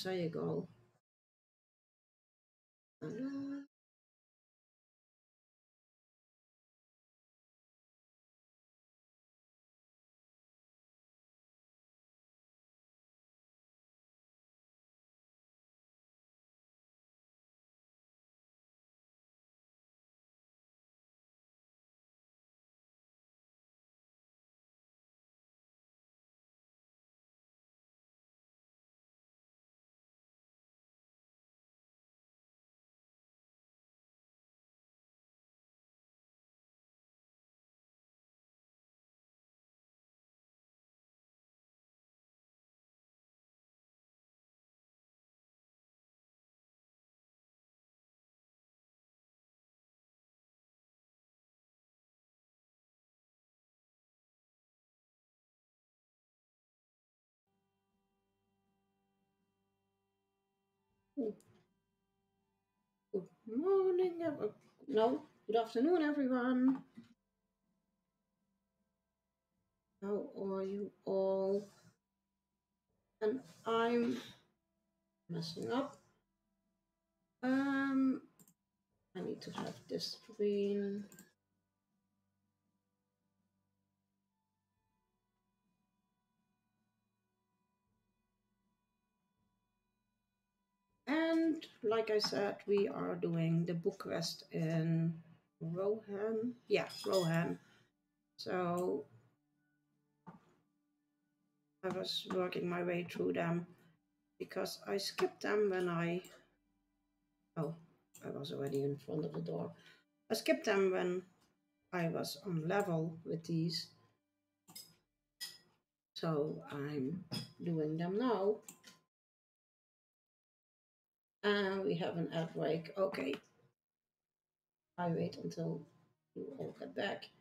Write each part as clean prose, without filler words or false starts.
There you go. Good morning, no, good afternoon, everyone. How are you all? And I'm messing up. I need to have this screen. And like I said, we are doing the book quest in Rohan. Yeah, Rohan. So I was working my way through them because I skipped them when oh, I was already in front of the door. I skipped them when I was on level with these. So I'm doing them now. And we have an ad break. Okay. I wait until you all get back.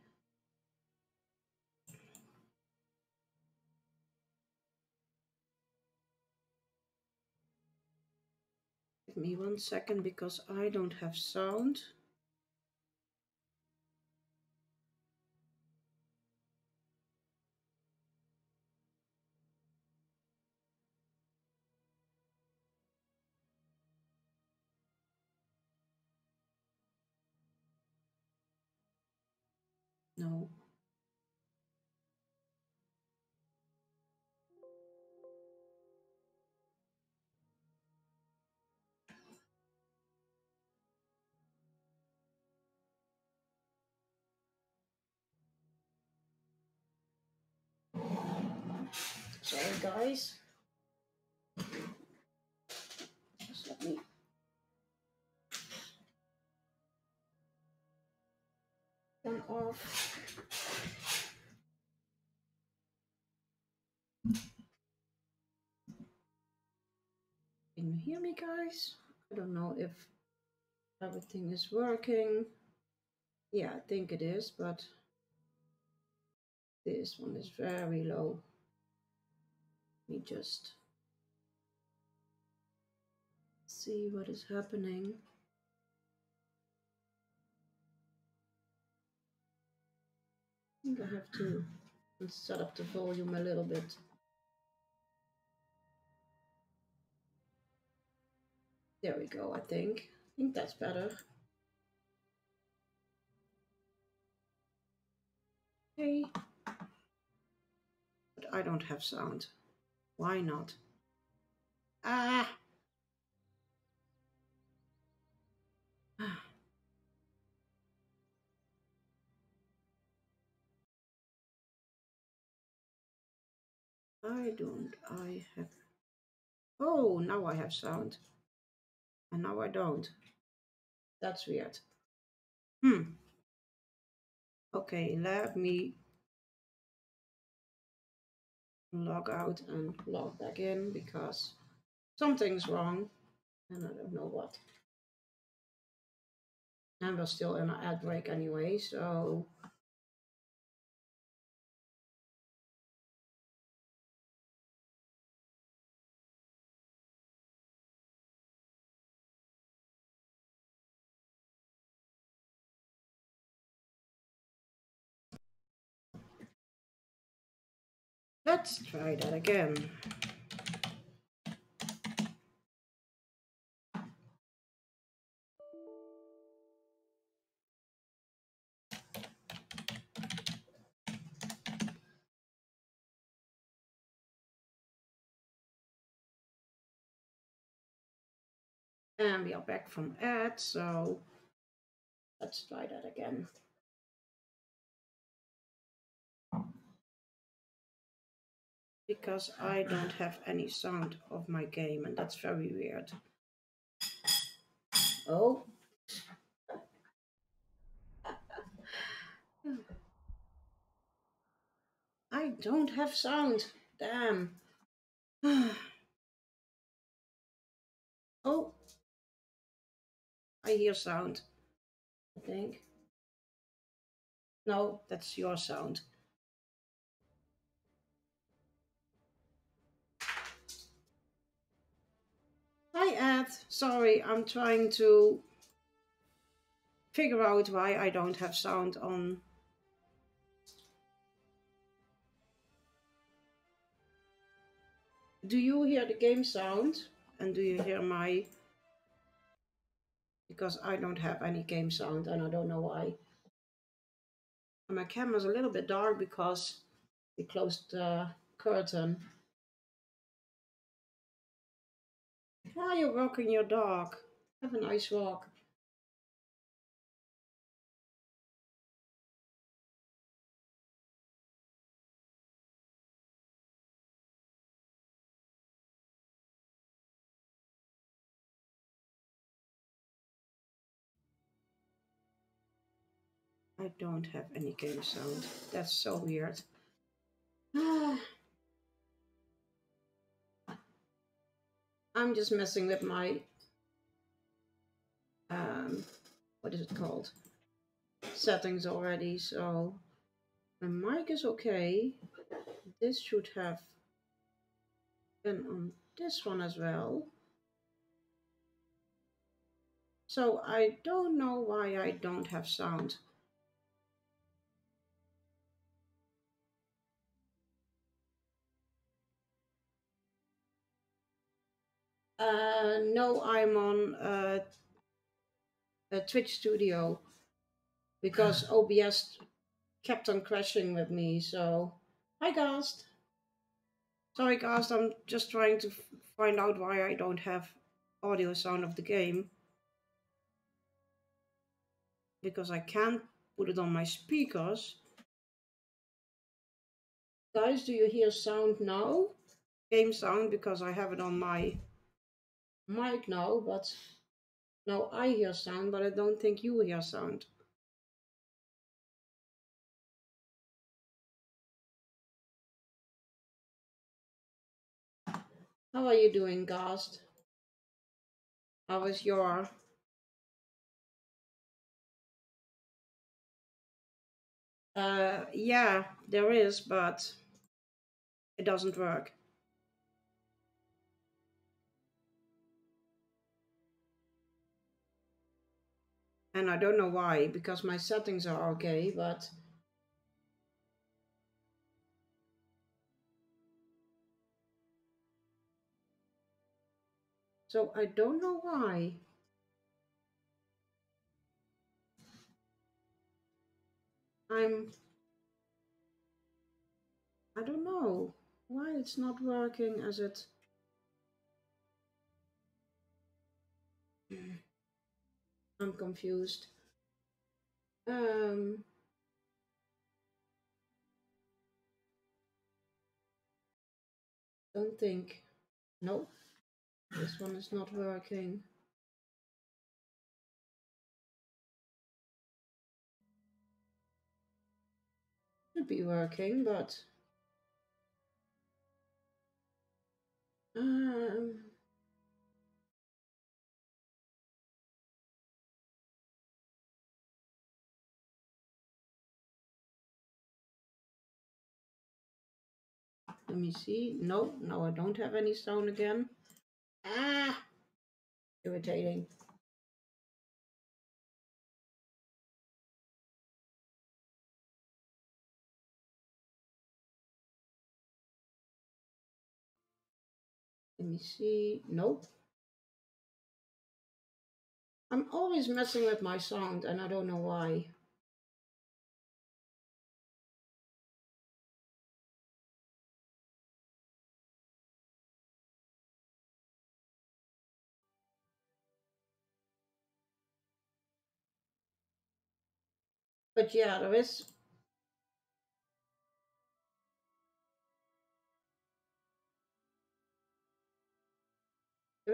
Give me 1 second because I don't have sound. No. Sorry, guys. Just let me. Turn off. Can you hear me, guys? I don't know if everything is working. Yeah, I think it is, but this one is very low. Let me just see what is happening. I think I have to set up the volume a little bit. There we go, I think. I think that's better. Okay. But I don't have sound. Why not? Ah! I have. Oh, now I have sound. And now I don't. That's weird. Okay, let me log out and log back in because something's wrong and I don't know what. And we're still in an ad break anyway, so let's try that again. And we are back from ad, so let's try that again. Because I don't have any sound of my game, and that's very weird. Oh. I don't have sound. Damn. Oh. I hear sound, I think. No, that's your sound. Hi, Ed. Sorry, I'm trying to figure out why I don't have sound on. Do you hear the game sound? And do you hear my... Because I don't have any game sound and I don't know why. And my camera's a little bit dark because we closed the curtain. Ah, you're walking your dog. Have a nice walk. I don't have any game sound. That's so weird. I'm just messing with my what is it called? Settings already, so my mic is okay. This should have been on this one as well. So I don't know why I don't have sound. No, I'm on a Twitch studio because OBS kept on crashing with me. So, hi Gast. Sorry Gast, I'm just trying to find out why I don't have audio sound of the game. Because I can't put it on my speakers. Guys, do you hear sound now? Game sound, because I have it on my mic now, but now I hear sound, but I don't think you hear sound. How are you doing, Gast? How is your... Yeah, there is, but it doesn't work. And I don't know why, because my settings are okay, but... So I don't know why. I don't know why it's not working as it... I'm confused. Don't think. Nope. This one is not working. Should be working, but let me see. No, no, I don't have any sound again. Ah, irritating. Let me see. Nope. I'm always messing with my sound and I don't know why. But yeah, there is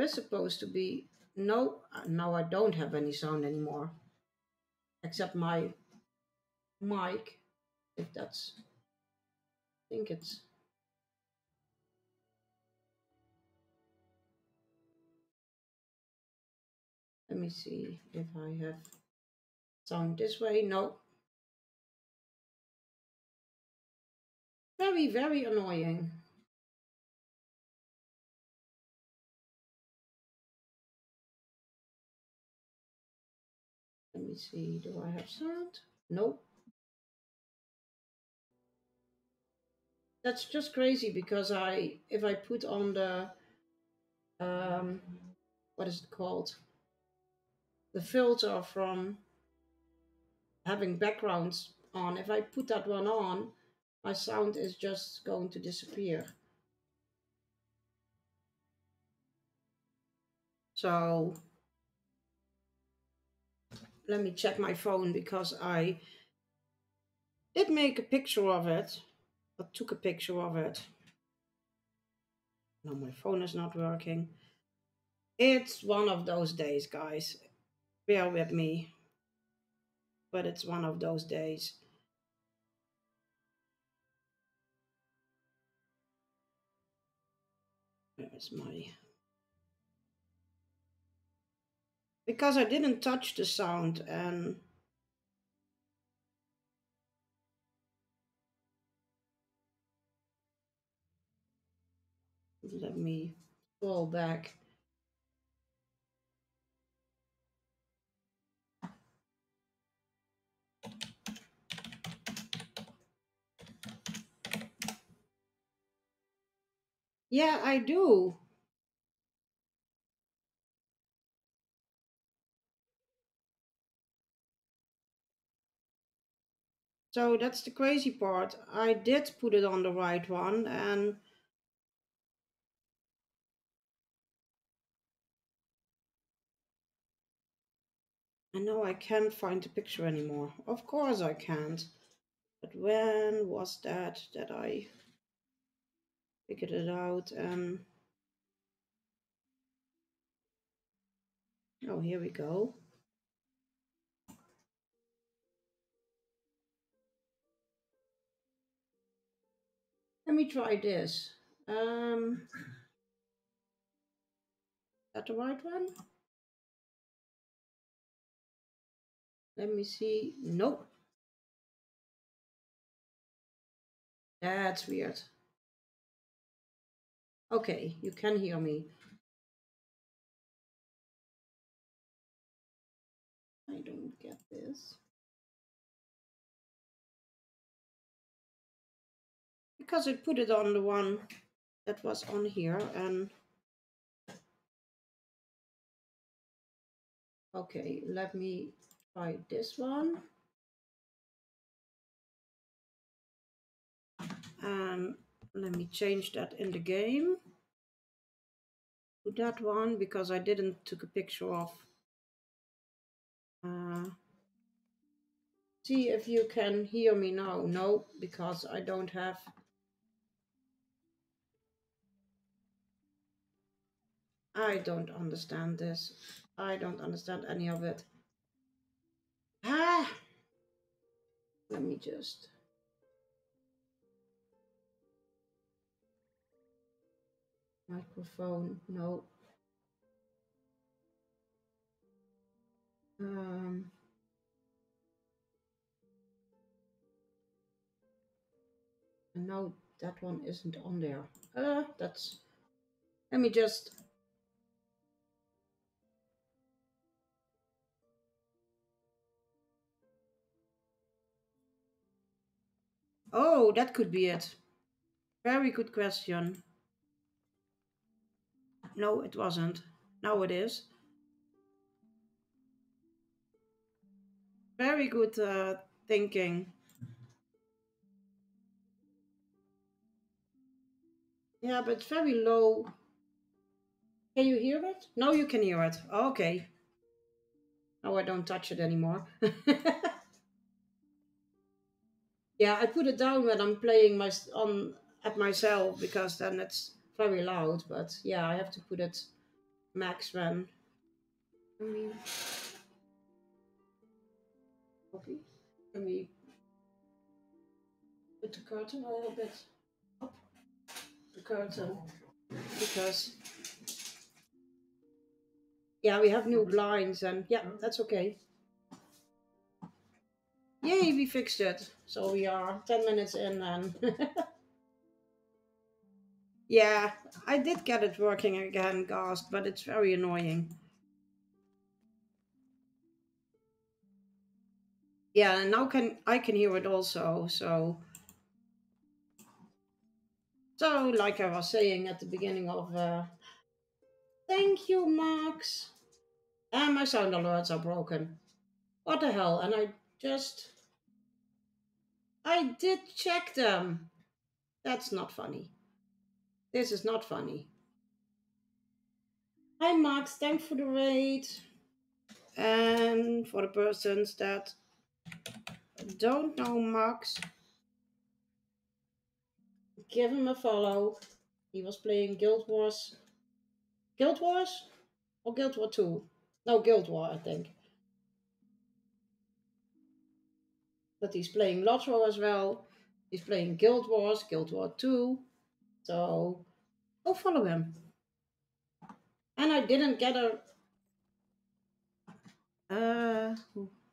supposed to be no. Now I don't have any sound anymore, except my mic. If that's, I think it's. Let me see if I have sound this way. No. Very, very annoying. Let me see. Do I have sound? Nope. That's just crazy because if I put on the um, what is it called? The filter from having backgrounds on. If I put that one on, my sound is just going to disappear. So let me check my phone because I did make a picture of it. I took a picture of it. No, my phone is not working. It's one of those days, guys. Bear with me. But it's one of those days. Where's my... Because I didn't touch the sound and... Let me scroll back. Yeah, I do. So that's the crazy part. I did put it on the right one and now I can't find the picture anymore. Of course I can't. But when was that I figured it out? And oh, here we go. Let me try this. Is that the right one? Let me see. Nope. That's weird. Okay, you can hear me. I don't get this. Because it put it on the one that was on here and... Okay, let me try this one. And let me change that in the game to that one because I didn't took a picture of. See if you can hear me now. No, because I don't have. I don't understand this. I don't understand any of it. Ah! Let me just... Microphone, no. And no, that one isn't on there. That's... Let me just... Oh, that could be it. Very good question. No, it wasn't. Now it is. Very good thinking. Yeah, but it's very low. Can you hear it? No, you can hear it. Okay. Oh, I don't touch it anymore. Yeah, I put it down when I'm playing my on at myself because then it's very loud. But yeah, I have to put it max when. Let me copy. Let me put the curtain a little bit up. The curtain because yeah, we have new blinds and yeah, that's okay. Yay, we fixed it. So we are 10 minutes in and yeah, I did get it working again, Ghost, but it's very annoying. Yeah, and now can I can hear it also. So like I was saying at the beginning of thank you, Max. And my sound alerts are broken. What the hell? And I did check them. That's not funny. This is not funny. Hi Max, thanks for the raid. And for the persons that don't know Max, give him a follow. He was playing Guild Wars. Guild Wars? Or Guild War 2? No, Guild War, I think. But he's playing Lotro as well. He's playing Guild Wars, Guild War 2. So go follow him. And I didn't get a.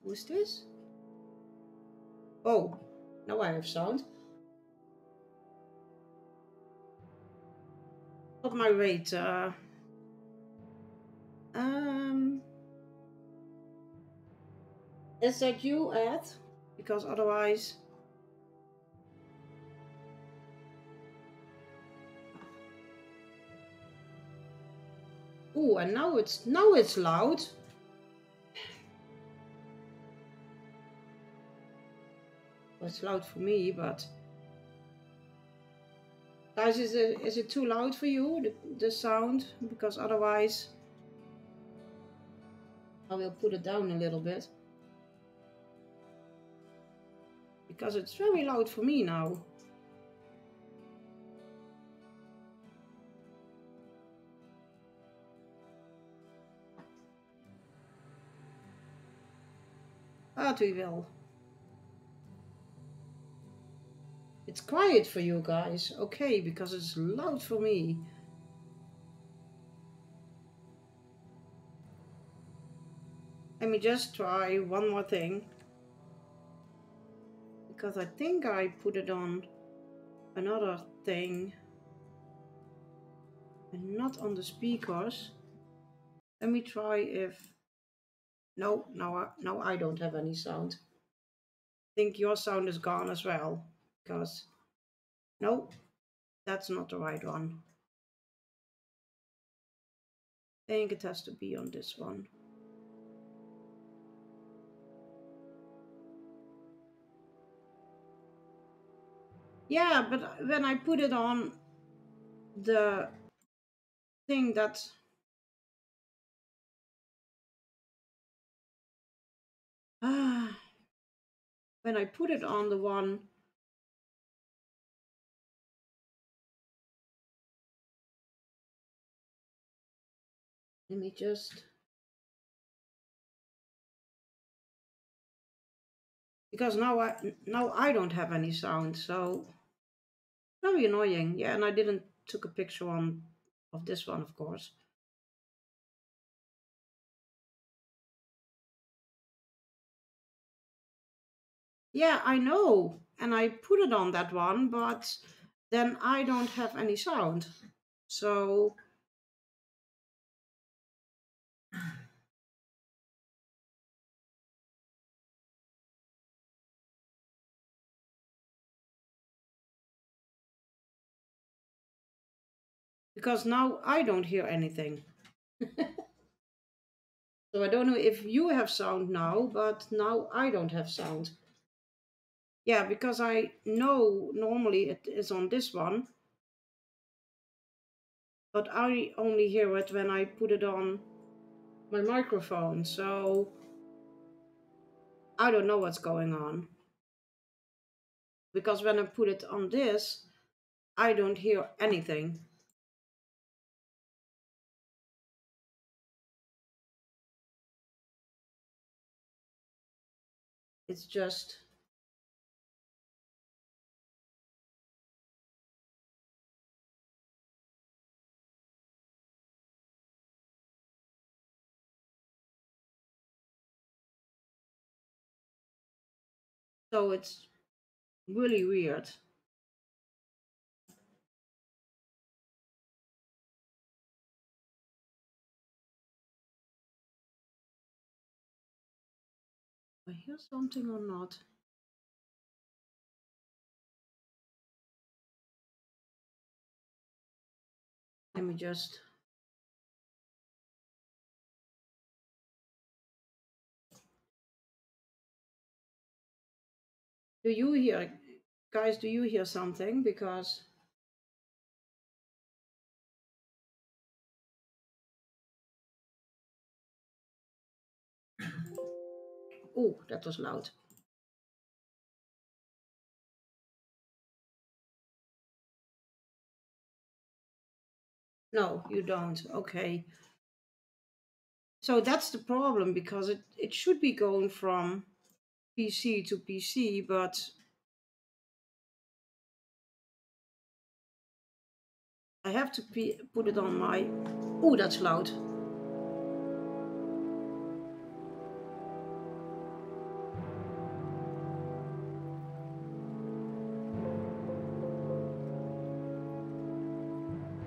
Who's this? Oh, now I have sound. What my rate? Um, is that you, Ed? Because otherwise. Ooh, and now it's loud. Well, it's loud for me, but guys, is it too loud for you the sound? Because otherwise, I will put it down a little bit. Because it's very loud for me now. But we will. It's quiet for you guys, okay, because it's loud for me. Let me just try one more thing. Because I think I put it on another thing and not on the speakers. Let me try if. No, now I don't have any sound. I think your sound is gone as well. Because. No, that's not the right one. I think it has to be on this one. Yeah, but when I put it on the thing that. When I put it on the one. Let me just. Because now I don't have any sound, so very annoying. Yeah, and I didn't took a picture on of this one, of course. Yeah, I know, and I put it on that one, but then I don't have any sound. So because now I don't hear anything. So I don't know if you have sound now, but now I don't have sound. Yeah, because I know normally it is on this one, but I only hear it when I put it on my microphone. So I don't know what's going on. because when I put it on this, I don't hear anything. It's just, so it's really weird. I hear something or not? Let me just. Do you hear, guys? Do you hear something? Because oh, that was loud. No, you don't. Okay. So that's the problem because it should be going from PC to PC, but I have to put it on my. Oh, that's loud.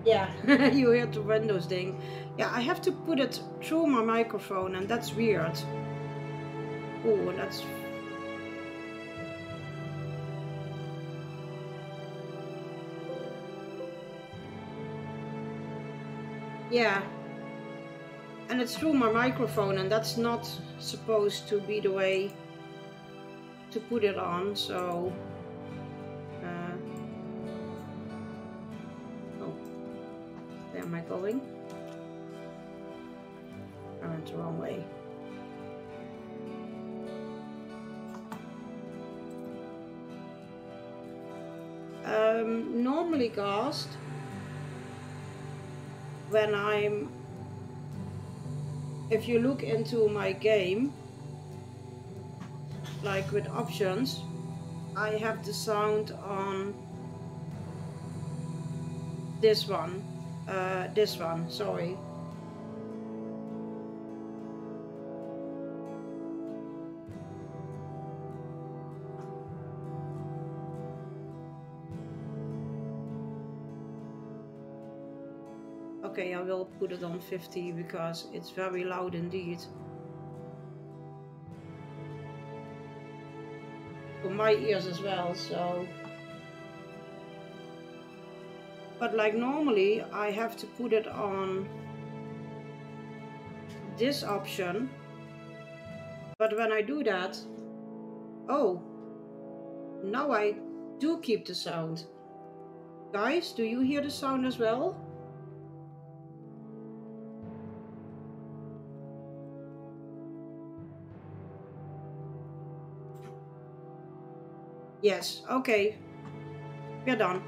Yeah, you hear the Windows thing. Yeah, I have to put it through my microphone, and that's weird. Oh, that's. Yeah, and it's through my microphone, and that's not supposed to be the way to put it on. So, oh, where am I going? I went the wrong way. Normally, Gast, when I'm, if you look into my game, like with options, I have the sound on this one, sorry. Okay, I will put it on 50 because it's very loud indeed. For my ears as well, so. But like normally, I have to put it on this option. But when I do that, oh, now I do keep the sound. Guys, do you hear the sound as well? Yes, okay, we're done.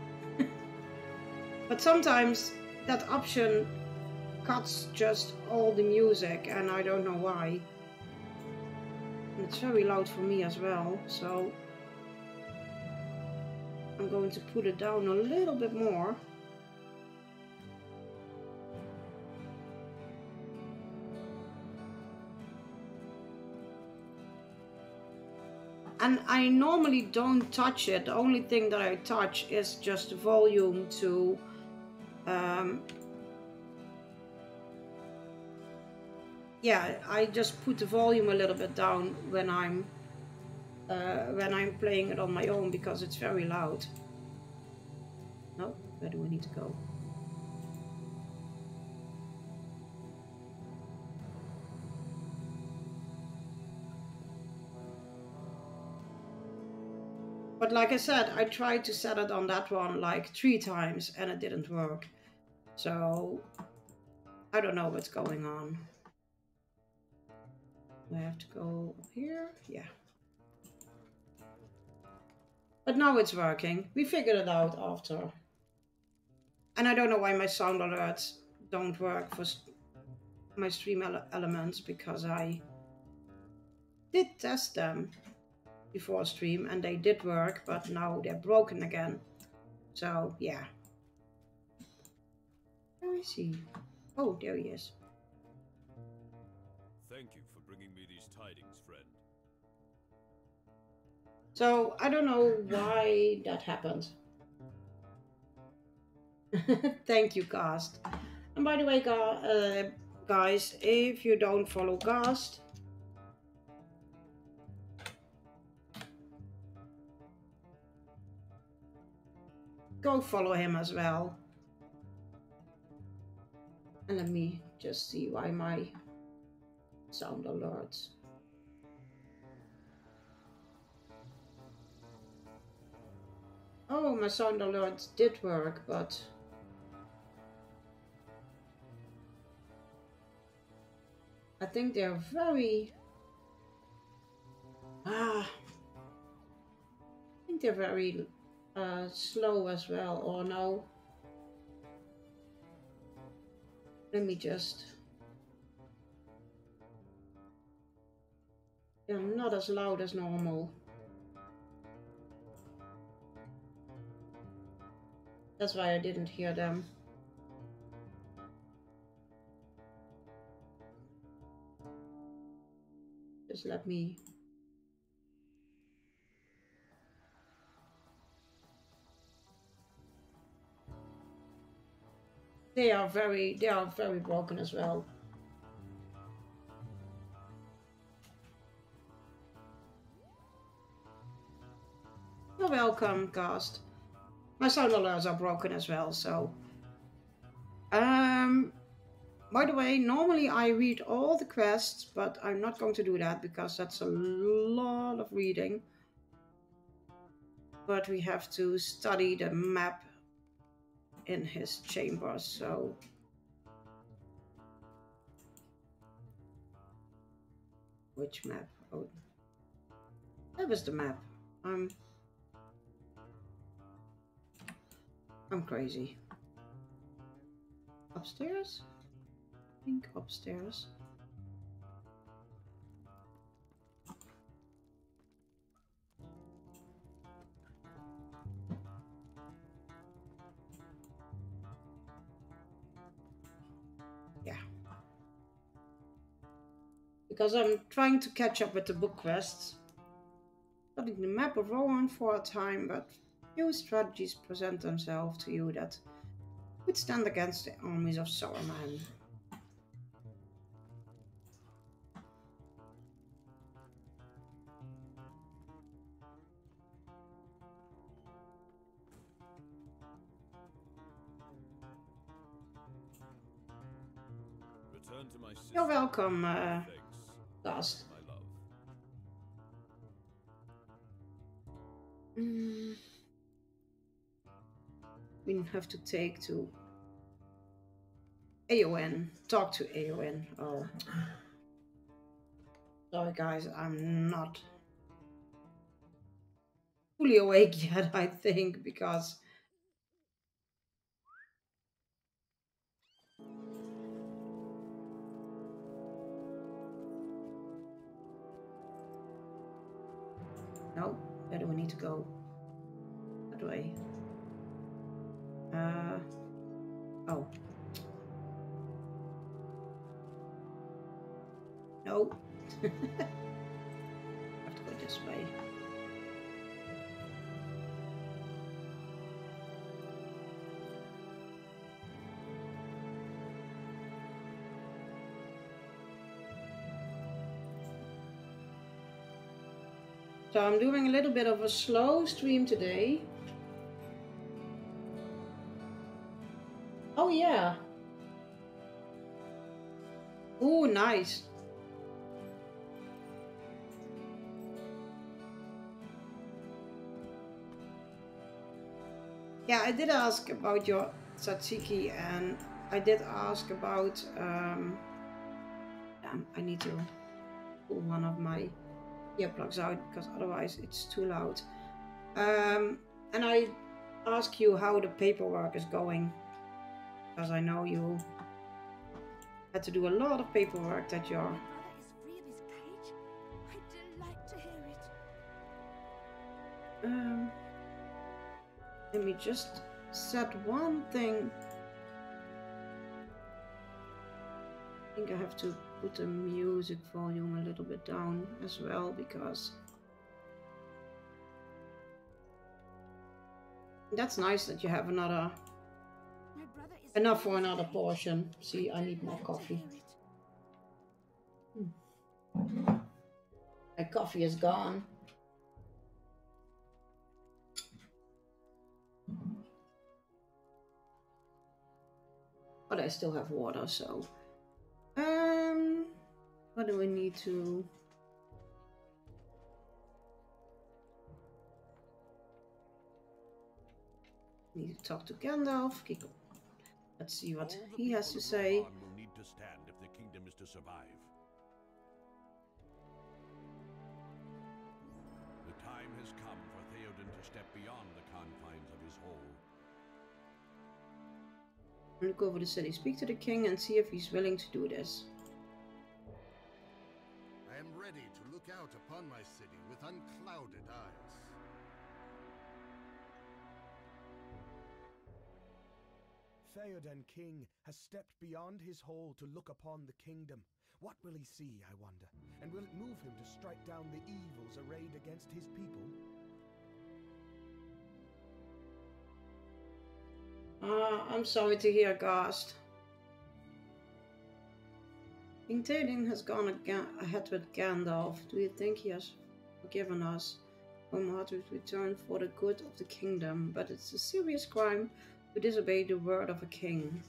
But sometimes that option cuts just all the music and I don't know why. And it's very loud for me as well, so I'm going to put it down a little bit more. And I normally don't touch it. The only thing that I touch is just the volume to yeah, I just put the volume a little bit down when I'm playing it on my own because it's very loud. No, where do we need to go? But like I said, I tried to set it on that one like 3 times and it didn't work. So I don't know what's going on. I have to go here. Yeah. But now it's working. We figured it out after. And I don't know why my sound alerts don't work for my stream elements, because I did test them before stream and they did work, but now they're broken again. So yeah. Where is he? Oh, there he is. Thank you for bringing me these tidings, friend. So I don't know why that happened. Thank you, Gast. And by the way, guys, if you don't follow Gast, go follow him as well. And let me just see why my sound alerts. Oh, my sound alerts did work, but I think they're very... I think they're very slow as well, or no? Let me just... They're not as loud as normal. That's why I didn't hear them. Just let me... They are very broken as well. You're welcome, Cast. My sound alerts are broken as well, so... By the way, normally I read all the quests, but I'm not going to do that because that's a lot of reading. But we have to study the map in his chamber, so... Which map? Oh, that was the map. I'm crazy. Upstairs? I think upstairs. Yeah. Because I'm trying to catch up with the book quests. Studying the map of Rohan for a time, but few strategies present themselves to you that would stand against the armies of Saruman. Return to my sister. You're welcome, Thanks, Gast. my love. We have to take to Aowen. Talk to Aowen. Oh. Sorry guys, I'm not fully awake yet, I think, because no, where do we need to go? That way. Oh. No. I have to go this way. So I'm doing a little bit of a slow stream today. Oh yeah. Oh, nice. Yeah, I did ask about your tzatziki, and I did ask about I need to pull one of my earplugs out because otherwise it's too loud. And I ask you how the paperwork is going, because I know you had to do a lot of paperwork that you're. My brother is free of his cage? I delight to hear it. Let me just set one thing. I think I have to put the music volume a little bit down as well, because that's nice that you have another My brother is enough free for of his another cage. portion. See, I need more Delight to coffee. hear it. My coffee is gone. But I still have water, so what do we need to? Need to talk to Gandalf. Let's see what All the he has to people of say. Rohan will need to stand if the kingdom is to survive. The time has come for Theoden to step beyond the confines of his hole. Look over the city, speak to the king, and see if he's willing to do this. I am ready to look out upon my city with unclouded eyes. Theoden King has stepped beyond his hole to look upon the kingdom. What will he see, I wonder? And will it move him to strike down the evils arrayed against his people? I'm sorry to hear, Gast. King Theoden has gone ahead with Gandalf. Do you think he has forgiven us? Homeheart will return for the good of the kingdom, but it's a serious crime to disobey the word of a king.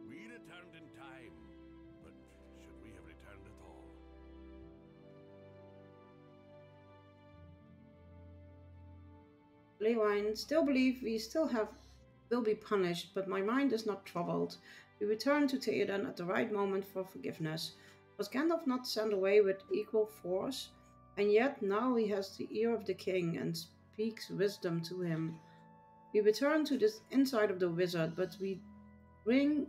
We returned in time, but should we have returned at all? Lewine, still believe we will be punished, but my mind is not troubled. We return to Theoden at the right moment for forgiveness. Was Gandalf not sent away with equal force? And yet now he has the ear of the king and speaks wisdom to him. We return to this inside of the wizard, but we bring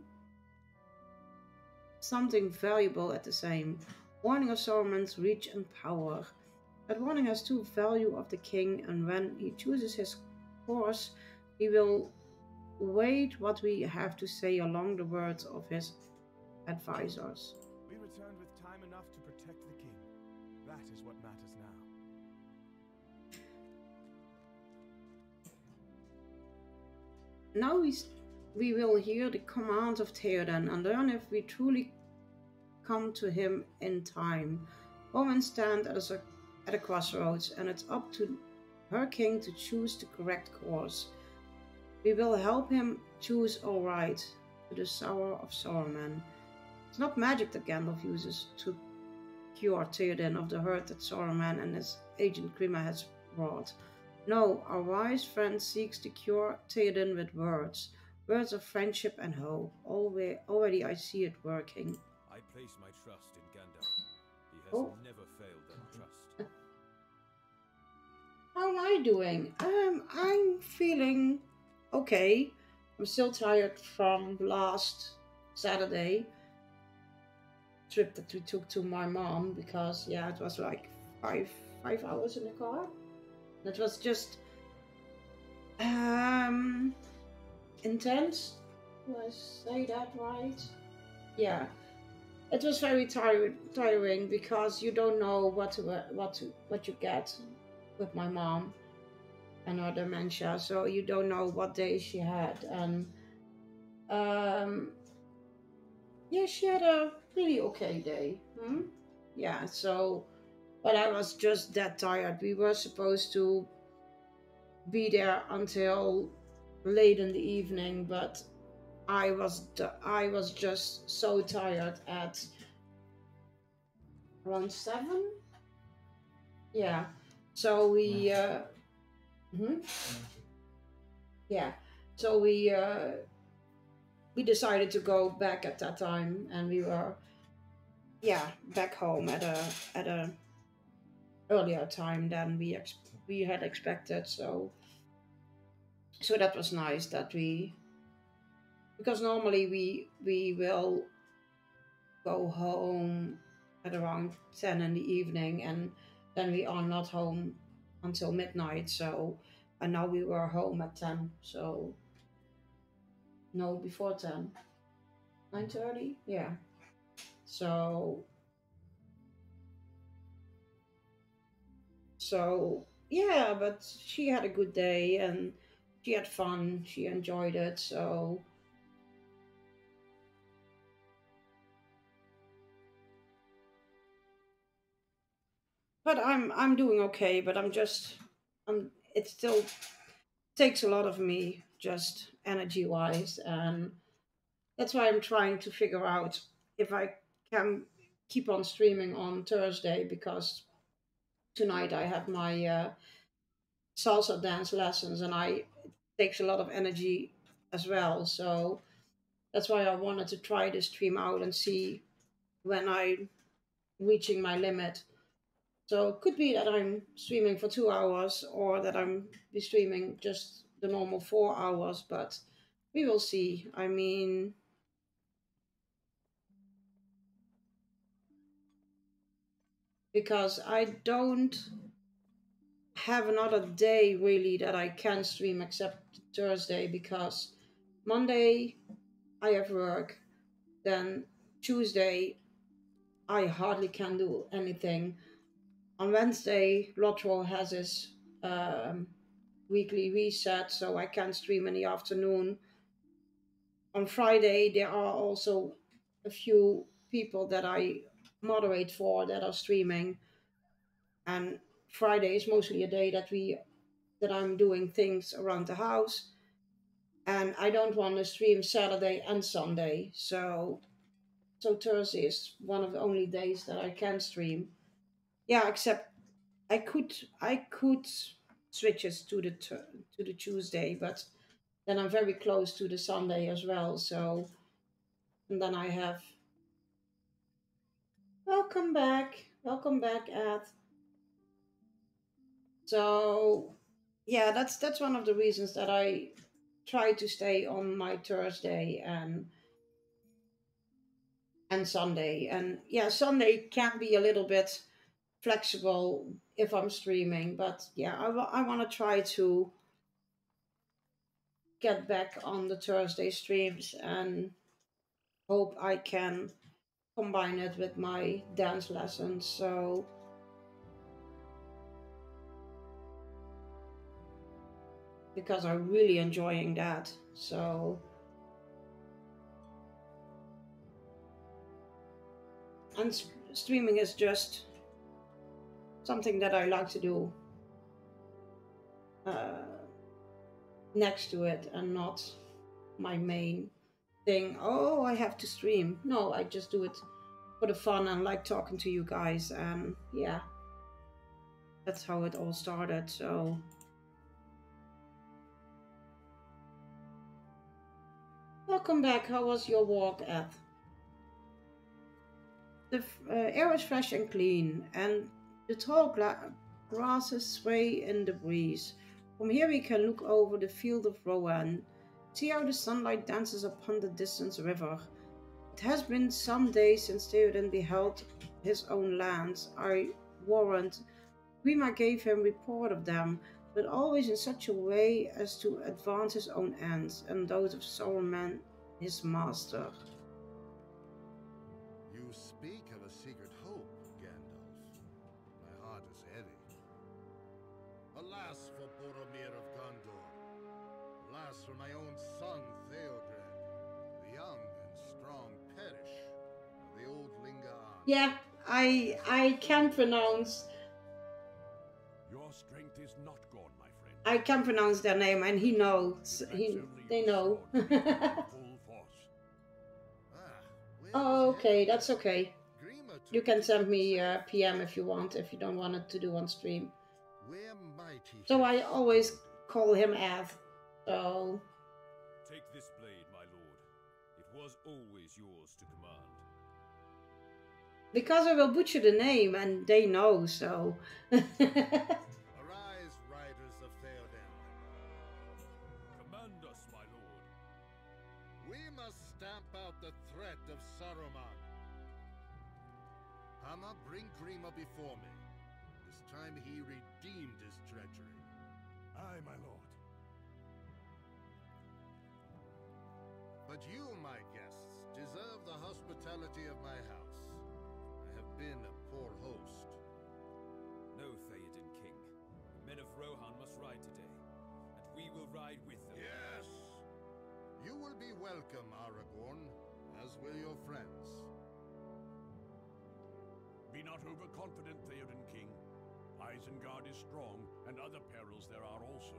something valuable at the same. Warning of Saruman's reach and power. That warning has two: value of the king, and when he chooses his course, he will wait what we have to say along the words of his advisors. We returned with time enough to protect the king. That is what matters now. Now we will hear the commands of Theoden and learn if we truly come to him in time. Women stand at a crossroads, and it's up to her king to choose the correct course. We will help him choose all right to the sorrow of Saruman. It's not magic that Gandalf uses to cure Theoden of the hurt that Saruman and his agent Grima has wrought. No, our wise friend seeks to cure Theoden with words. Words of friendship and hope. Already I see it working. I place my trust in Gandalf. He has Oh. never failed that trust. How am I doing? I'm feeling okay. I'm still tired from last Saturday trip that we took to my mom, because yeah, it was like five hours in the car. That was just intense. Do I say that right? Yeah. It was very tiring because you don't know what you get with my mom and her dementia, so you don't know what day she had, and yeah, she had a really okay day. Yeah, so, but I was just that tired. We were supposed to be there until late in the evening, but I was just so tired at around 7. Yeah, so we yeah, so we decided to go back at that time, and we were back home at a earlier time than we we had expected. So that was nice that we, because normally we will go home at around 10 in the evening, and then we are not home until midnight. So, and now we were home at 10. So no, before 10, 9:30. Yeah. So yeah, but she had a good day and she had fun. She enjoyed it. So but I'm doing okay, but it still takes a lot of me, just energy wise, and that's why I'm trying to figure out if I can keep on streaming on Thursday, because tonight I have my salsa dance lessons, and it takes a lot of energy as well. So that's why I wanted to try this stream out and see when I'm reaching my limit. So it could be that I'm streaming for 2 hours, or that I'm be streaming just the normal 4 hours, but we will see. I mean, because I don't have another day really that I can stream except Thursday, because Monday I have work, then Tuesday I hardly can do anything. On Wednesday, Lotro has his um, weekly reset, so I can stream in the afternoon. On Friday, there are also a few people that I moderate for that are streaming, and Friday is mostly a day that I'm doing things around the house, and I don't want to stream Saturday and Sunday, so Thursday is one of the only days that I can stream. Yeah, except I could switch it to the Tuesday, but then I'm very close to the Sunday as well. So, and then I have welcome back, Ed. So yeah, that's one of the reasons that I try to stay on my Thursday and Sunday. And yeah, Sunday can be a little bit flexible if I'm streaming, but yeah, I want to try to get back on the Thursday streams and hope I can combine it with my dance lessons. So because I'm really enjoying that. So and streaming is just something that I like to do uh, next to it, and not my main thing. Oh, I have to stream. No, I just do it for the fun and like talking to you guys. And yeah, that's how it all started. So welcome back. How was your walk, Ed? The air is fresh and clean, and the tall grasses sway in the breeze. From here we can look over the field of Rowan, see how the sunlight dances upon the distant river. It has been some days since Theoden beheld his own lands. I warrant Grima gave him report of them, but always in such a way as to advance his own ends and those of Saruman, his master. You speak of a secret hope, Gandalf. My heart is heavy. Alas for Boromir of Gondor. Alas for my own son, Theodred. The young and strong perish, while the old linger on. Yeah, I can pronounce. Your strength is not gone, my friend. I can pronounce their name, and he knows. They know. Full force. Oh, okay, that's okay. You can send me a PM if you want, if you don't want it to do on stream. So I always call him Ed. So Take this blade, my lord. It was always yours to command. because I will butcher the name, and they know. So Arise, out the threat of Saruman. Hama, bring Grima before me. This time he redeemed his treachery. Aye, my lord. But you, my guests, deserve the hospitality of my house. I have been a poor host. No, Theoden King. The men of Rohan must ride today, and we will ride with them. Yes! You will be welcome, Aragorn, as will your friends. Be not overconfident, Theoden King. Isengard is strong, and other perils there are also.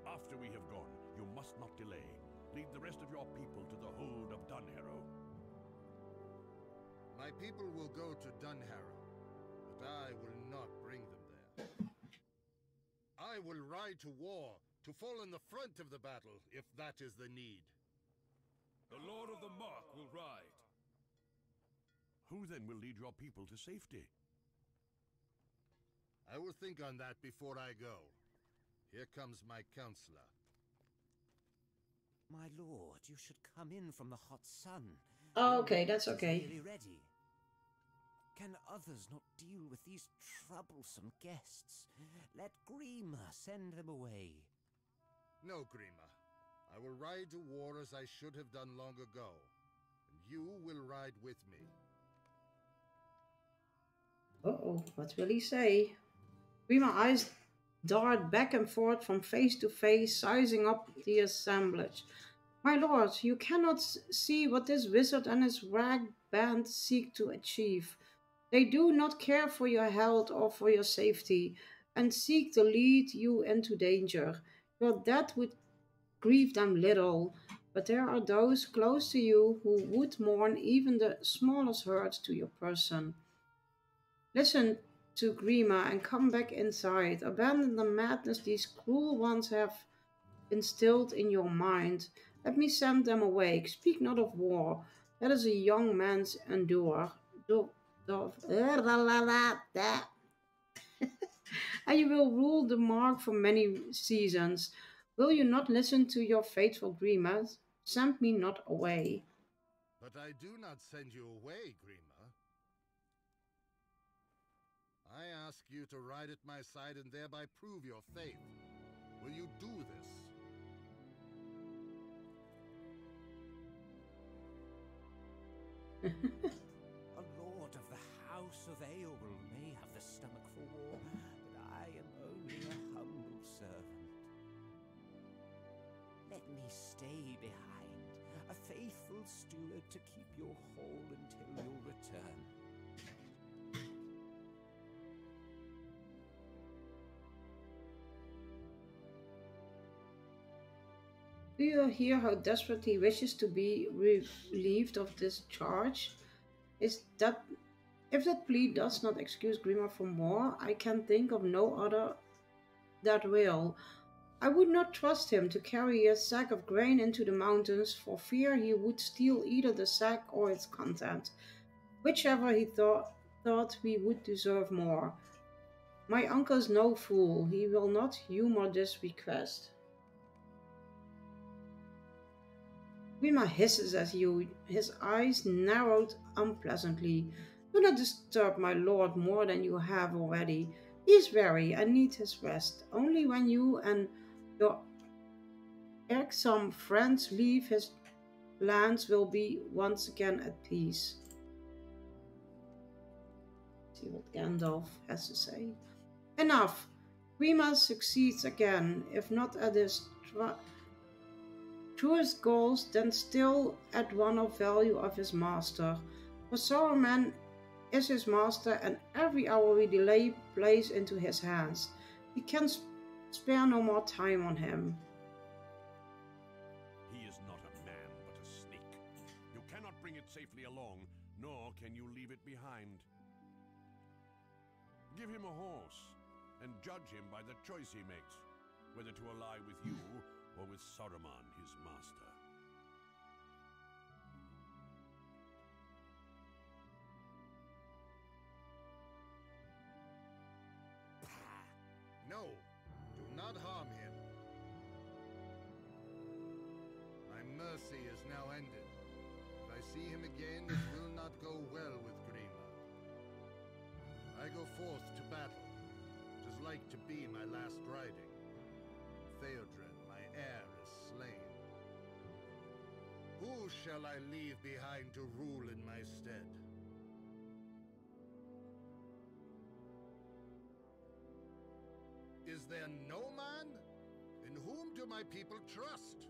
After we have gone, you must not delay. Lead the rest of your people to the hold of Dunharrow. My people will go to Dunharrow, but I will not bring them there. I will ride to war, to fall in the front of the battle, if that is the need. The Lord of the Mark will ride. Who then will lead your people to safety? I will think on that before I go. Here comes my counselor. My lord, you should come in from the hot sun. Oh, Your okay, lunch that's is okay. nearly ready. Can others not deal with these troublesome guests? Let Grima send them away. No, Grima. I will ride to war as I should have done long ago. And you will ride with me. Uh-oh, what will he say? Grima eyes dart back and forth from face to face, sizing up the assemblage. My lord, you cannot see what this wizard and his rag band seek to achieve. They do not care for your health or for your safety, and seek to lead you into danger. Your death would grieve them little, but there are those close to you who would mourn even the smallest hurt to your person. Listen to Grima and come back inside. Abandon the madness these cruel ones have instilled in your mind. Let me send them away. Speak not of war. That is a young man's endure. And you will rule the mark for many seasons. Will you not listen to your faithful Grima? Send me not away. But I do not send you away, Grima. I ask you to ride at my side and thereby prove your faith. Will you do this? A lord of the House of Eorl may have the stomach for war, but I am only a humble servant. Let me stay behind, a faithful steward to keep your hall until your return. Do you hear how desperate he wishes to be relieved of this charge? Is that if that plea does not excuse Grima from more, I can think of no other that will. I would not trust him to carry a sack of grain into the mountains for fear he would steal either the sack or its content, whichever he thought we would deserve more. My uncle is no fool. He will not humor this request. Grima hisses at you, his eyes narrowed unpleasantly. Do not disturb my lord more than you have already. He is weary and needs his rest. Only when you and your irksome friends leave his lands will be once again at peace. See what Gandalf has to say. Enough! Grima succeeds again, if not at his truest goals, then still at one of value of his master. For Saruman is his master, and every hour we delay plays into his hands. We can spare no more time on him. He is not a man, but a snake. You cannot bring it safely along, nor can you leave it behind. Give him a horse, and judge him by the choice he makes, whether to ally with you or with Saruman, his master. No, do not harm him. My mercy is now ended. If I see see him again, it will not go well with Grima. I go forth to battle. 'Tis like to be my last riding. Theodred, my heir, is slain. Who shall I leave behind to rule in my stead? Is there no man? In whom do my people trust?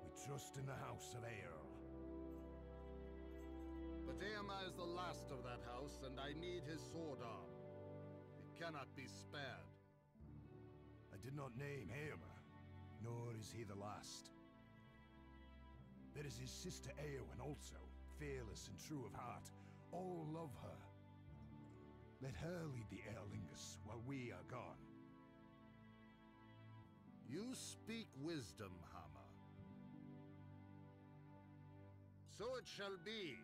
We trust in the House of Earl. But Eomer is the last of that house, and I need his sword arm. It cannot be spared. I did not name Eomer, nor is he the last. There is his sister Eowyn also, fearless and true of heart. All love her. Let her lead the Erlingus while we are gone. You speak wisdom, Hammer. So it shall be.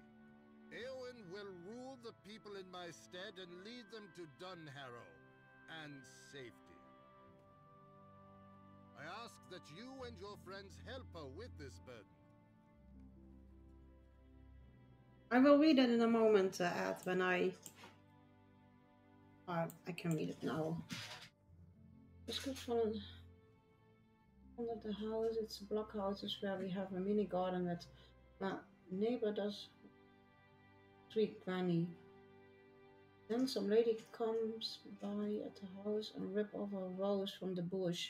Eowyn will rule the people in my stead and lead them to Dunharrow and safety. I ask that you and your friends help her with this burden. I will read it in a moment, Ed, when I can read it now. It's good for under the house. It's blockhouses where we have a mini garden with my neighbor does sweet granny. Then some lady comes by at the house and rip off a rose from the bush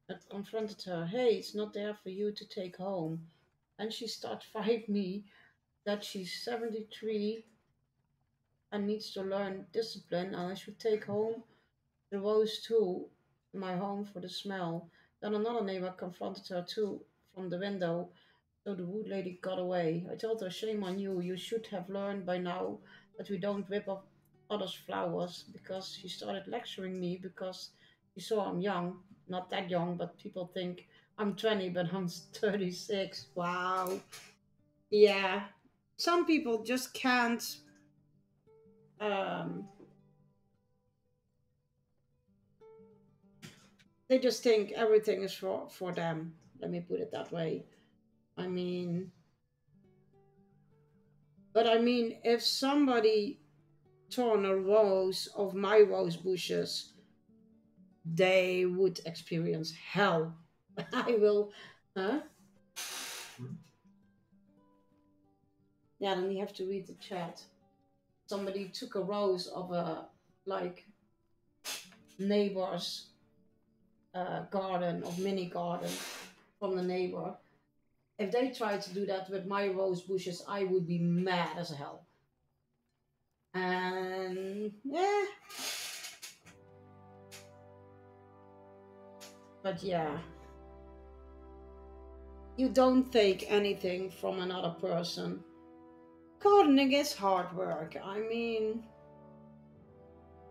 that confronted her. Hey, it's not there for you to take home. And she starts fight me that she's 73 and needs to learn discipline, and I should take home the rose too, my home for the smell. Then another neighbor confronted her too from the window, so the wood lady got away. I told her, shame on you, you should have learned by now that we don't rip off others' flowers, because she started lecturing me because she saw I'm young. Not that young, but people think I'm 20, but I'm 36. Wow. Yeah. Some people just can't um, they just think everything is for them. Let me put it that way. I mean, but I mean, if somebody torn a rose of my rose bushes, they would experience hell. I will, huh? Yeah, then you have to read the chat. Somebody took a rose of a like neighbor's garden, of mini garden from the neighbor. If they tried to do that with my rose bushes, I would be mad as hell. And yeah, but yeah, you don't take anything from another person. Gardening is hard work. I mean,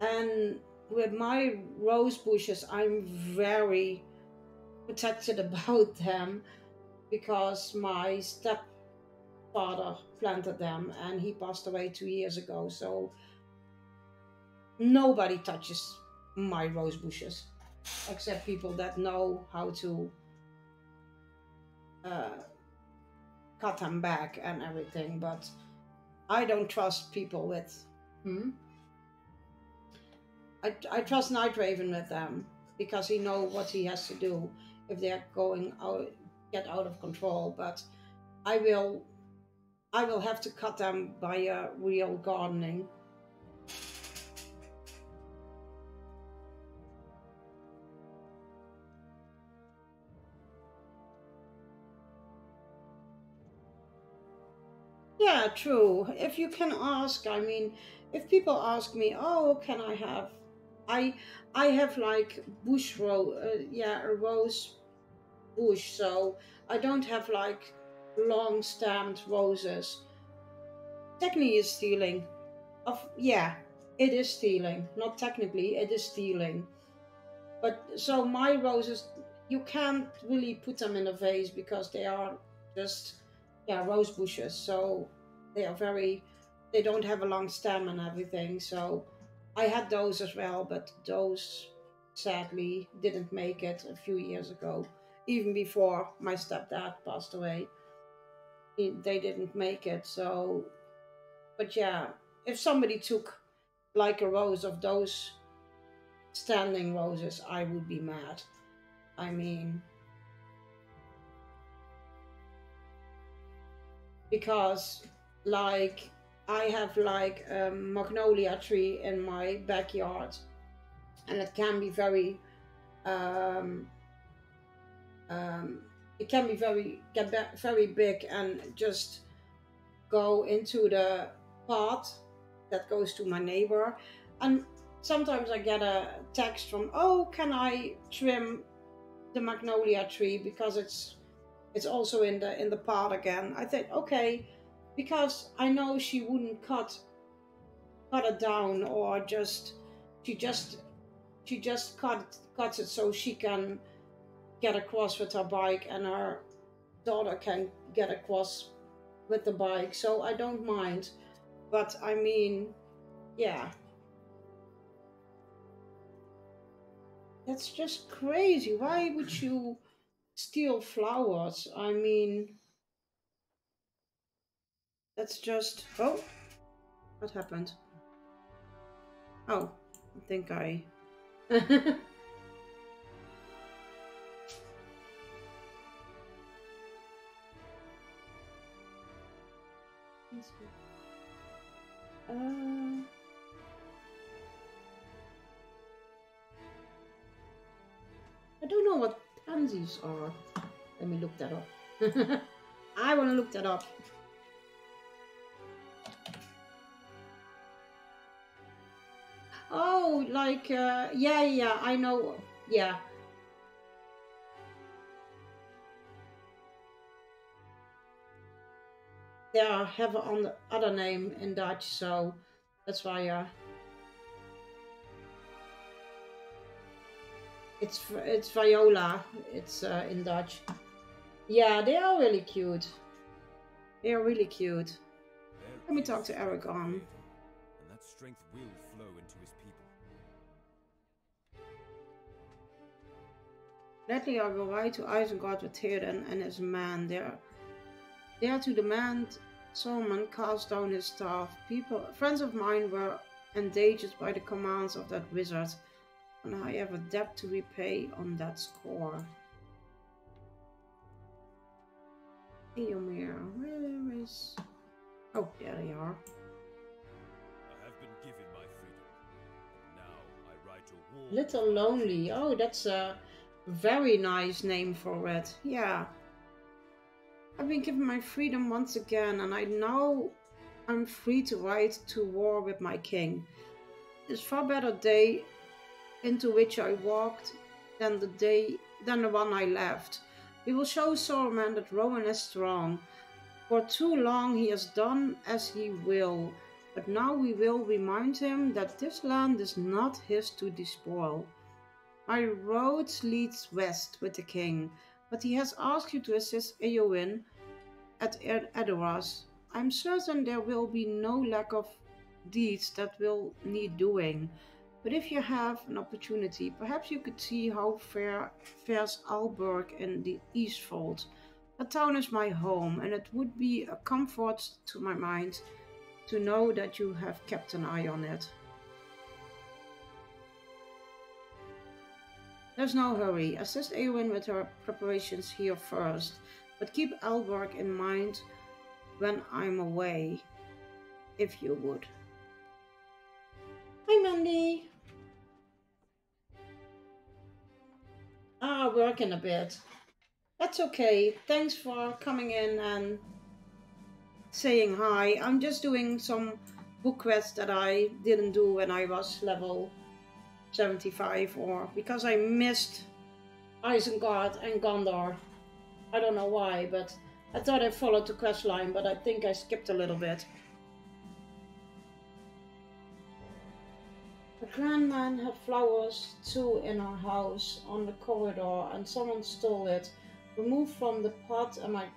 and with my rose bushes, I'm very protected about them because my stepfather planted them and he passed away 2 years ago. So nobody touches my rose bushes except people that know how to cut them back and everything. But I don't trust people with. I trust Night Raven with them because he knows what he has to do if they're going out, get out of control. But I will have to cut them by real gardening. Yeah, true. If you can ask, I mean, if people ask me, oh, can I have, I have like bush a rose bush, so I don't have like long stemmed roses. Technically, is stealing. It is stealing. Not technically, it is stealing. But so my roses, you can't really put them in a vase because they are just rose bushes. So they don't have a long stem and everything. So I had those as well, but those sadly didn't make it a few years ago, even before my stepdad passed away. they didn't make it. So, but yeah, if somebody took like a rose of those standing roses, I would be mad. I mean, because like I have like a magnolia tree in my backyard, and it can be very um, um, it can be very big and just go into the path that goes to my neighbor. And sometimes I get a text from, oh, can I trim the magnolia tree because it's also in the pot again. I think okay, because I know she wouldn't cut it down, or she just cuts it so she can get across with her bike and her daughter can get across with the bike. So I don't mind. But I mean, yeah. That's just crazy. Why would you steal flowers? I mean, that's just... Oh, what happened? Oh, I think I... I don't know what pansies are. Let me look that up. I want to look that up. Oh, like, yeah, I know. Yeah. They have an other name in Dutch, so that's why, it's viola. It's in Dutch. Yeah, they are really cute. They are really cute. Let me talk to Aragon. And that strength will flow into his people. Gladly I will ride to Isengard with Theoden and his men. There to demand Saruman cast down his staff. Friends of mine were endangered by the commands of that wizard, and I have a debt to repay on that score. Eomer, where is... Oh, there they are. I have been given my freedom, and now I ride to war. Little Lonely. Oh, that's a very nice name for it. Yeah. I've been given my freedom once again, and I'm free to ride to war with my king. It's far better day into which I walked than the one I left. We will show Saruman that Rowan is strong. For too long he has done as he will, but now we will remind him that this land is not his to despoil. My road leads west with the king, but he has asked you to assist Eowyn at Edoras. I'm certain there will be no lack of deeds that will need doing. But if you have an opportunity, perhaps you could see how fares Alberg in the Eastfold. That town is my home, and it would be a comfort to my mind to know that you have kept an eye on it. There's no hurry. Assist Eowyn with her preparations here first, but keep Alberg in mind when I'm away, if you would. Hi, Mandy. Working a bit. That's okay. Thanks for coming in and saying hi. I'm just doing some book quests that I didn't do when I was level 75, or because I missed Isengard and Gondor. I don't know why, but I thought I followed the quest line, but I think I skipped a little bit. The grandman had flowers too in our house on the corridor, and someone stole it. Removed from the pot, and my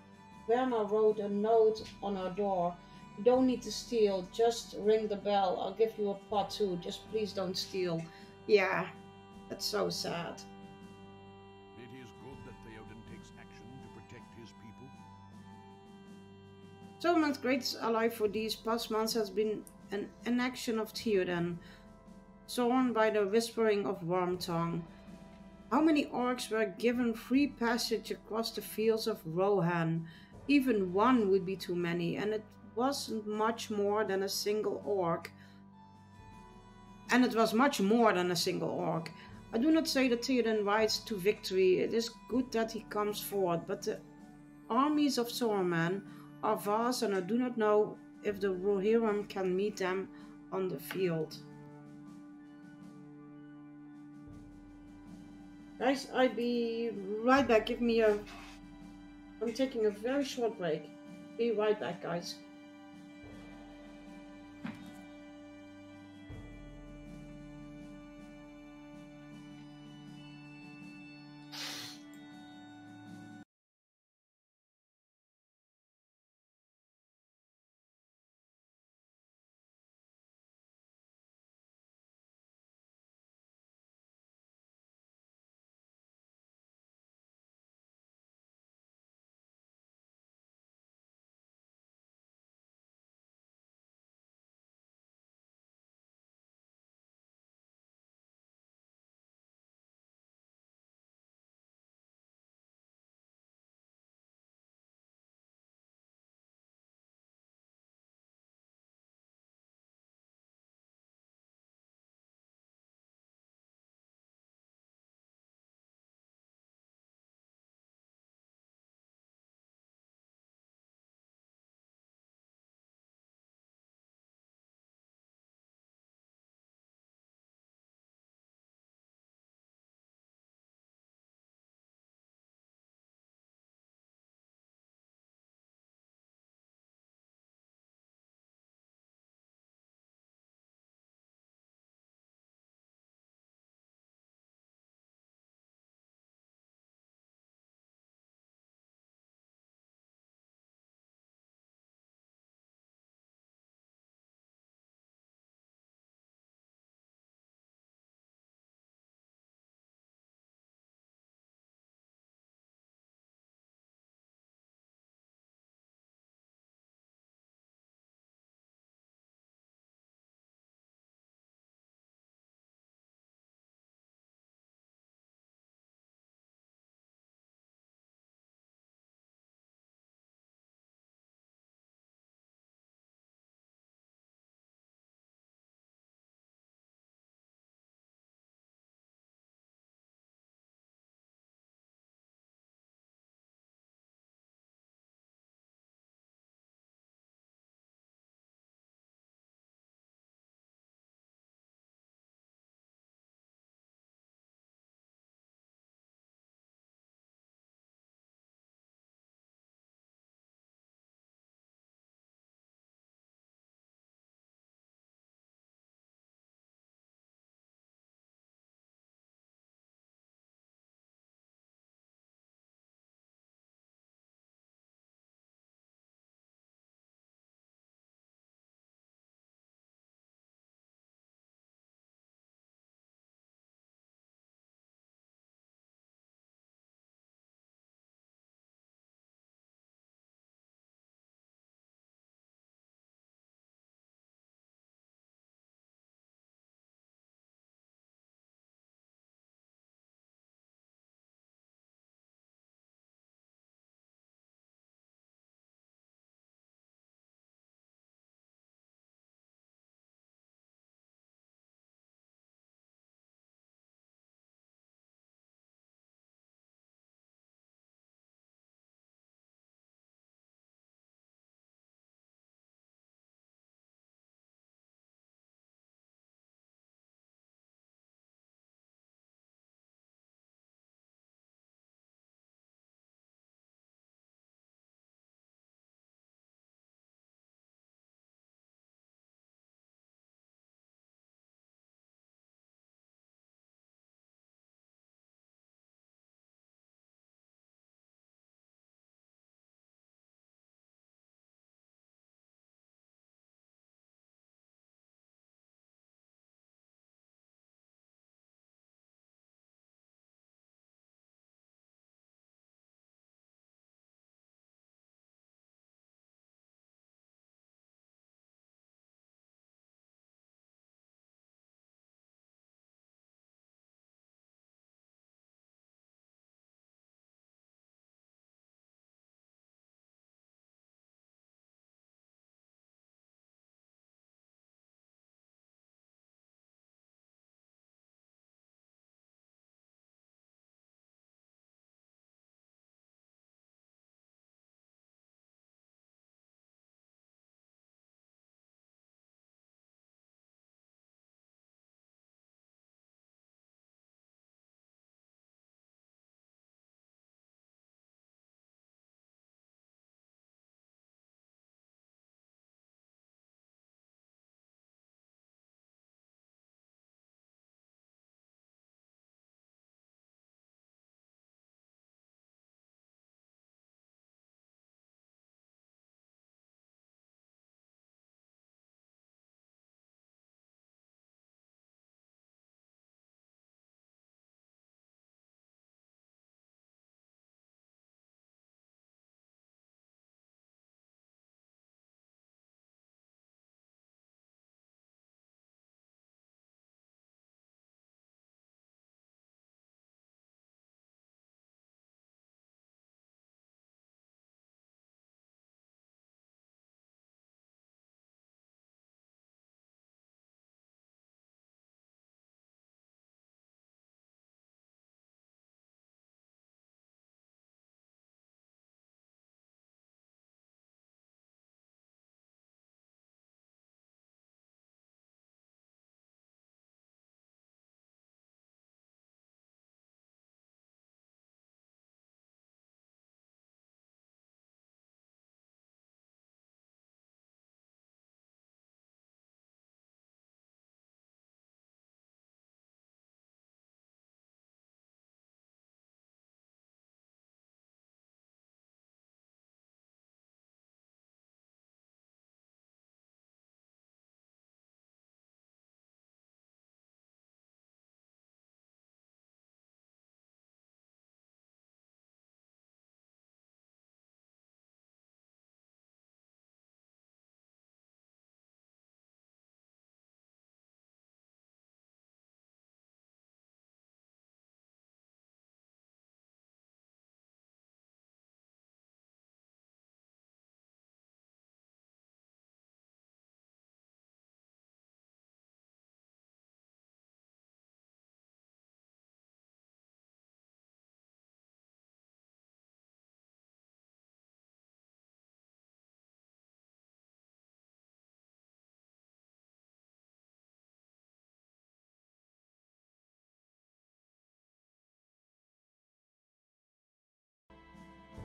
grandma wrote a note on our door. You don't need to steal, just ring the bell. I'll give you a pot too, just please don't steal. Yeah, that's so sad. It is good that Theoden takes action to protect his people. Saruman's greatest ally for these past months has been an inaction of Theoden, sworn by the whispering of Wormtongue. How many orcs were given free passage across the fields of Rohan? Even one would be too many, and it wasn't much more than a single orc. And it was much more than a single orc. I do not say that Theoden rides to victory. It is good that he comes forward, but the armies of Saruman are vast, and I do not know if the Rohirrim can meet them on the field. Guys, I'll be right back. I'm taking a very short break. Be right back, guys.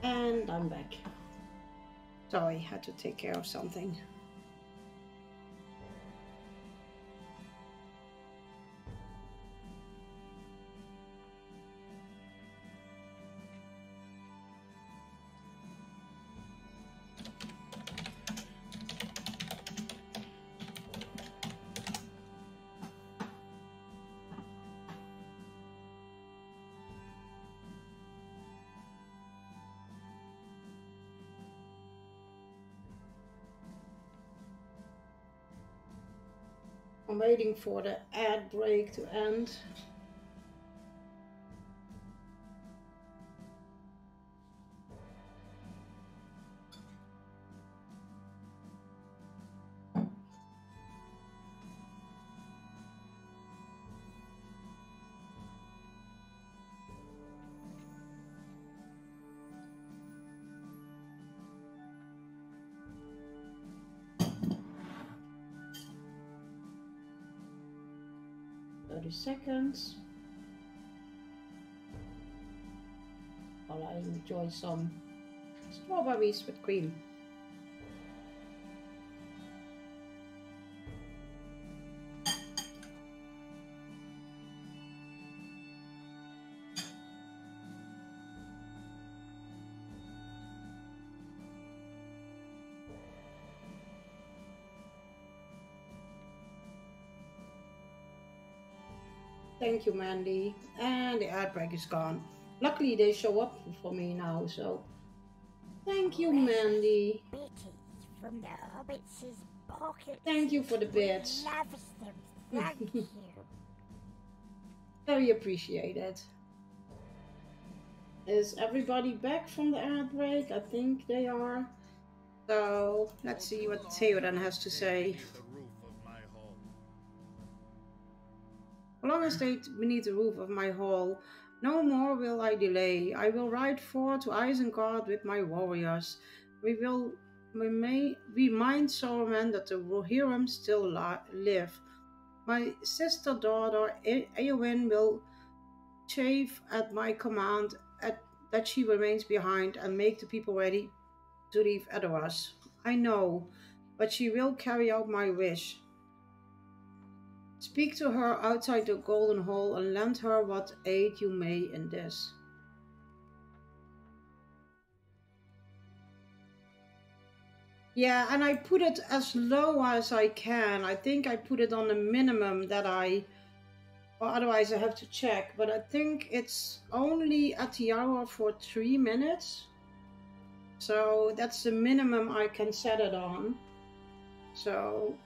And I'm back. Sorry, I had to take care of something. I'm waiting for the ad break to end. Seconds while I enjoy some strawberries with cream. Thank you, Mandy. And the ad break is gone. Luckily, they show up for me now, so thank you, Mandy. From the hobbits' pockets. Thank you for the bits. Loves them. Thank you. Very appreciated. Is everybody back from the ad break? I think they are. So let's see what Theoden has to say. As long as stay beneath the roof of my hall, no more will I delay. I will ride forth to Isengard with my warriors. We remind Saruman that the Rohirrim still live. My sister-daughter Eowyn will chafe at my command that she remains behind and make the people ready to leave Edoras. I know, but she will carry out my wish. Speak to her outside the Golden Hall and lend her what aid you may in this. Yeah, and I put it as low as I can. I think I put it on the minimum that or otherwise I have to check, but I think it's only at the hour for 3 minutes. So that's the minimum I can set it on. So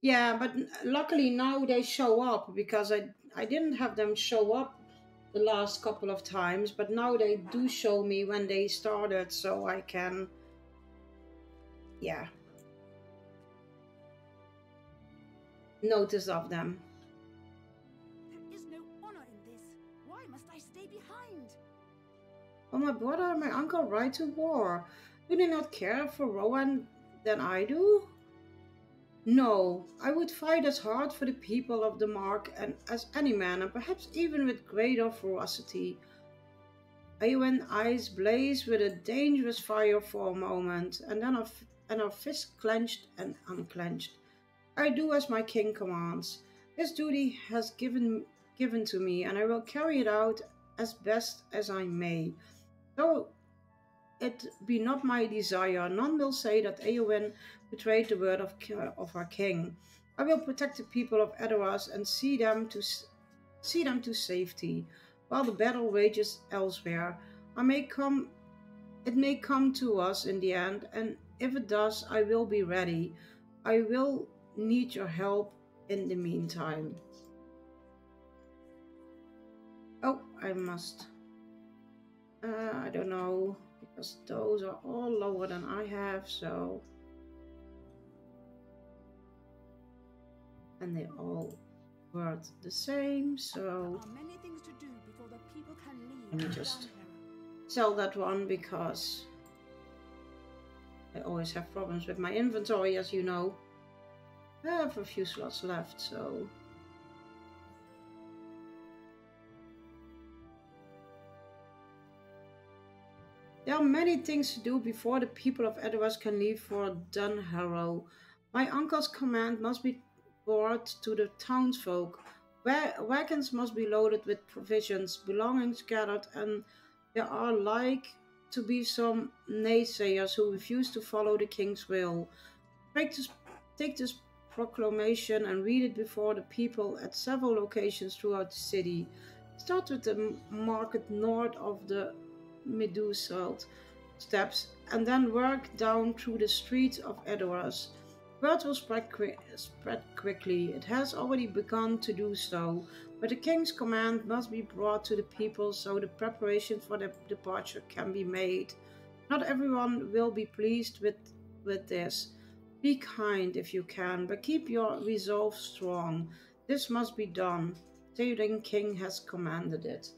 yeah, but luckily now they show up because I didn't have them show up the last couple of times, but now they do show me when they started, so I can, yeah, notice of them. There is no honor in this. Why must I stay behind? Oh, my brother and my uncle ride to war. Do they not care for Rohan than I do? No, I would fight as hard for the people of the Mark and as any man, and perhaps even with greater ferocity. Eowyn's eyes blazed with a dangerous fire for a moment, and then her fist clenched and unclenched. I do as my king commands. This duty has given to me, and I will carry it out as best as I may. Though it be not my desire, none will say that Eowyn betrayed the word of her king. I will protect the people of Edoras and see them to safety, while the battle rages elsewhere. It may come to us in the end, and if it does, I will be ready. I will need your help in the meantime. Oh, I must. I don't know, because those are all lower than I have, so. And they all worth the same, so. There are many things to do before the people can leave. Let me just sell that one because I always have problems with my inventory, as you know. I have a few slots left, so... There are many things to do before the people of Edoras can leave for Dunharrow. My uncle's command must be brought to the townsfolk. Wagons must be loaded with provisions, belongings gathered, and there are like to be some naysayers who refuse to follow the king's will. Take this proclamation and read it before the people at several locations throughout the city. Start with the market north of the Medusalt steps and then work down through the streets of Edoras. Word will spread quickly. It has already begun to do so, but the king's command must be brought to the people so the preparation for their departure can be made. Not everyone will be pleased with this. Be kind if you can, but keep your resolve strong. This must be done. Theoden King has commanded it.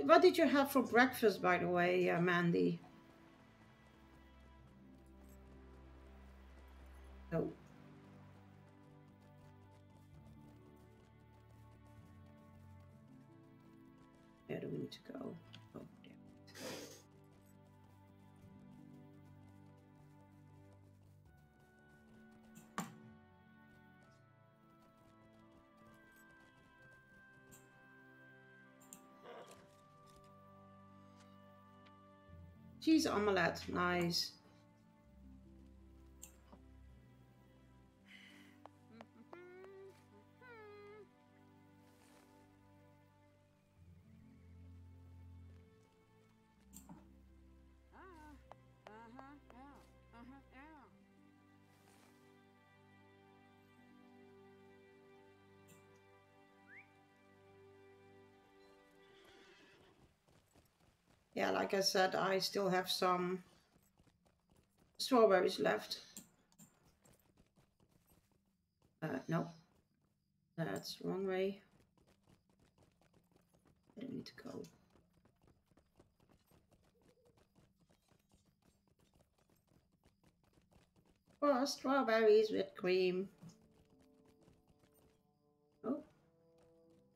What did you have for breakfast, by the way, Mandy? Oh. Where do we need to go? Oh, there. Cheese omelette, nice. Yeah, like I said, I still have some strawberries left. No. That's the wrong way. I don't need to go. Oh, strawberries with cream. Oh,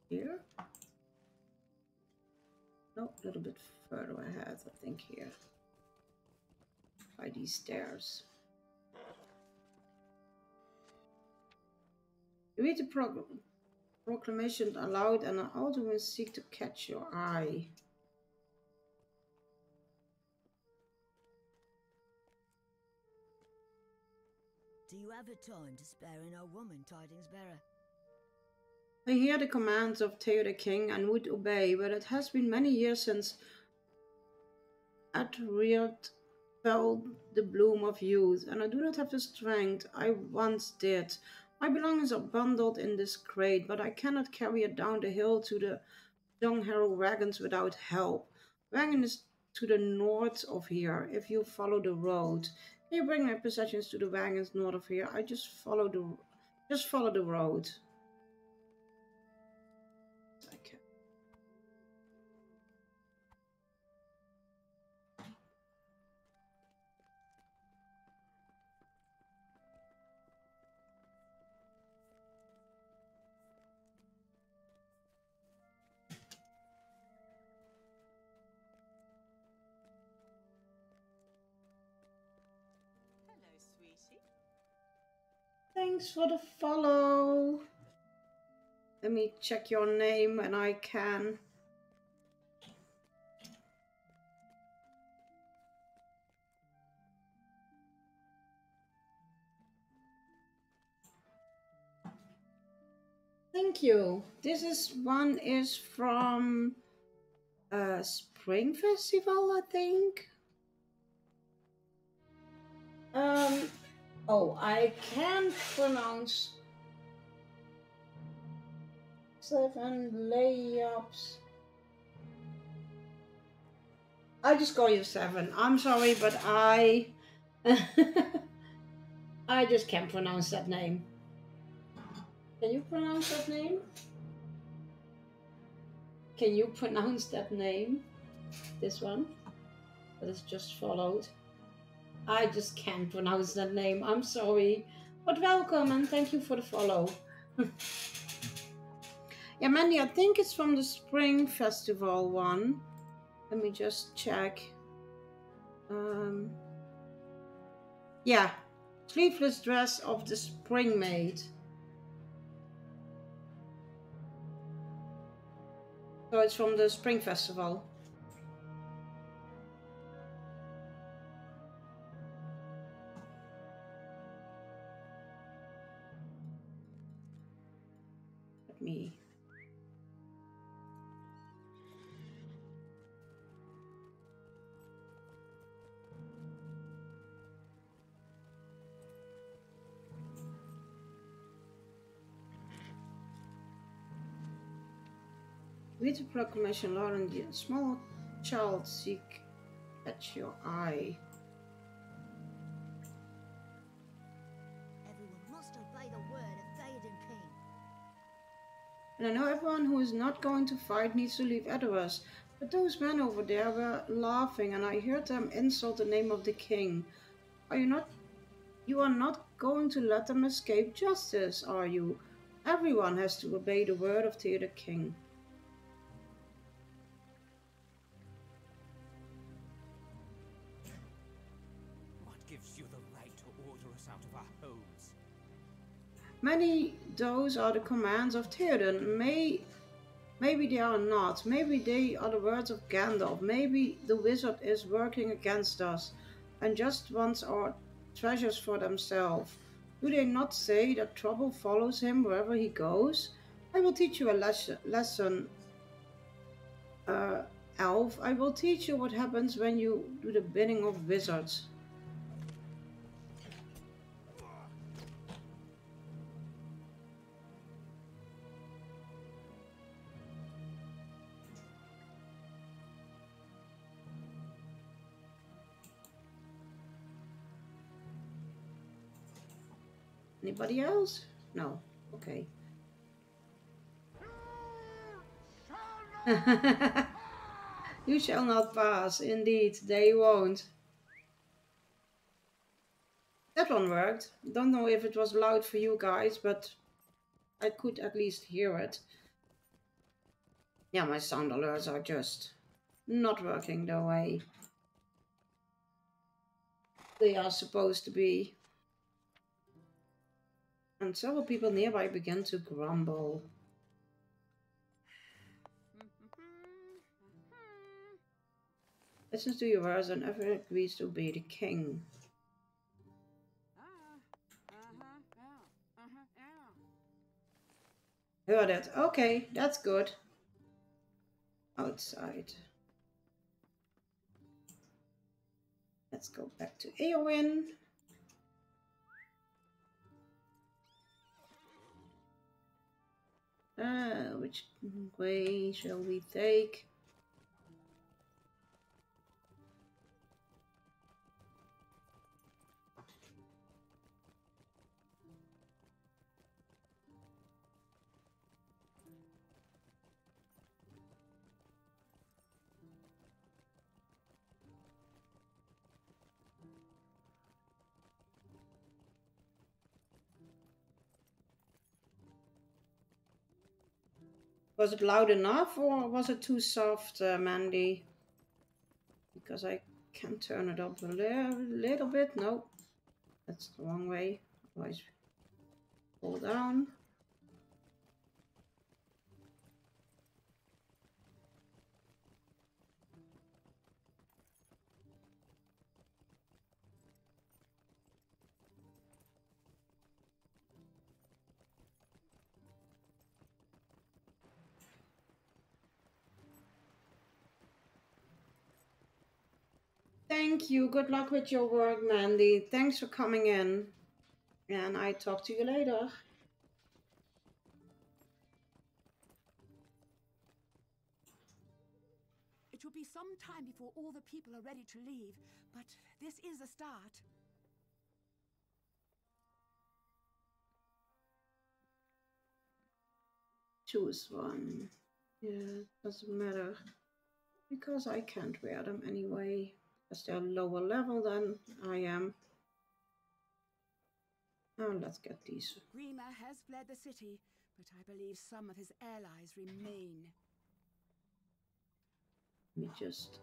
here? No, a little bit further ahead, I think here. By these stairs. You read the proclamation aloud and an alderman seek to catch your eye. Do you have a time to spare an old woman, tidings bearer? I hear the commands of Theoden King and would obey, but it has been many years since Adriel felt the bloom of youth, and I do not have the strength I once did. My belongings are bundled in this crate, but I cannot carry it down the hill to the Dunharrow wagons without help. Wagon is to the north of here, if you follow the road. Can you bring my possessions to the wagons north of here? I just follow the road. Okay. Thanks for the follow. Let me check your name and I can. Thank you. This one is from Spring Festival, I think. Oh, I can't pronounce 7 layups. I just call you 7. I'm sorry, but I just can't pronounce that name. Can you pronounce that name? Can you pronounce that name? This one? That is just followed. I just can't pronounce that name. I'm sorry. But welcome and thank you for the follow. Yeah, Mandy, I think it's from the Spring Festival one. Let me just check. Yeah, sleeveless dress of the Spring Maid. So it's from the Spring Festival. Let me... Read the proclamation, Lauren. The small child seek at your eye. Everyone must obey the word of Theoden King. And I know everyone who is not going to fight needs to leave Edoras. But those men over there were laughing, and I heard them insult the name of the king. You are not going to let them escape justice, are you? Everyone has to obey the word of Theoden King. Many those are the commands of Theoden. Maybe they are not. Maybe they are the words of Gandalf. Maybe the wizard is working against us and just wants our treasures for themselves. Do they not say that trouble follows him wherever he goes? I will teach you a lesson, Elf. I will teach you what happens when you do the bidding of wizards. Anybody else? No. Okay. You shall not pass. Indeed, they won't. That one worked. Don't know if it was loud for you guys, but I could at least hear it. Yeah, my sound alerts are just not working the way they are supposed to be. And several people nearby began to grumble. Listens to your words and ever agrees to obey the king. Heard it. Okay, that's good. Outside. Let's go back to Eowyn. Which way shall we take? Was it loud enough or was it too soft, Mandy? Because I can turn it up a little bit. No, that's the wrong way. Otherwise, pull down. Thank you. Good luck with your work, Mandy. Thanks for coming in. And I talk to you later. It will be some time before all the people are ready to leave, but this is a start. choose one. Yeah, doesn't matter. Because I can't wear them anyway. Because they're lower level than I am. Now let's get these. Grima has fled the city, but I believe some of his allies remain. Let me just...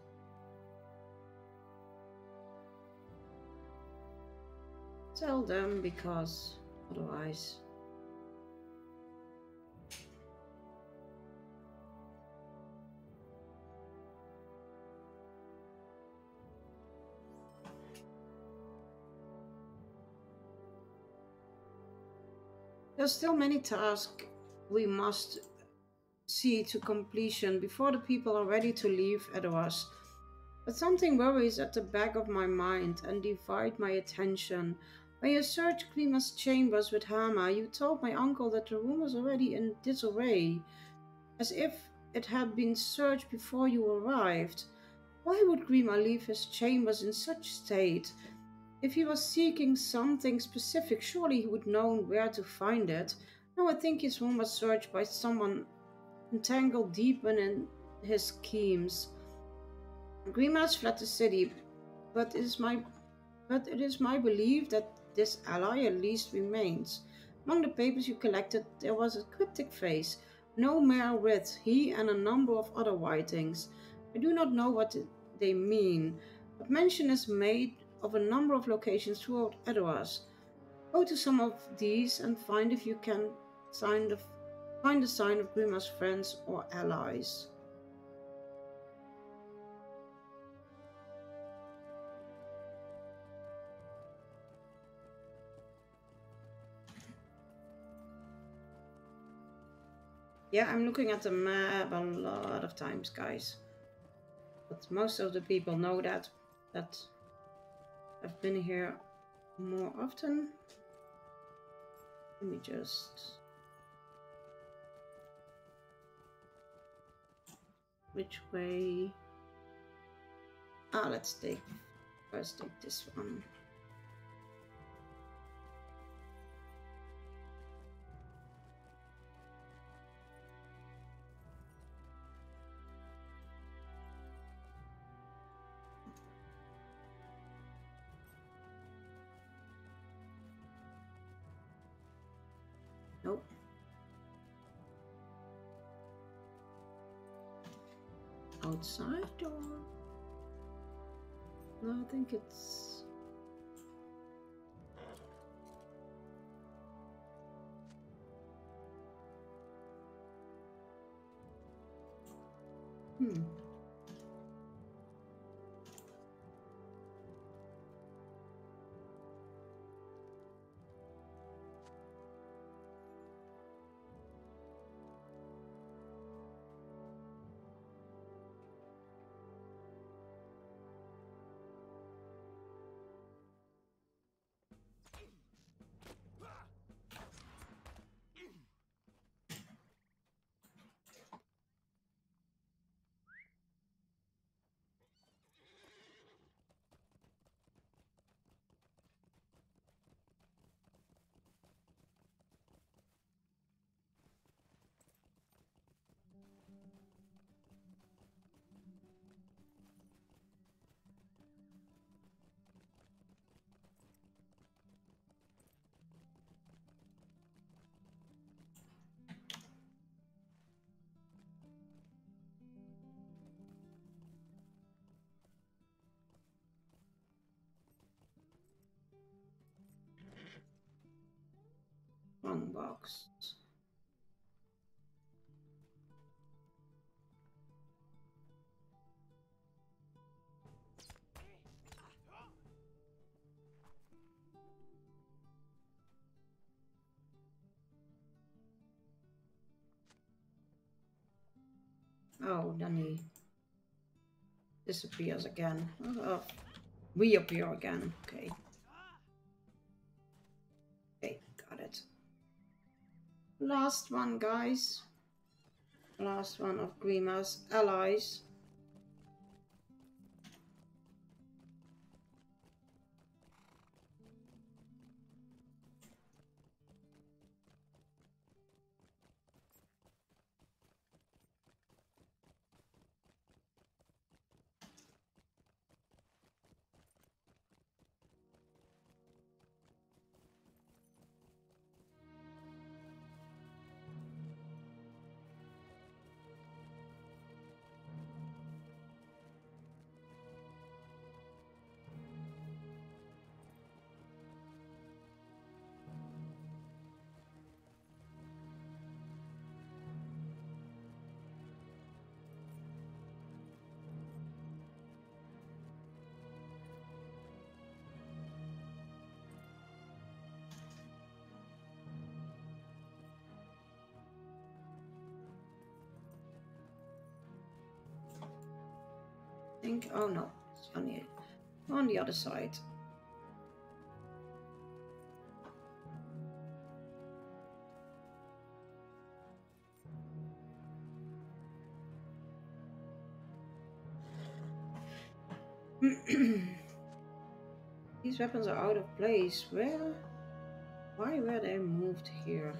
tell them, because otherwise... There's still many tasks we must see to completion before the people are ready to leave Edoras. But something worries at the back of my mind and divide my attention. When you searched Klima's chambers with Hama, you told my uncle that the room was already in disarray, as if it had been searched before you arrived. Why would Grima leave his chambers in such state? If he was seeking something specific, surely he would know where to find it. No, I think his room was searched by someone entangled deep in his schemes. Grima has fled the city, but it is my belief that this ally at least remains. Among the papers you collected, there was a cryptic phrase, "No mere writ," he and a number of other writings. I do not know what they mean, but mention is made of a number of locations throughout Edoras. Go to some of these and find if you can find the sign of Grima's friends or allies. Yeah, I'm looking at the map a lot of times, guys. But most of the people know that I've been here more often. Let me just... which way? Ah, let's first take this one. Nope. Outside door? No, I think it's... wrong box. Oh, then he disappears again. Oh, reappear again. Okay. Okay, got it. Last one, guys. Last one of Grima's allies. think. Oh no, it's on the other side. These weapons are out of place. Why were they moved here?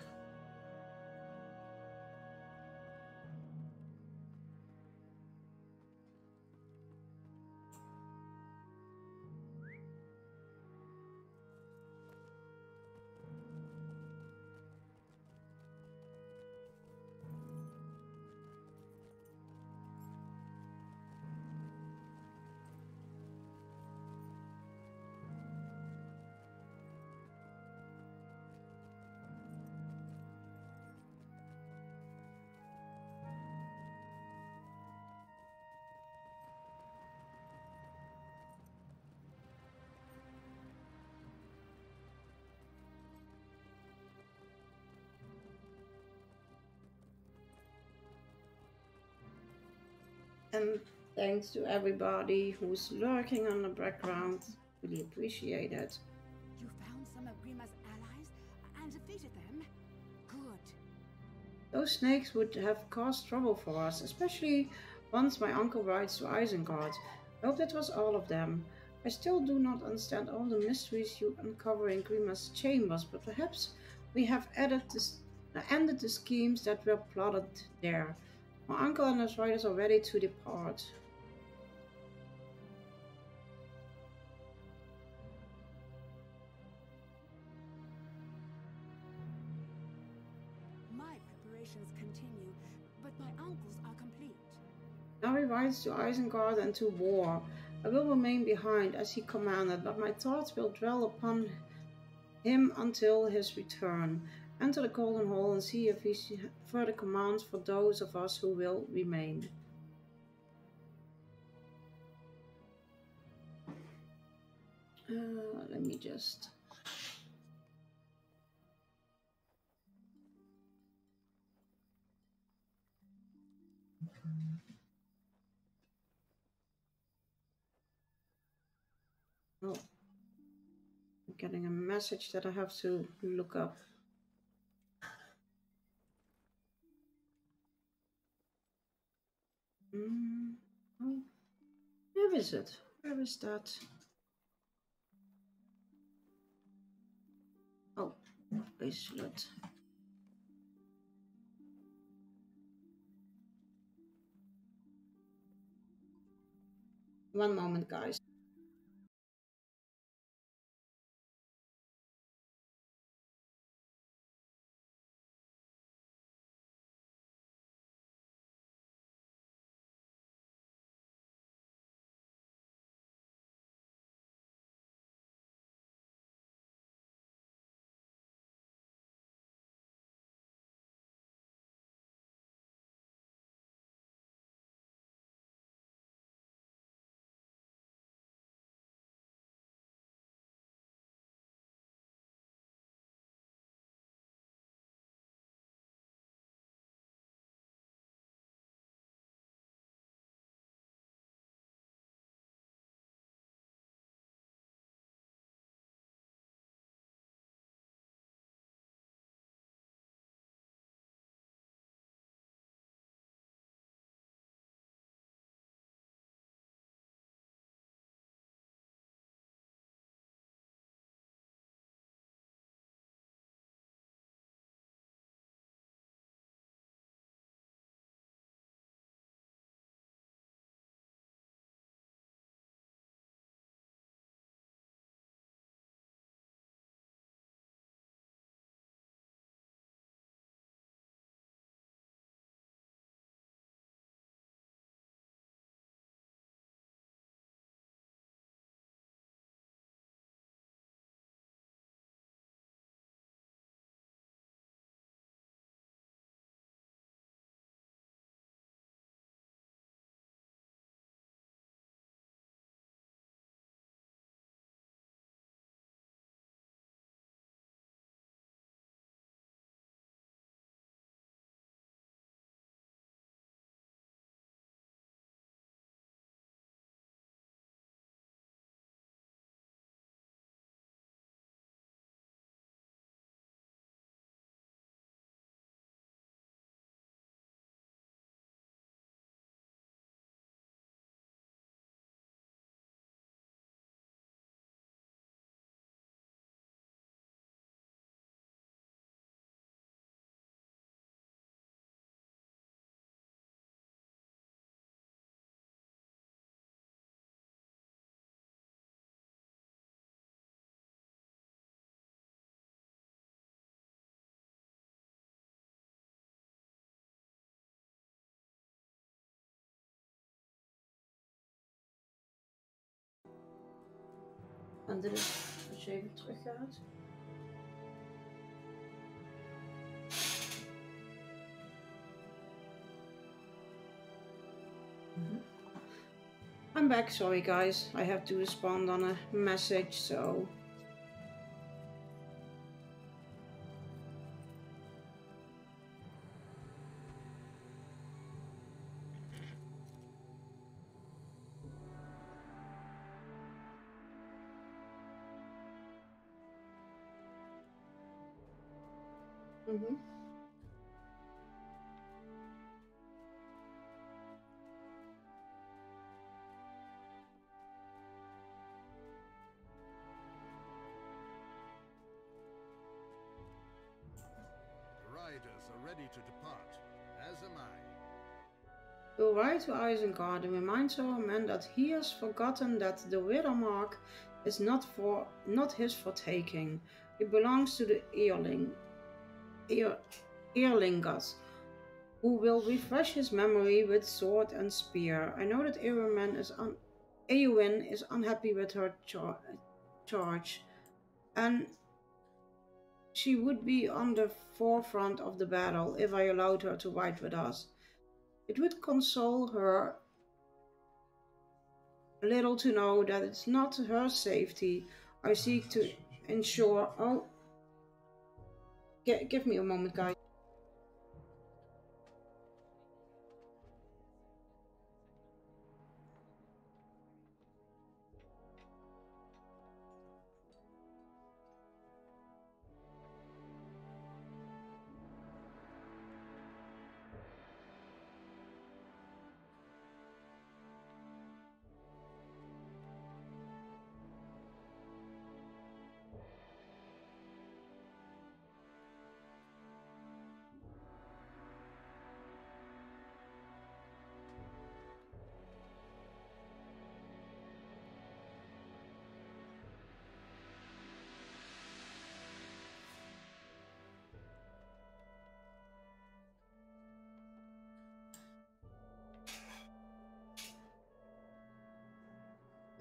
And thanks to everybody who's lurking on the background. Really appreciate it. You found some of Grima's allies and defeated them? Good. Those snakes would have caused trouble for us, especially once my uncle rides to Isengard. I hope that was all of them. I still do not understand all the mysteries you uncover in Grima's chambers, but perhaps we have ended the schemes that were plotted there. My uncle and his riders are ready to depart. My preparations continue, but my uncle's are complete. Now he rides to Isengard and to war. I will remain behind as he commanded, but my thoughts will dwell upon him until his return. Enter the Golden Hall and see if he further commands for those of us who will remain. Let me just... Oh, I'm getting a message that I have to look up. Oh, where is it? Where is that? Oh, bracelet. One moment, guys. En dit is als je even teruggaat. I'm back, sorry guys. I have to respond on a message, so... Mm-hmm. The riders are ready to depart, as am I. We'll ride to Isengard and remind Saruman that he has forgotten that the Widowmark is not his for taking. It belongs to the Earlingas, who will refresh his memory with sword and spear. I know that Eowyn is unhappy with her charge, and she would be on the forefront of the battle if I allowed her to ride with us. It would console her a little to know that it's not her safety I seek to ensure. Oh, give me a moment, guys.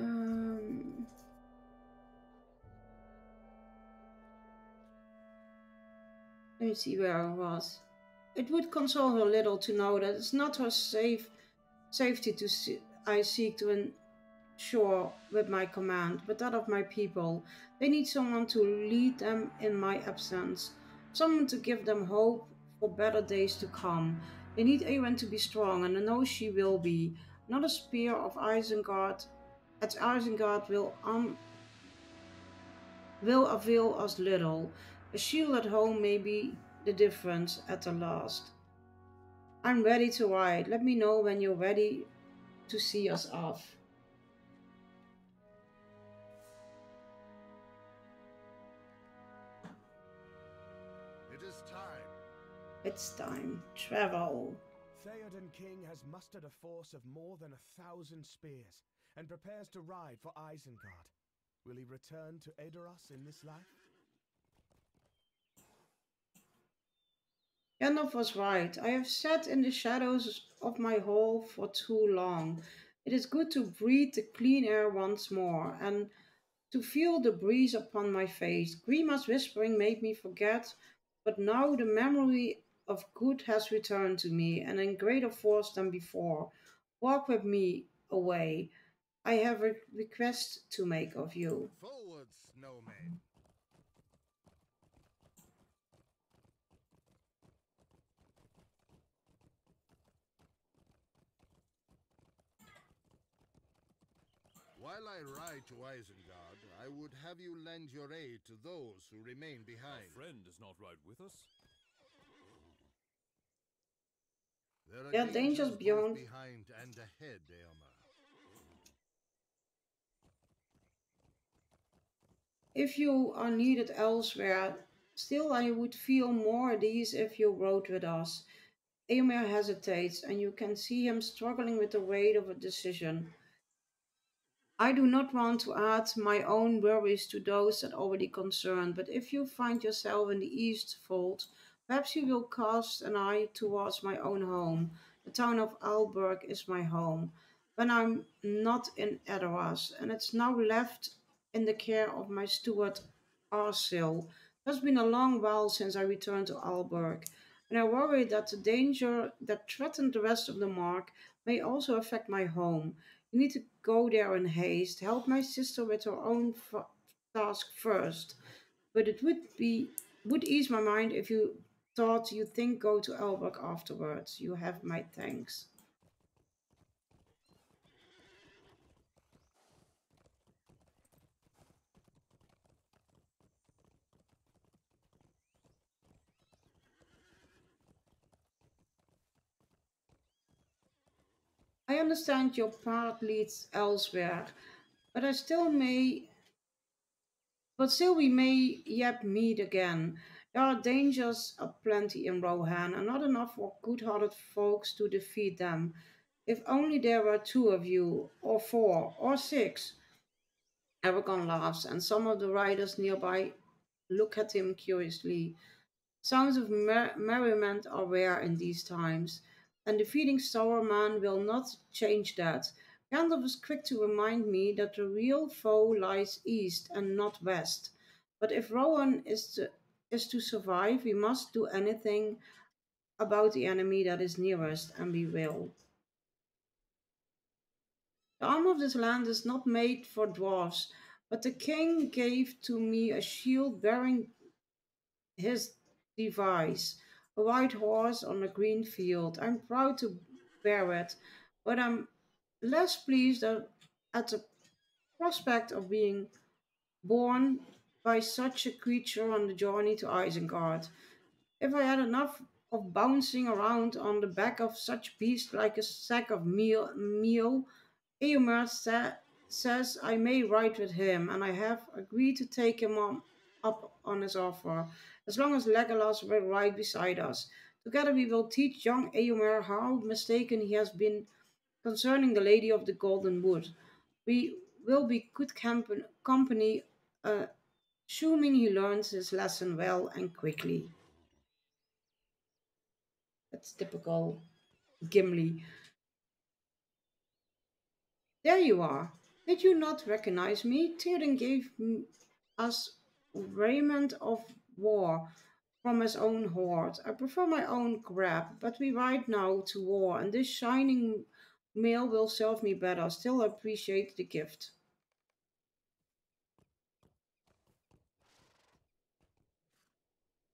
Um, Let me see where I was. It would console her a little to know that it's not her safety I seek to ensure with my command, but that of my people. They need someone to lead them in my absence, someone to give them hope for better days to come. They need Eowyn to be strong, and I know she will be. Not a spear of Isengard at Isengard will avail us little. A shield at home may be the difference at the last. I'm ready to ride. Let me know when you're ready to see us off. It is time. It's time. Travel. Theoden King has mustered a force of more than 1,000 spears and prepares to ride for Isengard. Will he return to Edoras in this life? Gandalf was right. I have sat in the shadows of my hall for too long. It is good to breathe the clean air once more and to feel the breeze upon my face. Grima's whispering made me forget, but now the memory of good has returned to me and in greater force than before. Walk with me away. I have a request to make of you. Forward, snowman. While I ride to Isengard, I would have you lend your aid to those who remain behind. Our friend does not ride with us. There are Dangers dangers beyond. both behind and ahead, Eomer. If you are needed elsewhere, still I would feel more at ease if you rode with us. Eomer hesitates, and you can see him struggling with the weight of a decision. I do not want to add my own worries to those that already concern, but if you find yourself in the East Fold, perhaps you will cast an eye towards my own home. The town of Alberg is my home. When I'm not in Edoras, and it's now left in the care of my steward Arsil. It has been a long while since I returned to Alberg, and I worry that the danger that threatened the rest of the mark may also affect my home. You need to go there in haste, help my sister with her own task first. But it would ease my mind if you thought you think go to Alberg afterwards. You have my thanks. I understand your path leads elsewhere, but I still may but still we may yet meet again. There are dangers aplenty in Rohan, and not enough for good-hearted folks to defeat them. If only there were two of you, or four, or six. Aragon laughs, and some of the riders nearby look at him curiously. Sounds of merriment are rare in these times, and defeating Sauron will not change that. Gandalf is quick to remind me that the real foe lies east and not west. But if Rohan is to survive, we must do anything about the enemy that is nearest, and we will. The arm of this land is not made for dwarfs, but the king gave to me a shield bearing his device, a white horse on a green field. I'm proud to bear it, but I'm less pleased at the prospect of being borne by such a creature on the journey to Isengard. If I had enough of bouncing around on the back of such beast like a sack of meal, Eomer says I may ride with him, and I have agreed to take him up on his offer, as long as Legolas will ride beside us. Together we will teach young Eomer how mistaken he has been concerning the Lady of the Golden Wood. We will be good company, assuming he learns his lesson well and quickly. That's typical Gimli. There you are. Did you not recognize me? Theoden gave us raiment of war from his own hoard. I prefer my own grab, but we ride now to war, and this shining mail will serve me better. Still appreciate the gift.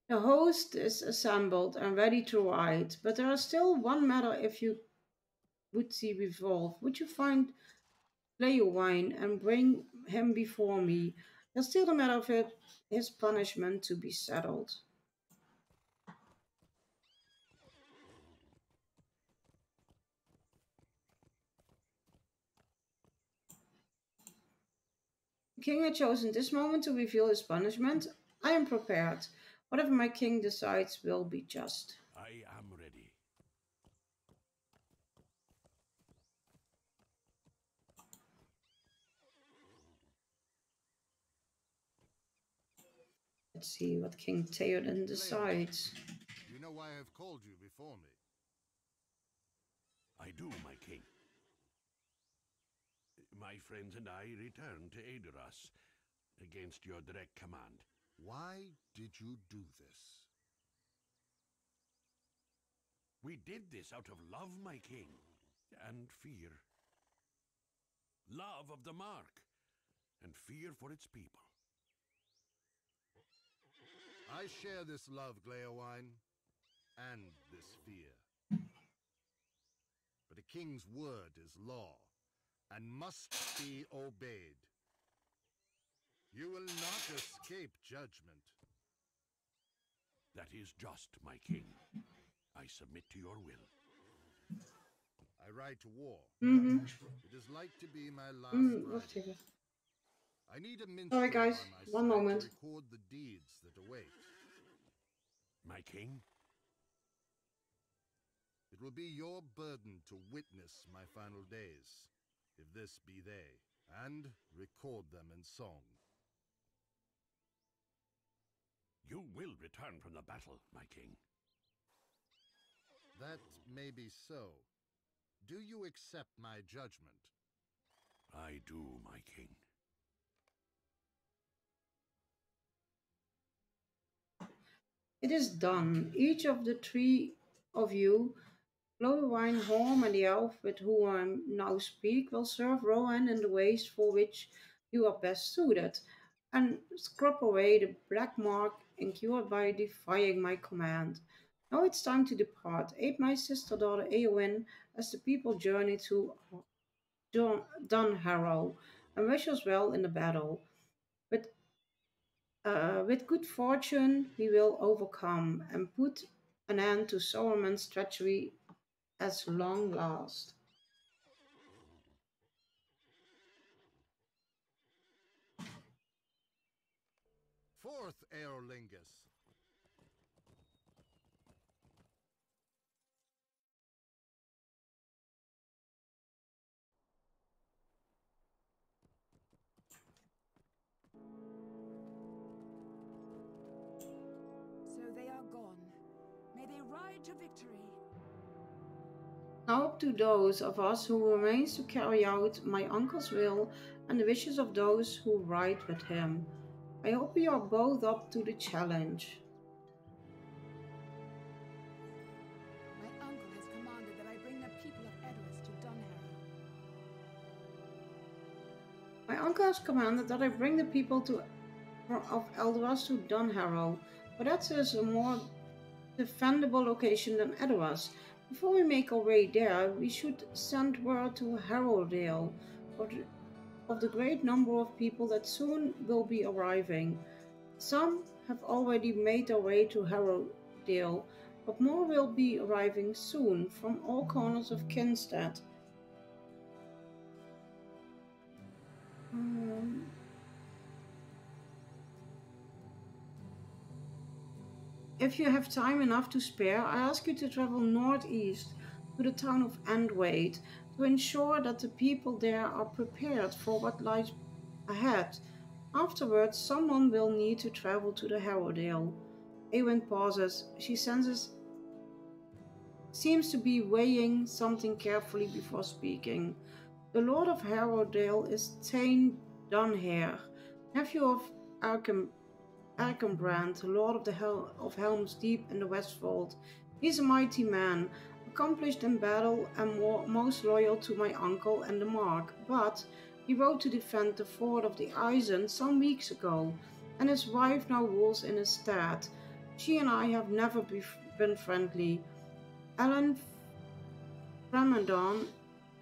The host is assembled and ready to ride, but there is still one matter if you would see revolve. Would you find Leowine and bring him before me? There's still the matter of his punishment to be settled. The king had chosen this moment to reveal his punishment. I am prepared. Whatever my king decides will be just. I am ready. Let's see what King Theoden Leopold, decides. you know why I've called you before me. I do, my king. My friends and I return to Aedoras against your direct command. Why did you do this? We did this out of love, my king, and fear. Love of the Mark, and fear for its people. I share this love, Gleowine, and this fear. But a king's word is law, and must be obeyed. You will not escape judgment. That is just, my king. I submit to your will. I ride to war. Mm-hmm. It is like to be my last Wacht riding. even. I need a minstrel Sorry guys, by my one side moment. to record the deeds that await. My king? It will be your burden to witness my final days, if this be they, and record them in song. You will return from the battle, my king. That may be so. Do you accept my judgment? I do, my king. It is done. Each of the three of you, Glowwine, Horm, and the elf with whom I now speak, will serve Rohan in the ways for which you are best suited, and scrub away the black mark incurred by defying my command. Now it's time to depart. Aid my sister daughter Eowyn as the people journey to Dunharrow, and wish us well in the battle. With with good fortune, we will overcome and put an end to Sauron's treachery as long last. Forth, Aerlingus! So they are gone. May they ride to victory. Now up to those of us who remains to carry out my uncle's will and the wishes of those who ride with him. I hope we are both up to the challenge. My uncle has commanded that I bring the people of Edoras to Dunharrow. My uncle has commanded that I bring the people of Eldoras to Dunharrow, but that is a more defendable location than Edoras. Before we make our way there, we should send word to Harrowdale of the great number of people that soon will be arriving. Some have already made their way to Harrowdale, but more will be arriving soon from all corners of Kinstead. Um, If you have time enough to spare, I ask you to travel northeast to the town of Andwade to ensure that the people there are prepared for what lies ahead. Afterwards, someone will need to travel to the Harrowdale. Eowyn pauses. She seems to be weighing something carefully before speaking. The Lord of Harrowdale is Thane Dunhair, nephew of Arkham Erkenbrand, Lord of of Helm's Deep in the Westfold. He is a mighty man, accomplished in battle and most loyal to my uncle and the Mark, but he rode to defend the ford of the Eisen some weeks ago, and his wife now rules in his stead. She and I have never been friendly. Ellen Fremendon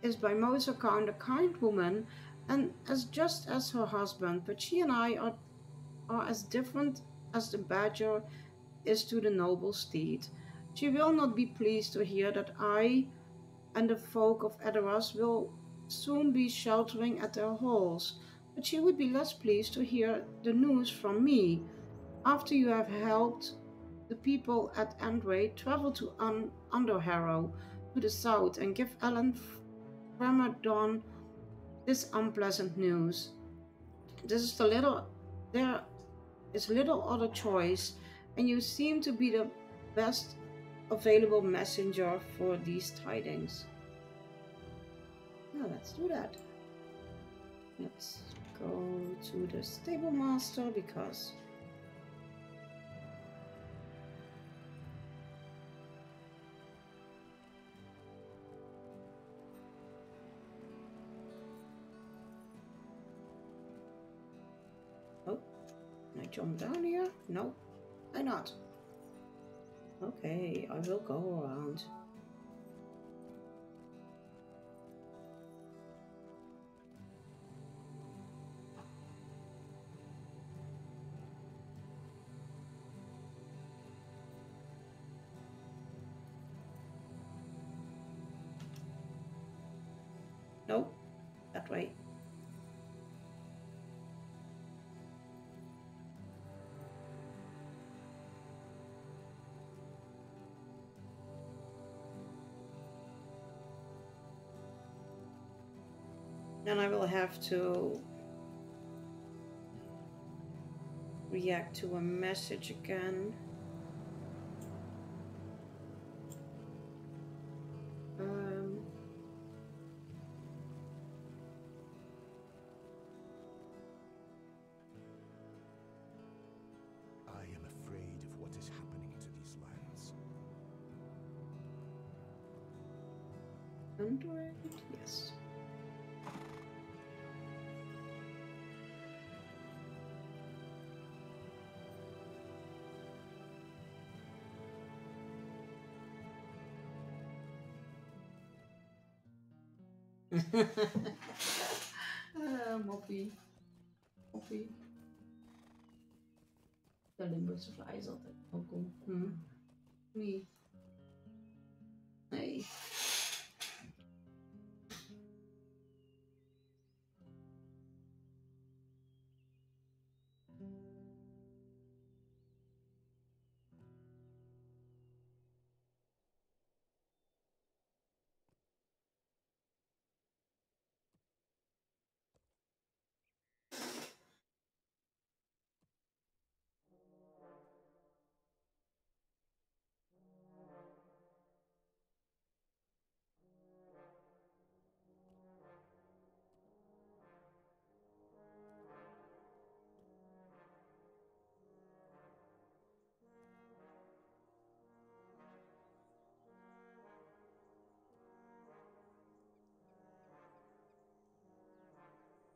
is by most account a kind woman and as just as her husband, but she and I are as different as the badger is to the noble steed. She will not be pleased to hear that I and the folk of Edoras will soon be sheltering at their halls, but she would be less pleased to hear the news from me. After you have helped the people at Andray travel to Underharrow to the south and give Ellen Fremadon this unpleasant news. This is the little there is little other choice, and you seem to be the best available messenger for these tidings. Now let's do that. Let's go to the stable master because oh, can I jump down here? No, why not? Okay, I will go around. Nope, that way. Then I will have to react to a message again. I am afraid of what is happening 100, yes. Moppie. Moppie. De Limburgse vlaai is altijd welkom. Nee. Nee.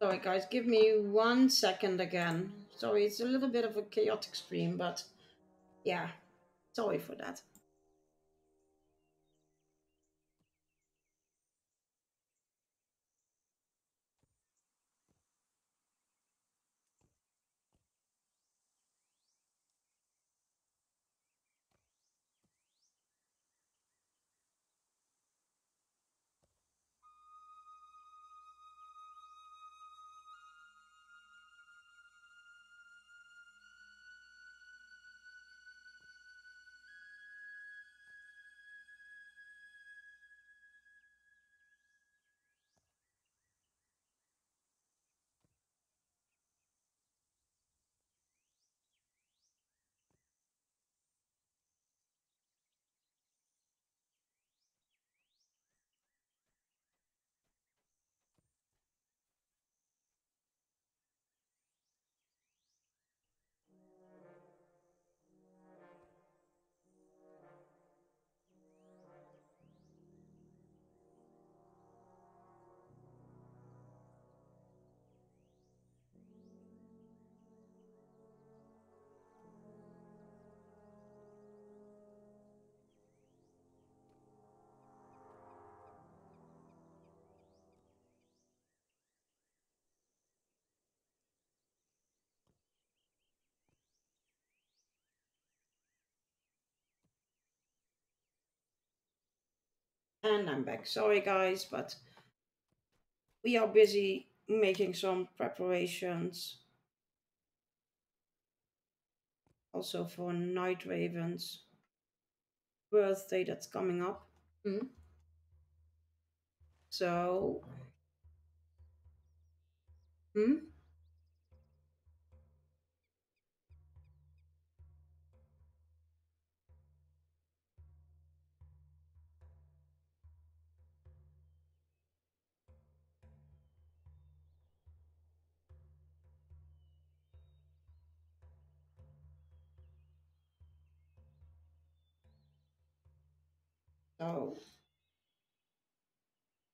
Sorry guys, give me 1 second again. Sorry, it's a little bit of a chaotic stream, but yeah, sorry for that. And I'm back. Sorry guys, but we are busy making some preparations. Also for Night Raven's birthday that's coming up. So, So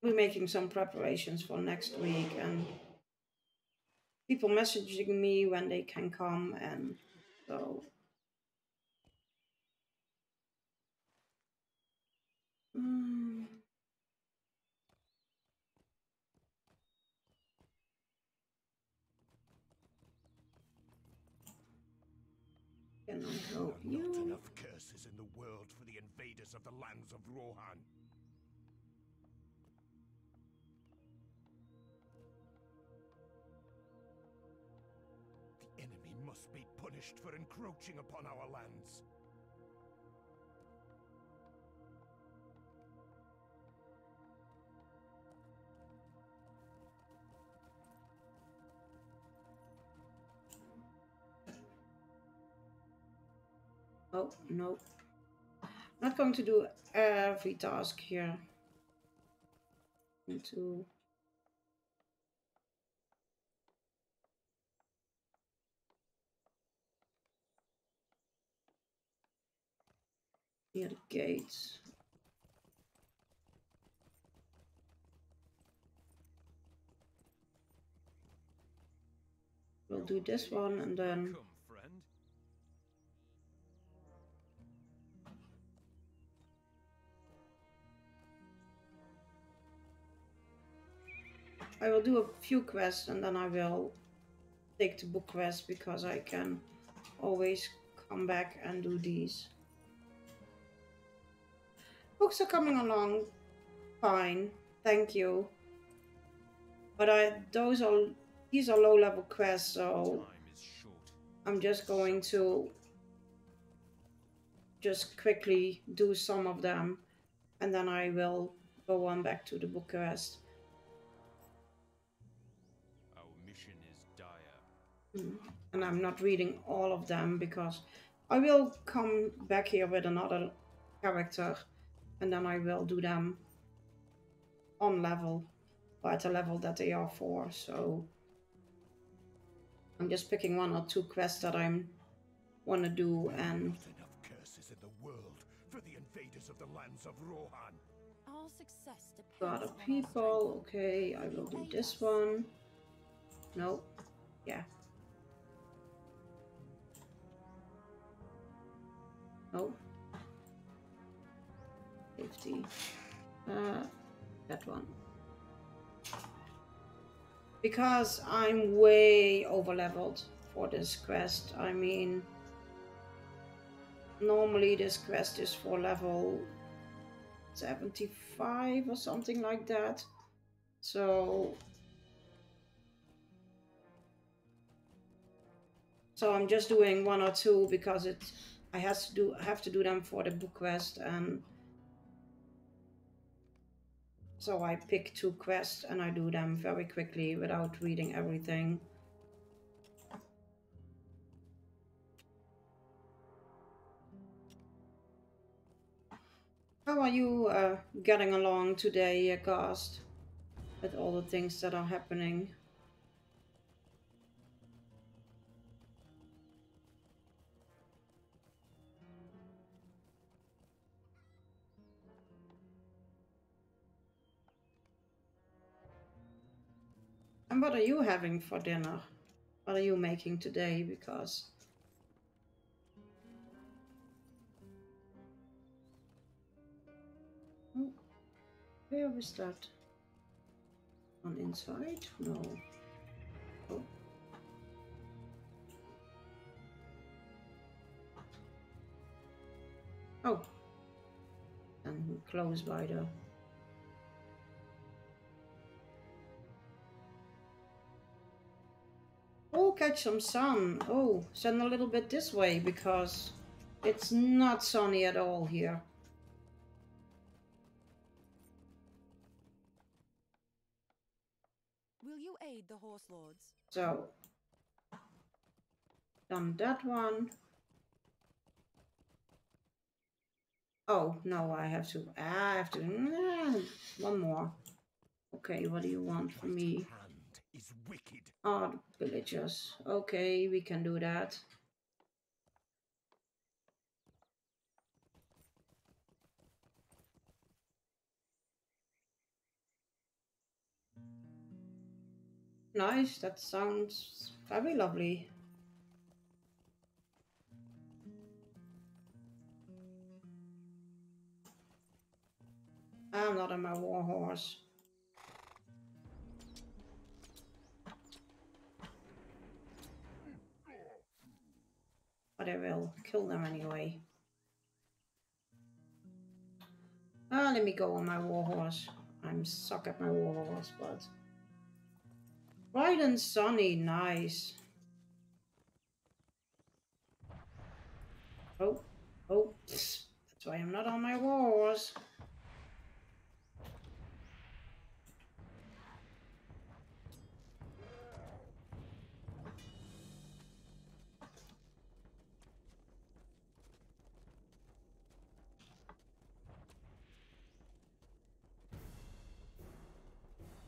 we're making some preparations for next week, and people messaging me when they can come, and so can I help There are not you? enough curses in the world for the invaders of the lands of Rohan. The enemy must be punished for encroaching upon our lands. Oh no, not going to do every task here. Into near the gates. we'll do this one and then... Come, friend. I will do a few quests and then I will take the book quest because I can always come back and do these. Books are coming along fine, thank you. But these are low level quests, so Time is short. I'm just going to just quickly do some of them and then I will go on back to the book quest. Our mission is dire. And I'm not reading all of them because I will come back here with another character and then I will do them on level, or at a level that they are for. So I'm just picking one or two quests that I want to do and... Not enough curses in the world for the invaders of the lands of Rohan. Our success depends God of on our people, strength. okay, I will do this one. No, yeah. No. 50. That one. Because I'm way over leveled for this quest. I mean, normally this quest is for level 75 or something like that. So I'm just doing one or two because I have to do them for the book quest, and so I pick two quests and I do them very quickly without reading everything. How are you getting along today, Gast, with all the things that are happening? And what are you having for dinner? What are you making today? Because... Oh, where was that? On inside? No. Oh. Oh. And close by the... Oh, catch some sun. Oh, send a little bit this way because it's not sunny at all here. Will you aid the horse lords? So, done that one. Oh, no, I have to, one more. Okay, what do you want from me? Hand is wicked. Ah, the villagers. Okay, we can do that. Nice, that sounds very lovely. I'm not on my war horse. But I will kill them anyway. Ah, let me go on my war horse. I'm suck at my war horse, but... Bright and sunny, nice. Oh, that's why I'm not on my war horse.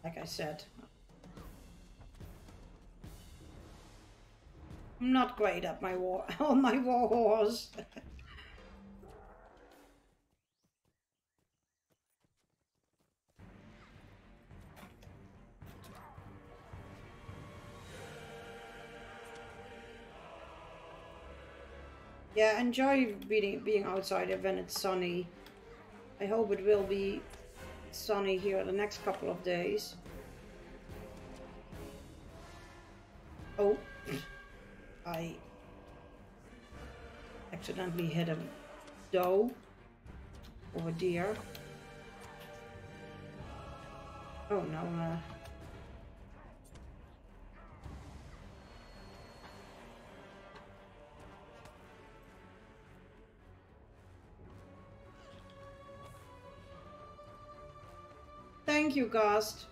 Like I said, I'm not great at my on my war horse. Yeah, enjoy being outside when it's sunny. I hope it will be sunny here the next couple of days. Oh, I accidentally hit a doe or a deer. Oh no. Thank you, Gast.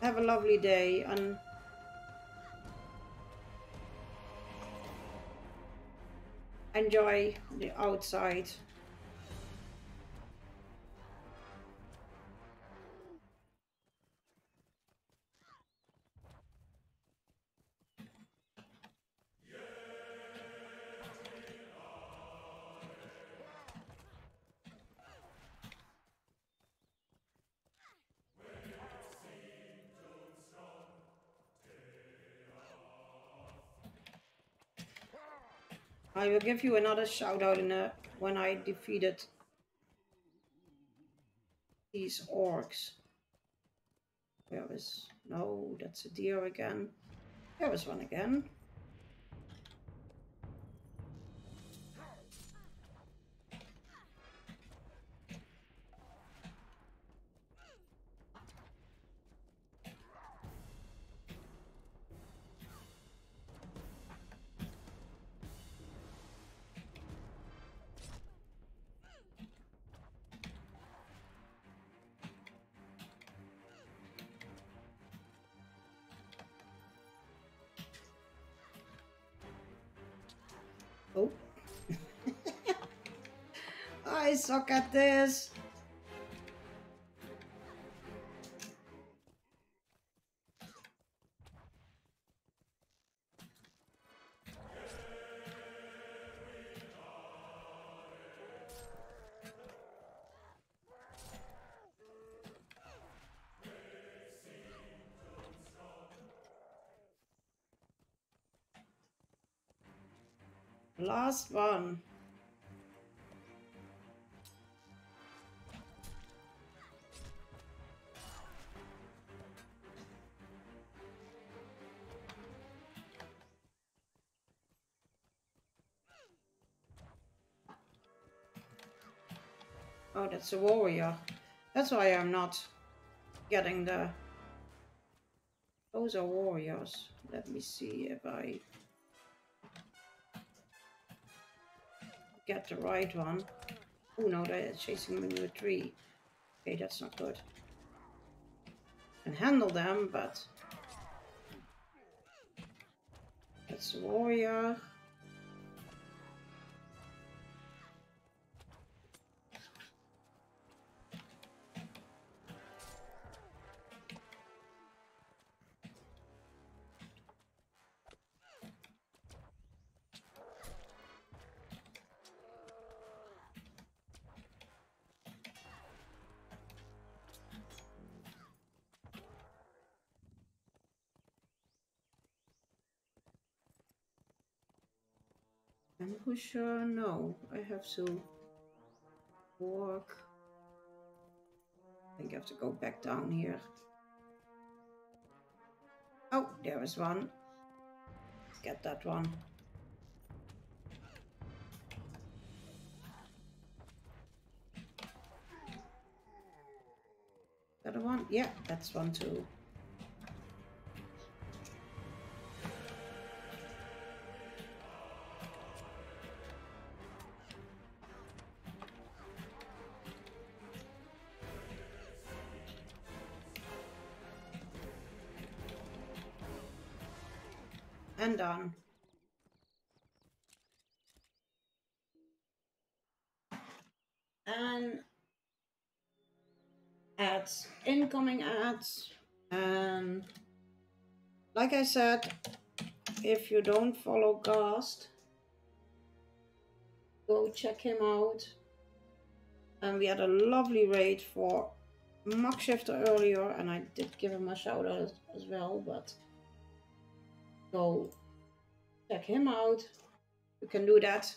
Have a lovely day and enjoy the outside. I will give you another shout out when I defeated these orcs. Where is... No, that's a deer again. There was one again. Oh. I suck at this. Last one. Oh, that's a warrior. That's why I'm not getting the... Those are warriors. Let me see if I get the right one. Oh no, they're chasing me into a tree. Okay, that's not good. I can handle them, but... That's a warrior. Ambusher? No, I have to walk. I think I have to go back down here. Oh, there is one. Get that one. That one? Yeah, that's one too. And done. And ads, incoming ads. And like I said, if you don't follow Gast, go check him out. And we had a lovely raid for Muckshifter earlier, and I did give him a shout out as well, but go check him out. You can do that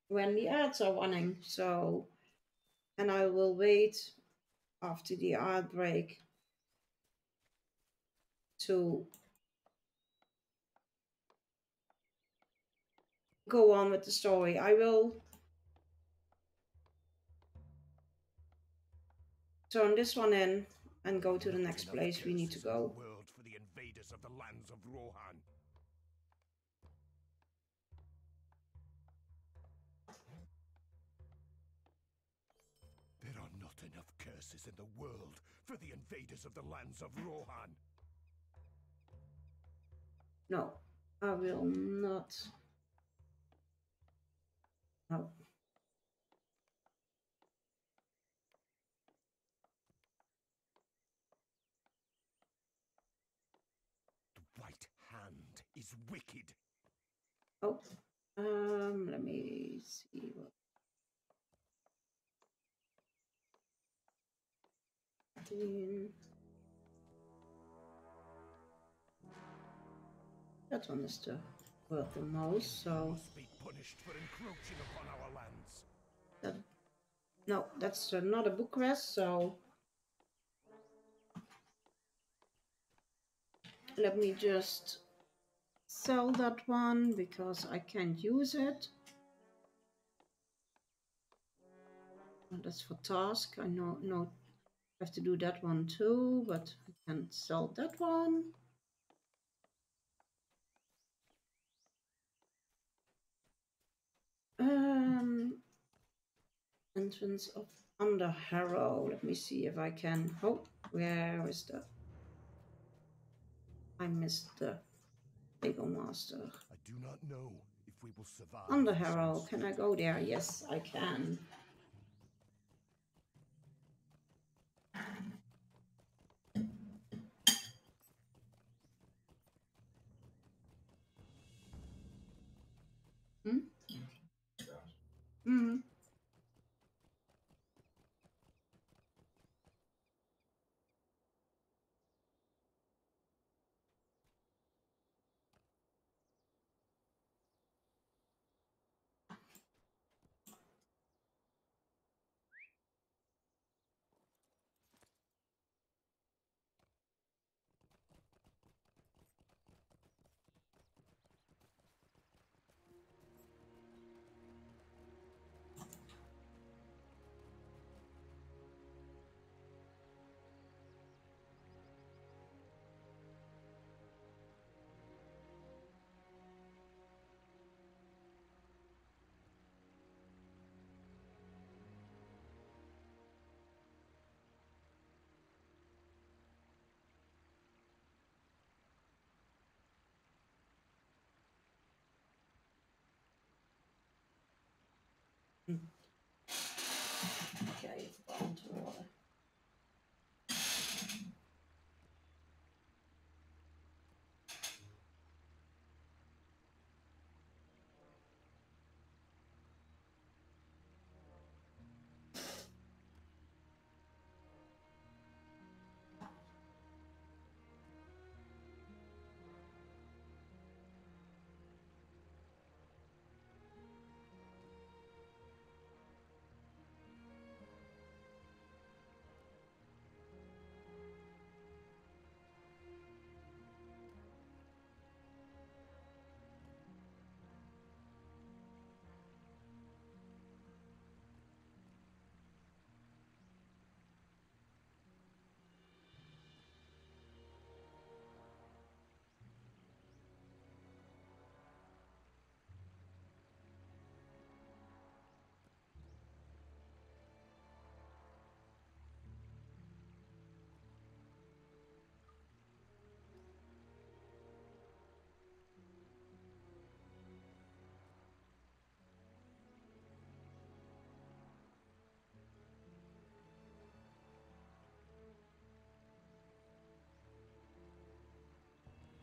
when the ads are running. So, and I will wait after the ad break to go on with the story. I will turn this one in and go to the next place we need to go. World for the invaders of the lands of Rohan. There are not enough curses in the world for the invaders of the lands of Rohan. No, I will not. No. The White Hand is wicked. Oh, let me see what. That one is the worth the most, so. Must be punished for encroaching upon our lands. That, no, that's not a book quest, so. Let me just sell that one because I can't use it. And that's for task. I know, no, I have to do that one too, but I can sell that one. Entrance of Under Harrow. Let me see if I can. Oh, where is the? I missed the Label Master. I do not know if we will survive. Under Harrow. Can I go there? Yes, I can. Hmm? Hmm. Okay, it's gone to water.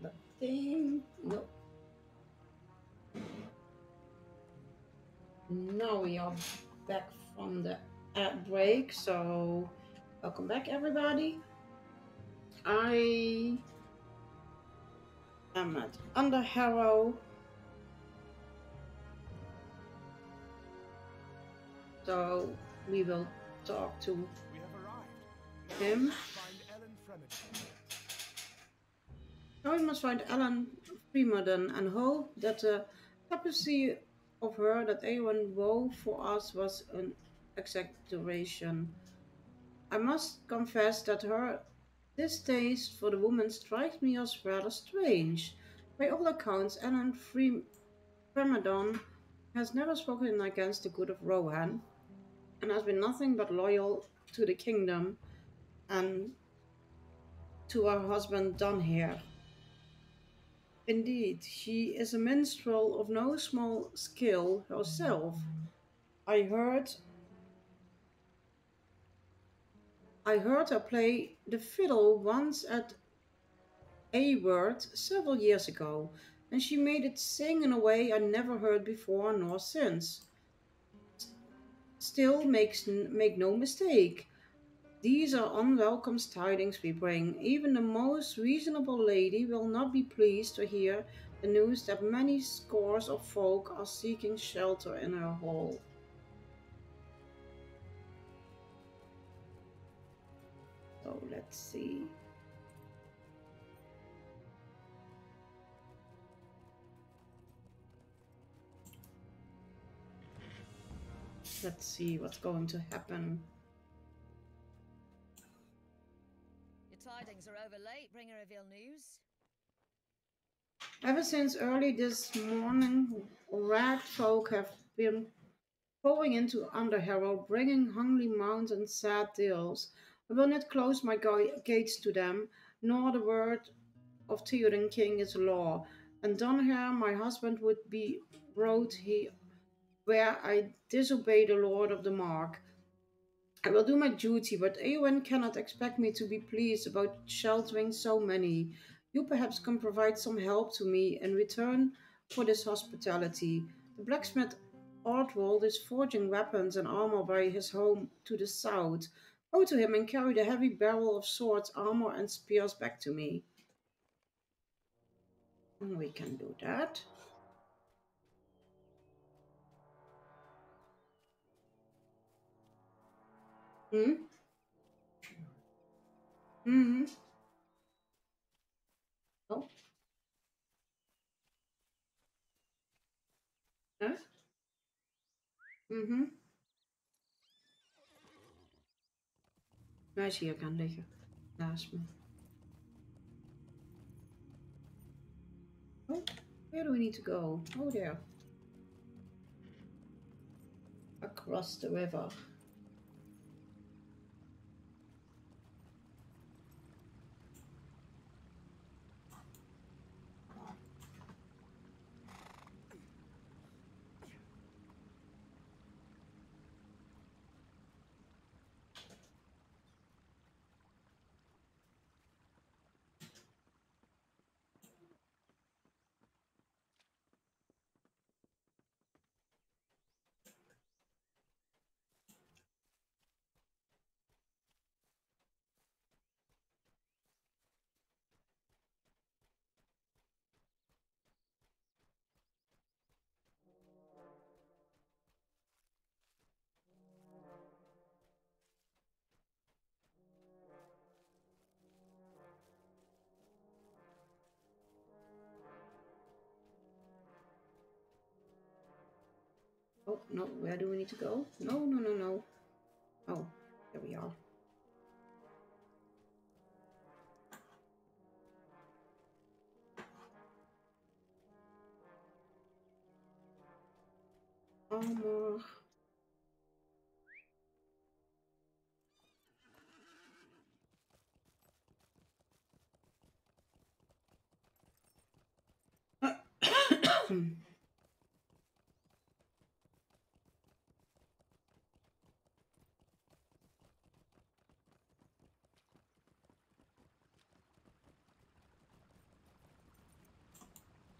The thing. No. Now we are back from the ad break, so welcome back, everybody. I am at Under Harrow. So we will talk to We have arrived. him. Find Ellen Fremont. Now we must find Ellen Freeman and hope that the tapestry of her that Aeon wove for us was an exaggeration. I must confess that her distaste for the woman strikes me as rather strange. By all accounts, Ellen Fremadon has never spoken against the good of Rohan and has been nothing but loyal to the kingdom and to her husband Dunhere. Indeed, she is a minstrel of no small skill herself. I heard I heard her play the fiddle once at Award several years ago, and she made it sing in a way I never heard before nor since. Still, make no mistake, these are unwelcome tidings we bring. Even the most reasonable lady will not be pleased to hear the news that many scores of folk are seeking shelter in her hall. So let's see. Let's see what's going to happen. Your tidings are over late, bringer of ill news. Ever since early this morning, rat folk have been pouring into Underharrow, bringing hungry mounds and sad tales. I will not close my gates to them, nor the word of Theoden King is law. And Dunher, my husband, would be wrote he where I disobey the Lord of the Mark. I will do my duty, but Eowyn cannot expect me to be pleased about sheltering so many. You perhaps can provide some help to me in return for this hospitality. The blacksmith Ordwald is forging weapons and armor by his home to the south. Go to him and carry the heavy barrel of swords, armor, and spears back to me. And we can do that. Hmm? Mm-hmm. Oh. Huh? Mm-hmm. Hij is hier gaan liggen. Naast me. Oh, where do we need to go? Oh, there. Across the river. Oh, no, where do we need to go? No, no, no, no. Oh, there we are. Armor.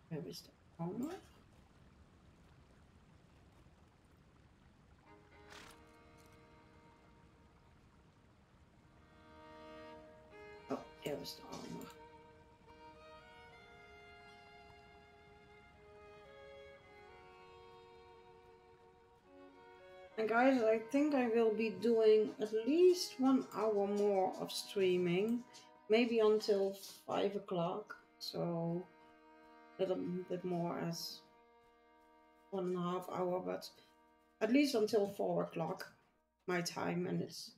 Where is the armor? Oh, there is the armor. And guys, I think I will be doing at least 1 hour more of streaming, maybe until 5 o'clock. So a little bit more as 1.5 hour, but at least until 4 o'clock my time, and it's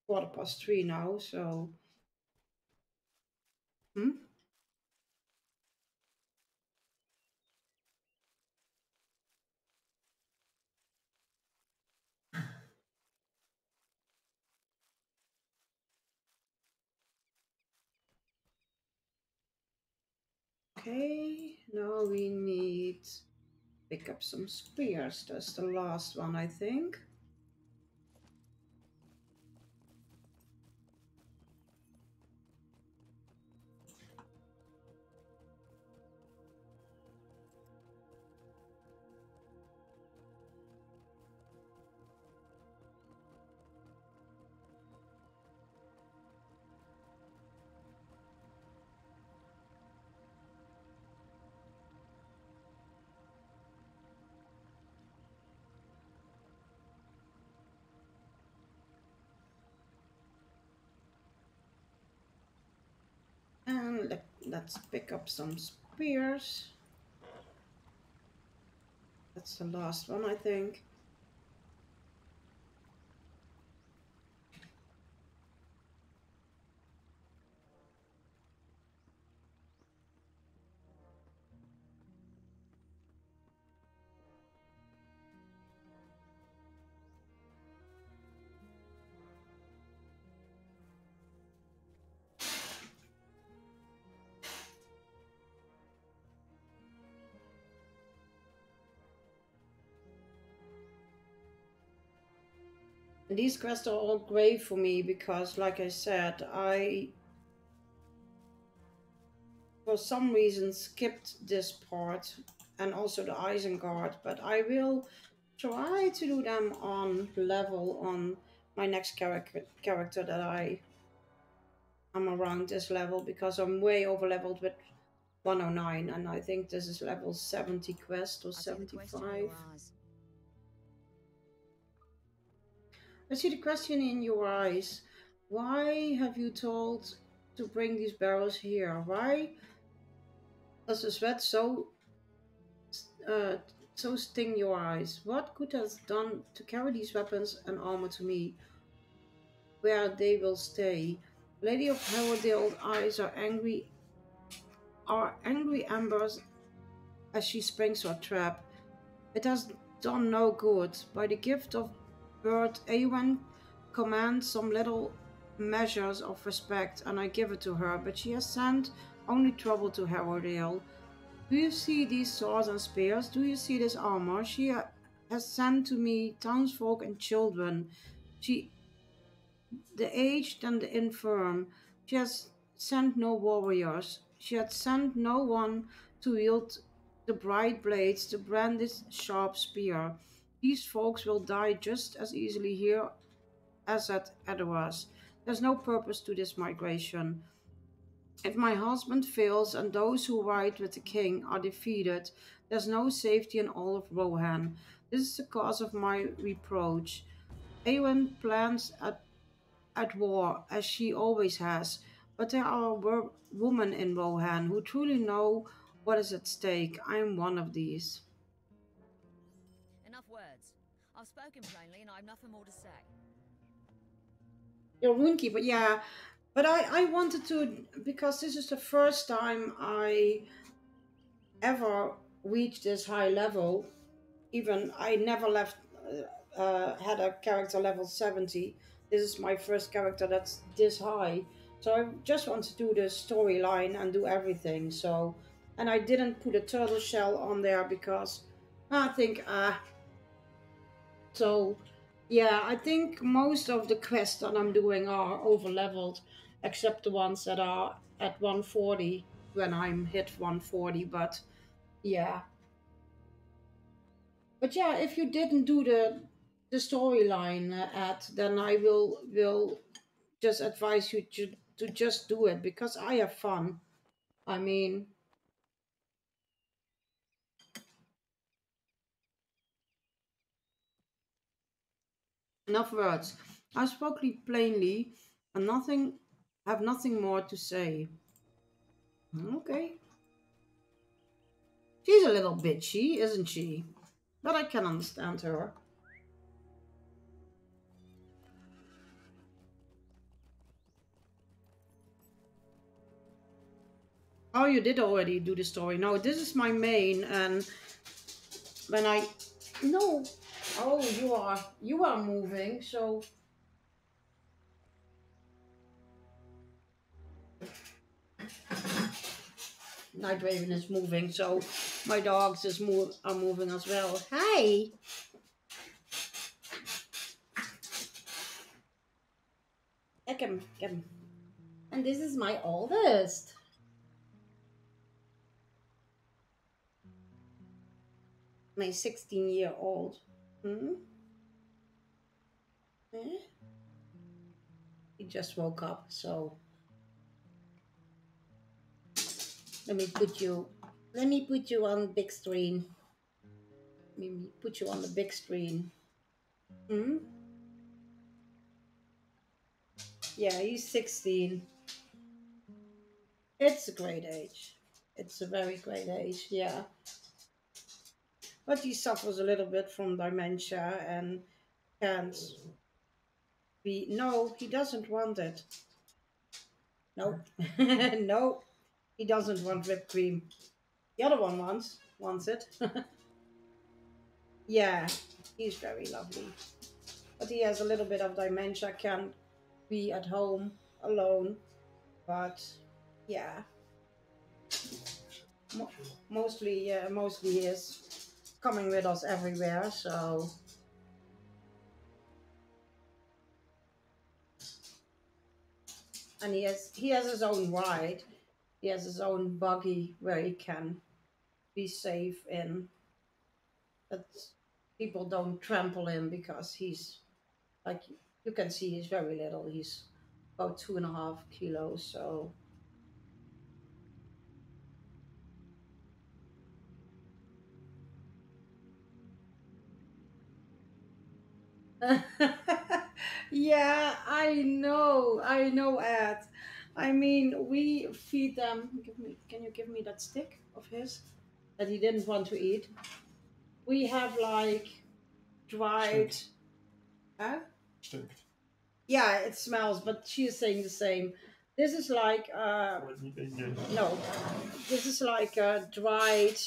3:15 now. So, hmm? Okay, now we need pick up some spears. That's the last one, I think. And let's pick up some spears. That's the last one, I think. And these quests are all great for me because, like I said, I for some reason skipped this part and also the Isengard, but I will try to do them on level on my next character that I'm around this level, because I'm way over leveled with 109, and I think this is level 70 quest or 75. I see the question in your eyes. Why have you told to bring these barrels here? Why does the sweat uh, so sting your eyes? What good has done to carry these weapons and armor to me, where they will stay? Lady of Harrowdale's eyes are angry embers as she springs her trap. It has done no good. By the gift of bird, Eowyn commands some little measures of respect, and I give it to her, but she has sent only trouble to Harrowdale. Do you see these swords and spears? Do you see this armor? She has sent to me townsfolk and children. She, the aged and the infirm. She has sent no warriors. She had sent no one to wield the bright blades, the brandished sharp spear. These folks will die just as easily here as at Edoras. There's no purpose to this migration. If my husband fails and those who ride with the king are defeated, there's no safety in all of Rohan. This is the cause of my reproach. Eowyn plans at war, as she always has, but there are women in Rohan who truly know what is at stake. I am one of these. Enough words. I've spoken plainly and I've nothing more to say. Your runekeeper, yeah. But I wanted to, because this is the first time I ever reached this high level. Even I never had a character level 70. This is my first character that's this high. So I just want to do the storyline and do everything. So, and I didn't put a turtle shell on there because I think, so yeah, I think most of the quests that I'm doing are over leveled, except the ones that are at 140 when I'm hit 140. But yeah, but yeah, if you didn't do the storyline at, then I will just advise you to just do it because I have fun. I mean, Enough words. I spoke plainly and have nothing more to say. Okay. She's a little bitchy, isn't she? But I can understand her. Oh, you did already do the story. No, this is my main, and when I... No. Oh, you are moving, so... Night Raven is moving, so my dogs are moving as well. Hi! Yeah, come. And this is my oldest. My 16-year-old. Hmm? Eh? He just woke up, so let me put you on big screen. Let me put you on the big screen. Hmm? Yeah, he's 16. It's a great age. It's a very great age, yeah. But he suffers a little bit from dementia and can't be... No, he doesn't want it. Nope. No, he doesn't want whipped cream. The other one wants it. Yeah, he's very lovely. But he has a little bit of dementia, can't be at home alone. But yeah, mostly he is coming with us everywhere. So and he has his own ride. He has his own buggy where he can be safe in. That people don't trample him because he's like you can see he's very little. He's about 2.5 kilos. So yeah, I know, Ed. I mean, we feed them. Can you give me that stick of his that he didn't want to eat? We have like dried. Huh? Stinkt. Yeah, it smells, but she is saying the same. This is like no, this is like dried.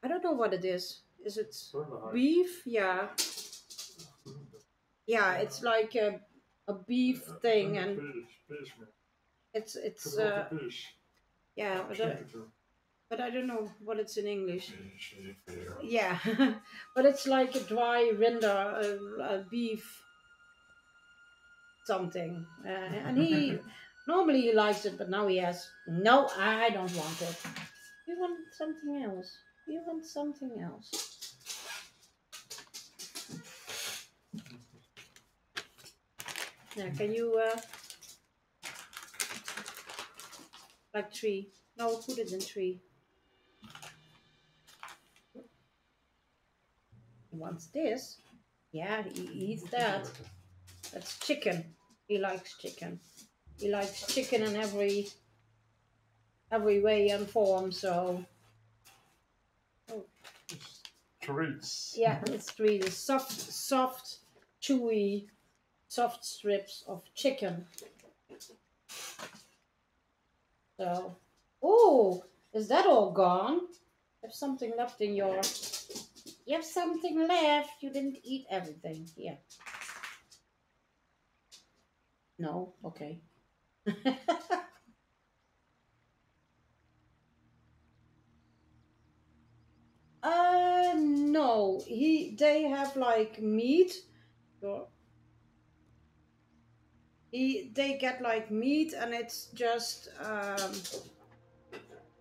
I don't know what it is. Is it beef? Yeah. Yeah, it's like a beef thing, and it's yeah, but I don't know what it's in English. Yeah, but it's like a dry render, a beef something, and he normally he likes it, but now he has no. I don't want it. You want something else? You want something else? Yeah, can you like tree? No, put it in tree. He wants this. Yeah, he eats that. That's chicken. He likes chicken. He likes chicken in every way and form. So oh. Treats. Yeah, it's really soft, chewy, soft strips of chicken. So, oh, is that all gone? You have something left in your... You have something left. You didn't eat everything. Here. No? Okay. No. They have like meat. They get like meat and it's just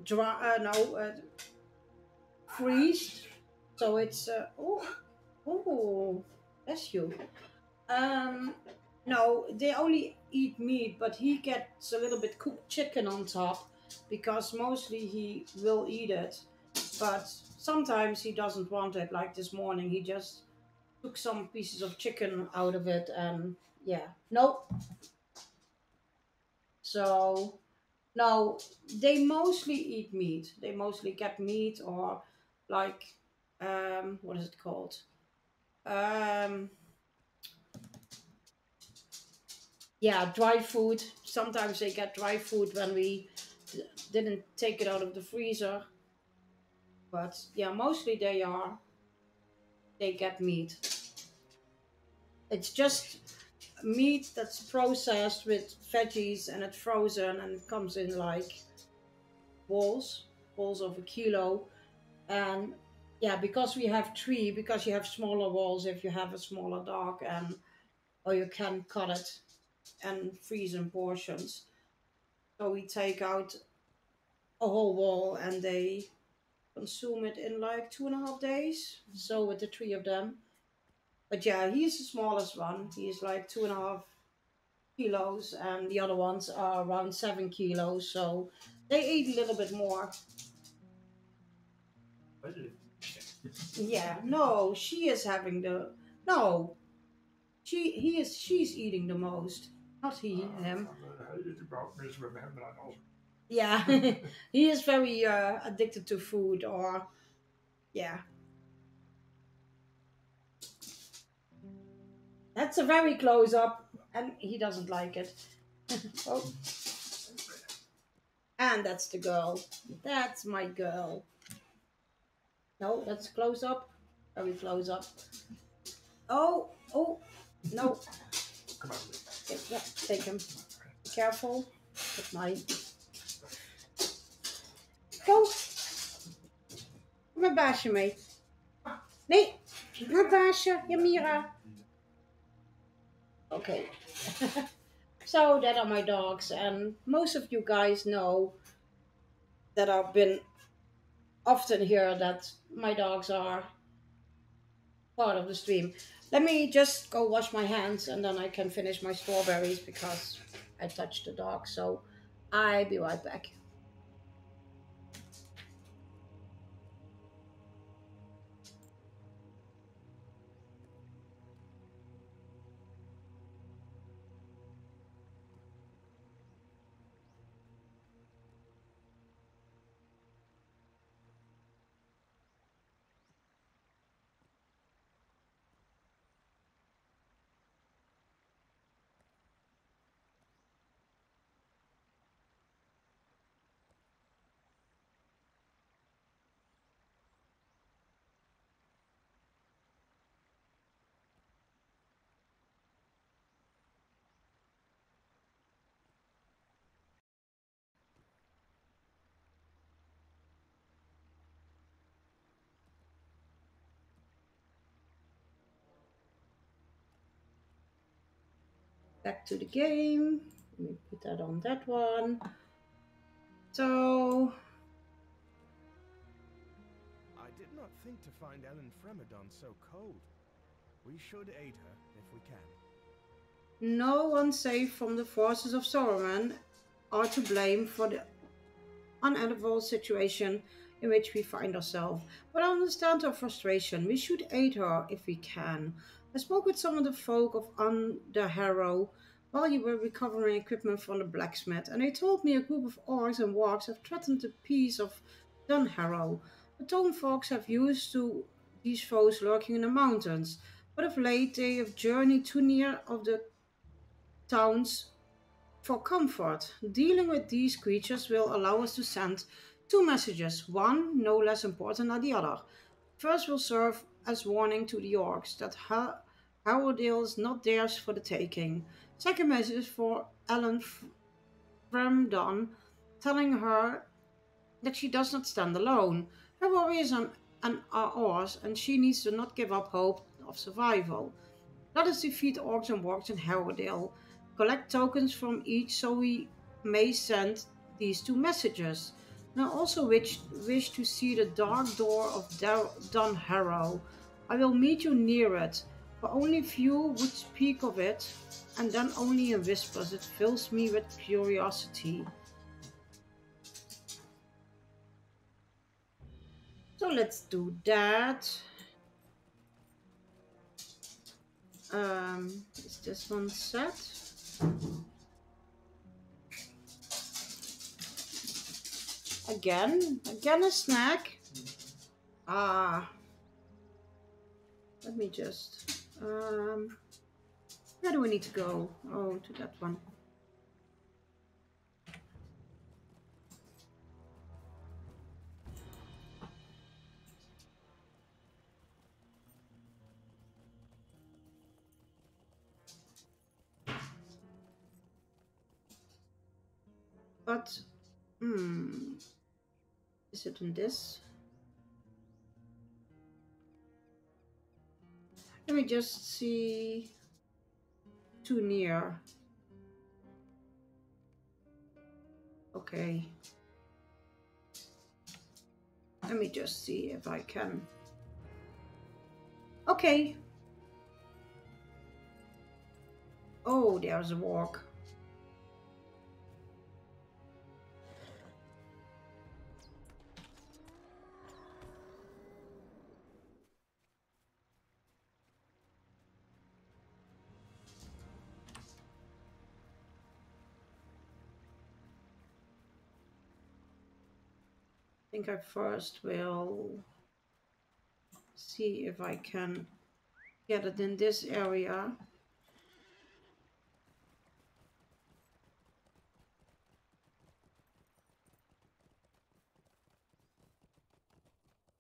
dry. No, freezed. So it's oh, bless you. No, they only eat meat, but he gets a little bit cooked chicken on top because mostly he will eat it, but sometimes he doesn't want it. Like this morning, he just took some pieces of chicken out of it, and yeah, no. So no, they mostly eat meat. They mostly get meat or like what is it called? Um, yeah, dry food. Sometimes they get dry food when we didn't take it out of the freezer. But yeah, mostly they get meat. It's just meat that's processed with veggies and it's frozen and it comes in like balls, balls of a kilo. And yeah, because we have three, because you have smaller walls if you have a smaller dog, and or you can cut it and freeze in portions. So we take out a whole wall and they consume it in like 2.5 days. So with the three of them. But yeah, he's the smallest one. He's like 2.5 kilos, and the other ones are around 7 kilos. So they eat a little bit more. Yeah, no, she is having the no. She's eating the most. Not him. Yeah, he is very addicted to food, or yeah. That's a very close up, and he doesn't like it. Oh, and that's the girl. That's my girl. No, that's close up. Very close up. Oh, oh, no. Yeah, take him. Be careful. With my. Go. Mijn baasje mee. Nee, mijn baasje. Ja, Mira. Okay. So that are my dogs, and most of you guys know that I've been often here that my dogs are part of the stream. Let me just go wash my hands and then I can finish my strawberries because I touched the dog. So I'll be right back. Back to the game. Let me put that on that one. So I did not think to find Ellen Fremedon so cold. We should aid her if we can. no one safe from the forces of Saruman are to blame for the unedible situation in which we find ourselves. But I understand her frustration. We should aid her if we can. I spoke with some of the folk of Underharrow while you were recovering equipment from the blacksmith, and they told me a group of orcs and wargs have threatened the peace of Dunharrow. The town folks have used to these foes lurking in the mountains, but of late they have journeyed too near of the towns for comfort. Dealing with these creatures will allow us to send two messages, one no less important than the other. First will serve as warning to the orcs that Howardale is not theirs for the taking. Second message is for Ellen Fremdon, telling her that she does not stand alone. Her warriors are ours, and she needs to not give up hope of survival. Let us defeat orcs and wargs in Howardale. Collect tokens from each so we may send these two messages. And I also wish to see the dark door of Dunharrow. I will meet you near it, for only few would speak of it, and then only in whispers. It fills me with curiosity. So let's do that. Is this one set? Again a snack. Ah, let me just, where do we need to go? Oh, to that one. But, is it in this? Let me just see. Too near. Okay. Let me just see if I can. Okay. Oh, there's a walk. I think I first will see if I can get it in this area.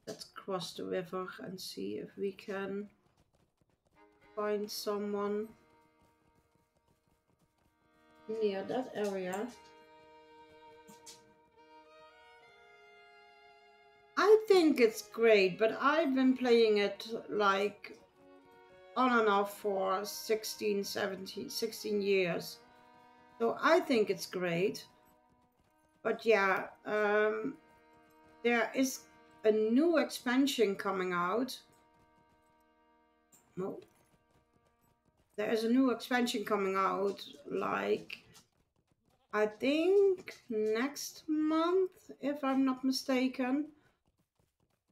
Let's cross the river and see if we can find someone near that area. I think it's great, but I've been playing it like on and off for 16, 17, 16 years. So I think it's great. But yeah, there is a new expansion coming out. No. There is a new expansion coming out, like, I think next month, if I'm not mistaken.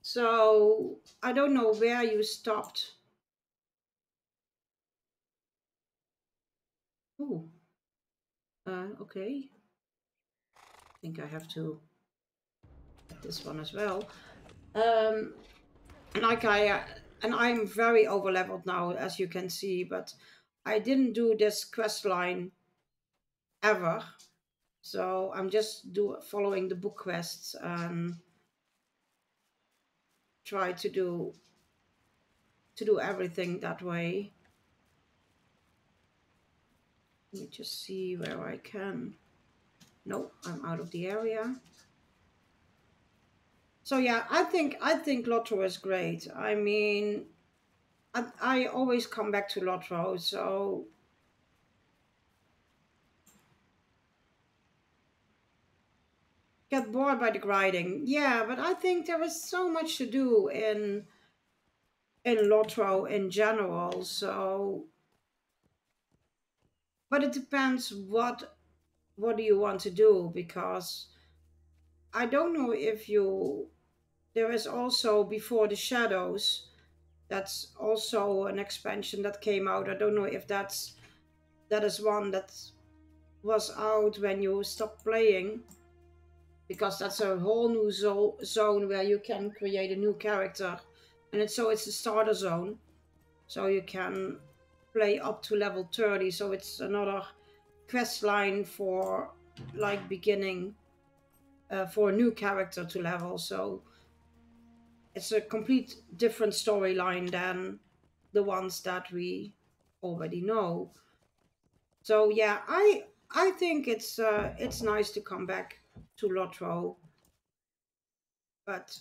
So I don't know where you stopped. Oh, okay. I think I have to get this one as well. And I'm very over leveled now, as you can see, but I didn't do this quest line ever. So I'm just following the book quests and try to do everything that way. Let me just see where I can. No, I'm out of the area. So yeah, I think Lotro is great. I mean, I always come back to Lotro, so get bored by the grinding. Yeah, but I think there is so much to do in Lotro in general. So, but it depends what do you want to do, because I don't know if you. There is also Before the Shadows. That's also an expansion that came out. I don't know if that is one that was out when you stopped playing, because that's a whole new zone where you can create a new character, and it's a starter zone, so you can play up to level 30. So it's another quest line for like beginning for a new character to level. So it's a complete different storyline than the ones that we already know. So yeah, I think it's nice to come back to Lotro, but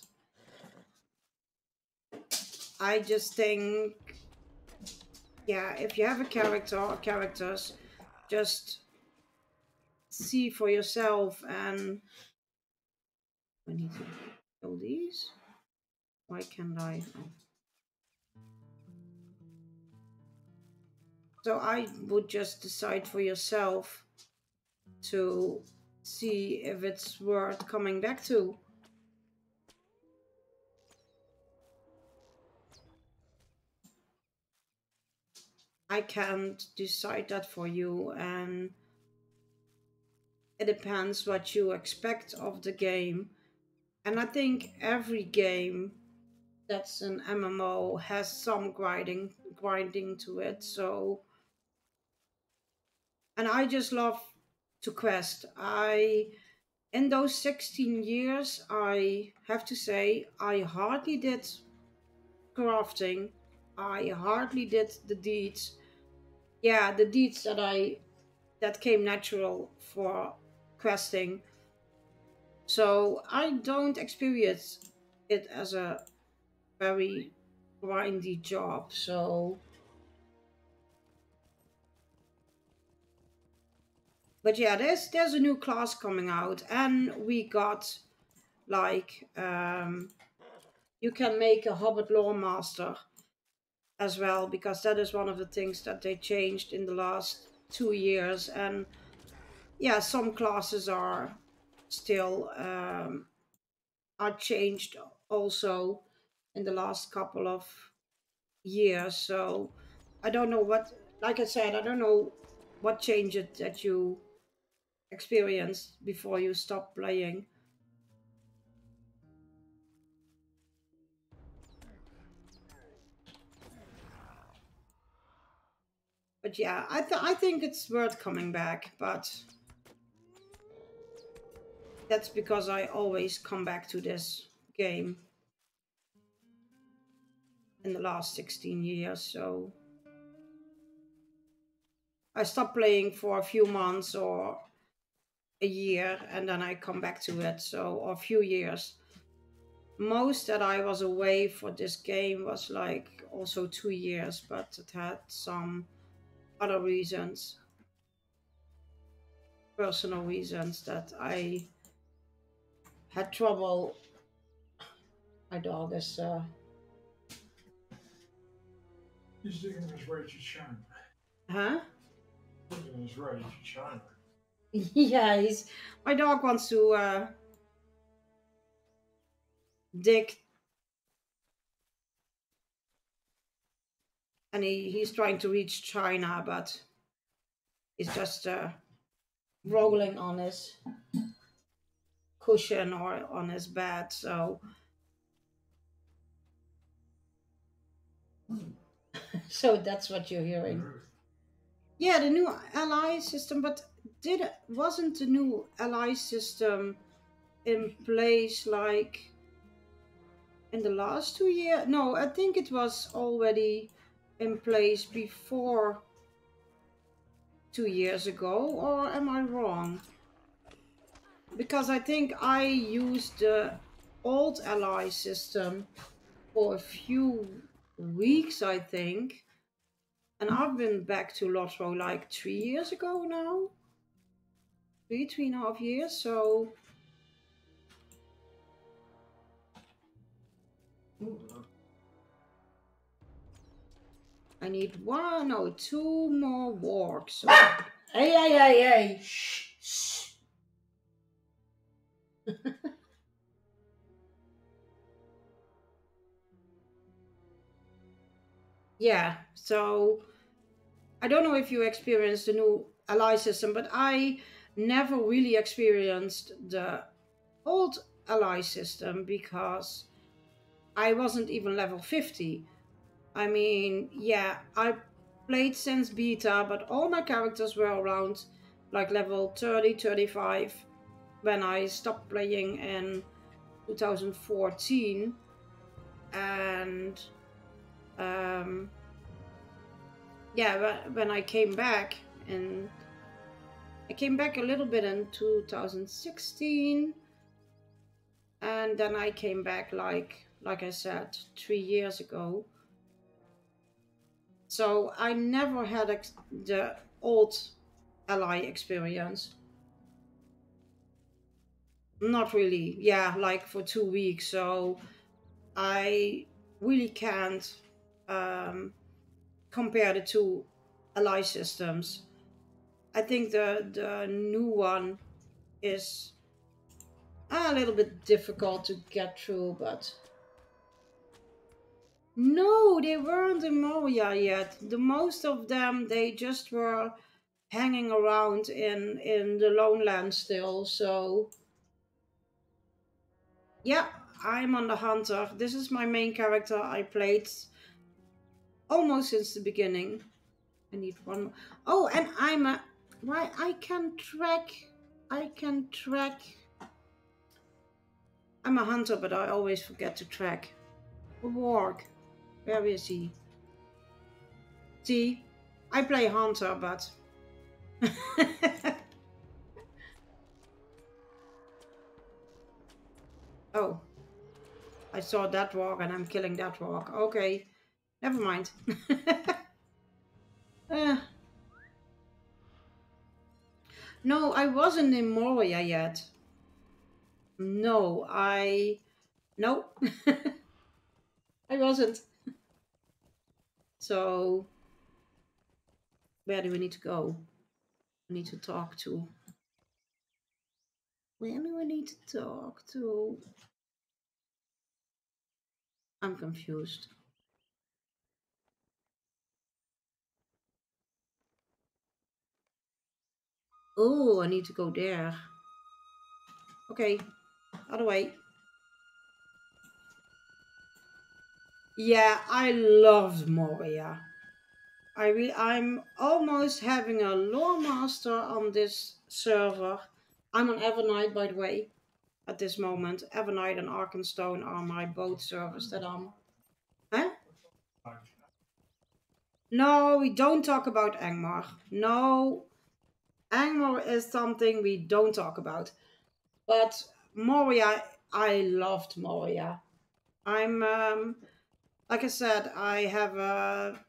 I just think, yeah, if you have a character or characters, just see for yourself. And I need to kill these. Why can't I? So I would just decide for yourself to see if it's worth coming back to. I can't decide that for you, and it depends what you expect of the game. And I think every game that's an MMO has some grinding to it. So, and I just love to quest. In those 16 years, I have to say, I hardly did crafting. I hardly did the deeds. Yeah, the deeds that came natural for questing. So I don't experience it as a very grindy job. So, but yeah, there's a new class coming out, and we got like you can make a Hobbit lore master as well, because that is one of the things that they changed in the last 2 years. And yeah, some classes are still are changed also in the last couple of years. So I don't know what, like I said, I don't know what changes that you experienced before you stopped playing. But yeah, I think it's worth coming back, but that's because I always come back to this game in the last 16 years. So I stopped playing for a few months or a year, and then I come back to it. So, or a few years. Most that I was away for this game was like also 2 years, but it had some other reasons, personal reasons, that I had trouble. My dog is He's doing his way to China. huh? He's doing his way to China. Yeah, my dog wants to dig, and he's trying to reach China, but he's just rolling on his cushion or on his bed. So so that's what you're hearing. Yeah, the new ally system, but wasn't the new ally system in place like in the last 2 years? No, I think it was already in place before 2 years ago, or am I wrong? Because I think I used the old ally system for a few weeks, I think. And I've been back to Lotro like 3 years ago now. 3.5 years, so... I need 2 more walks. So... Hey! Shh. Yeah, so I don't know if you experienced the new ally system, but I never really experienced the old ally system because I wasn't even level 50. I mean, yeah, I played since beta, but all my characters were around like level 30, 35 when I stopped playing in 2014. And yeah, when I came back, and I came back a little bit in 2016, and then I came back like I said 3 years ago. So I never had the old ally experience. Not really. Yeah, like for 2 weeks. So I really can't compare the two ally systems. I think the new one is a little bit difficult to get through, but No, they weren't in Moria yet. The most of them, they just were hanging around in the Lone Land still. So yeah, I'm on the hunter. This is my main character. I played almost since the beginning. I need one more. Oh, and I'm a... Why, I can track... I can track... I'm a hunter, but I always forget to track. A warg. Where is he? See? I play hunter, but... Oh. I saw that warg and I'm killing that warg. Okay. Never mind. No, I wasn't in Moria yet. No, No. I wasn't. So, where do we need to go? We need to talk to... Where do I need to talk to? I'm confused. Oh, I need to go there. Okay, other way. Yeah, I loved Moria. I'm almost having a lore master on this server. I'm on Evernight, by the way, at this moment. Evernight and Arkenstone are my both servers that I'm... Huh? No, we don't talk about Angmar. No, Angmar is something we don't talk about. But Moria, I loved Moria. I'm, like I said, I have a...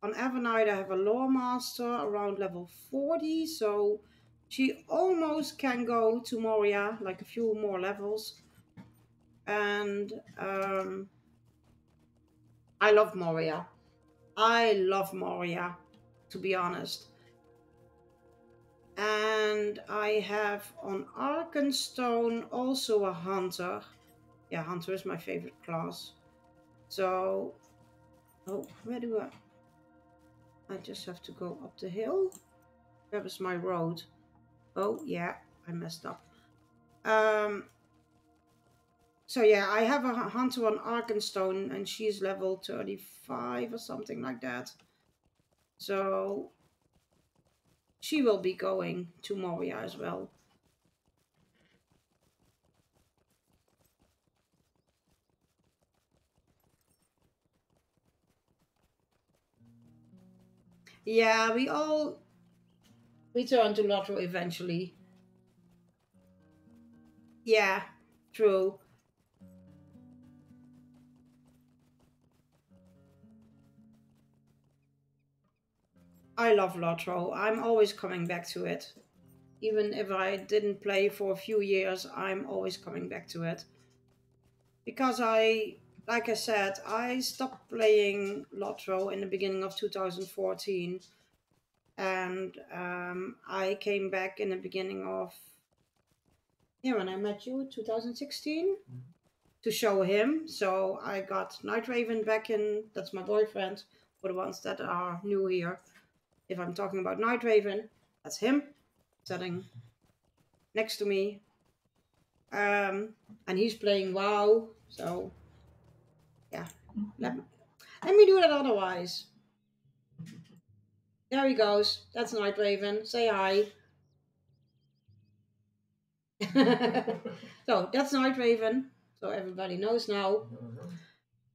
On Evernight, I have a lore master around level 40, so she almost can go to Moria, like a few more levels. And I love Moria. I love Moria, to be honest. And I have on Arkenstone also a hunter. Yeah, hunter is my favorite class. So, oh, where do I just have to go up the hill? Where was my road? Oh, yeah, I messed up. So yeah, I have a hunter on Arkenstone and she's level 35 or something like that. So she will be going to Moria as well. Yeah, we all return to Lotro eventually. Yeah, true. I love Lotro. I'm always coming back to it. Even if I didn't play for a few years, I'm always coming back to it. Because like I said, I stopped playing Lotro in the beginning of 2014. And I came back in the beginning of... Yeah, when I met you, 2016. To show him. So I got Night Raven back in. That's my boyfriend, for the ones that are new here. If I'm talking about Night Raven, that's him sitting next to me. And he's playing WoW. So yeah, let me do that otherwise. There he goes. That's Night Raven. Say hi. So that's Night Raven. So everybody knows now.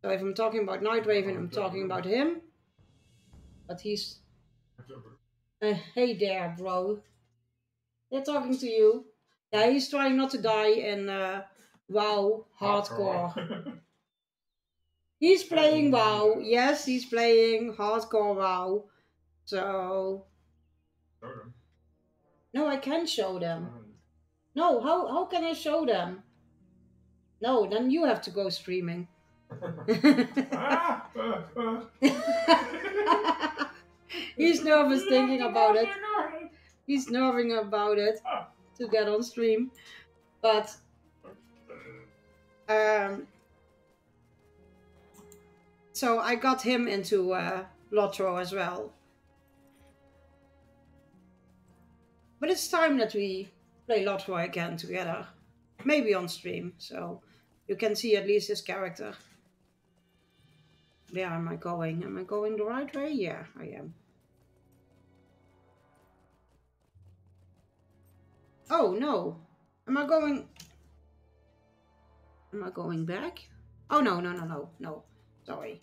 So if I'm talking about Night Raven, I'm talking about him. But he's... hey there, bro. They're talking to you. Yeah, he's trying not to die in WoW hardcore. He's playing WoW. Yes, he's playing hardcore WoW. So... No, I can show them. No, how can I show them? No, then you have to go streaming. He's nervous thinking about it. He's nerving about it to get on stream. But So I got him into Lotro as well. But it's time that we play Lotro again together. Maybe on stream, so you can see at least his character. Where am I going? Am I going the right way? Yeah, I am. Oh, no. Am I going back? Oh, no. Sorry.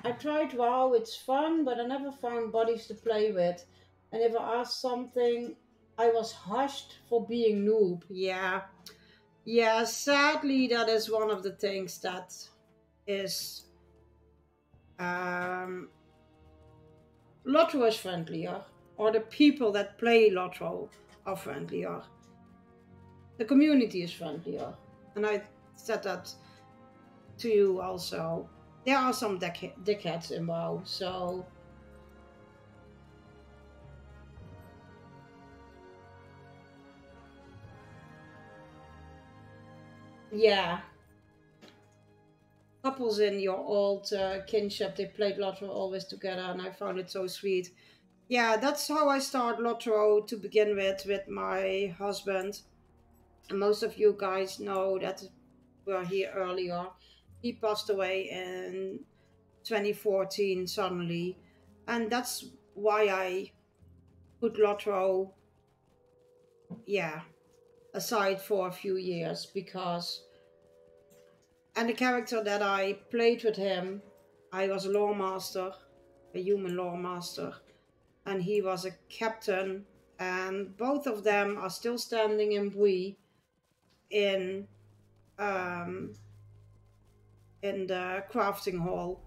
I tried WoW, it's fun, but I never found buddies to play with. And if I asked something, I was hushed for being noob. Yeah, sadly, that is one of the things that is... Lotro is friendlier, or the people that play Lotro are friendlier. The community is friendlier. And I said that to you also. There are some dickheads in WoW, so... Yeah. Couples in your old kinship, they played Lotro always together, and I found it so sweet. Yeah, that's how I started Lotro to begin with my husband. And most of you guys know that were here earlier. He passed away in 2014 suddenly, and that's why I put Lotro, aside for a few years, because... And the character that I played with him, I was a lore master, a human lore master, and he was a captain, and both of them are still standing in Bui in the crafting hall.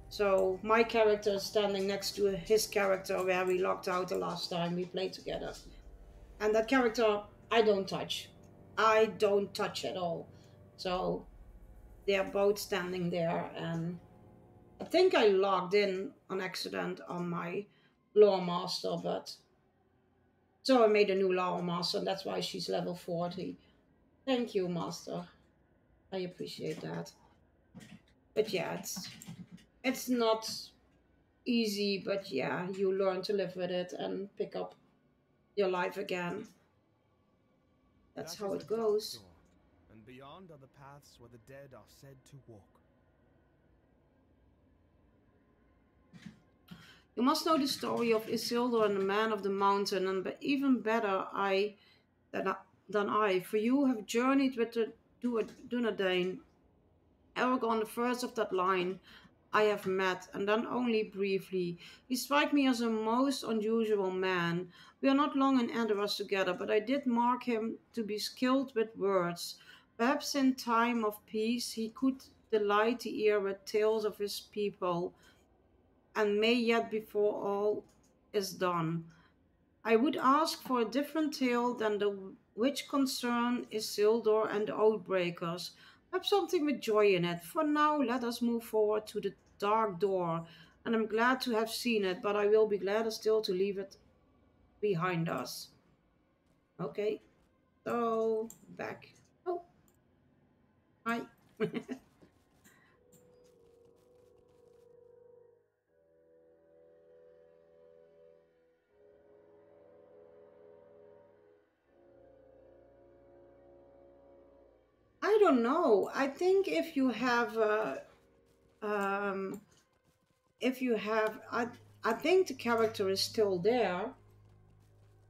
So my character is standing next to his character where we locked out the last time we played together. And that character, I don't touch. I don't touch at all. So they're both standing there, and I think I logged in on accident on my lore master, but... So I made a new lore master, and that's why she's level 40. Thank you, master. I appreciate that. But yeah, it's not easy, but yeah, you learn to live with it and pick up your life again. That's how it goes. And beyond are the paths where the dead are said to walk. You must know the story of Isildur and the Man of the Mountain, and even better than I, for you have journeyed with the Dunedain. Aragorn, the first of that line, I have met, and then only briefly. He strikes me as a most unusual man. We are not long in Edoras together, but I did mark him to be skilled with words. Perhaps in time of peace he could delight the ear with tales of his people, and may yet before all is done. I would ask for a different tale than the which concern Isildur and the Oathbreakers. Have something with joy in it. For now, let us move forward to the dark door, and I'm glad to have seen it, but I will be gladder still to leave it behind us. Okay, so back. Oh, hi. I don't know. I think if you have I think the character is still there.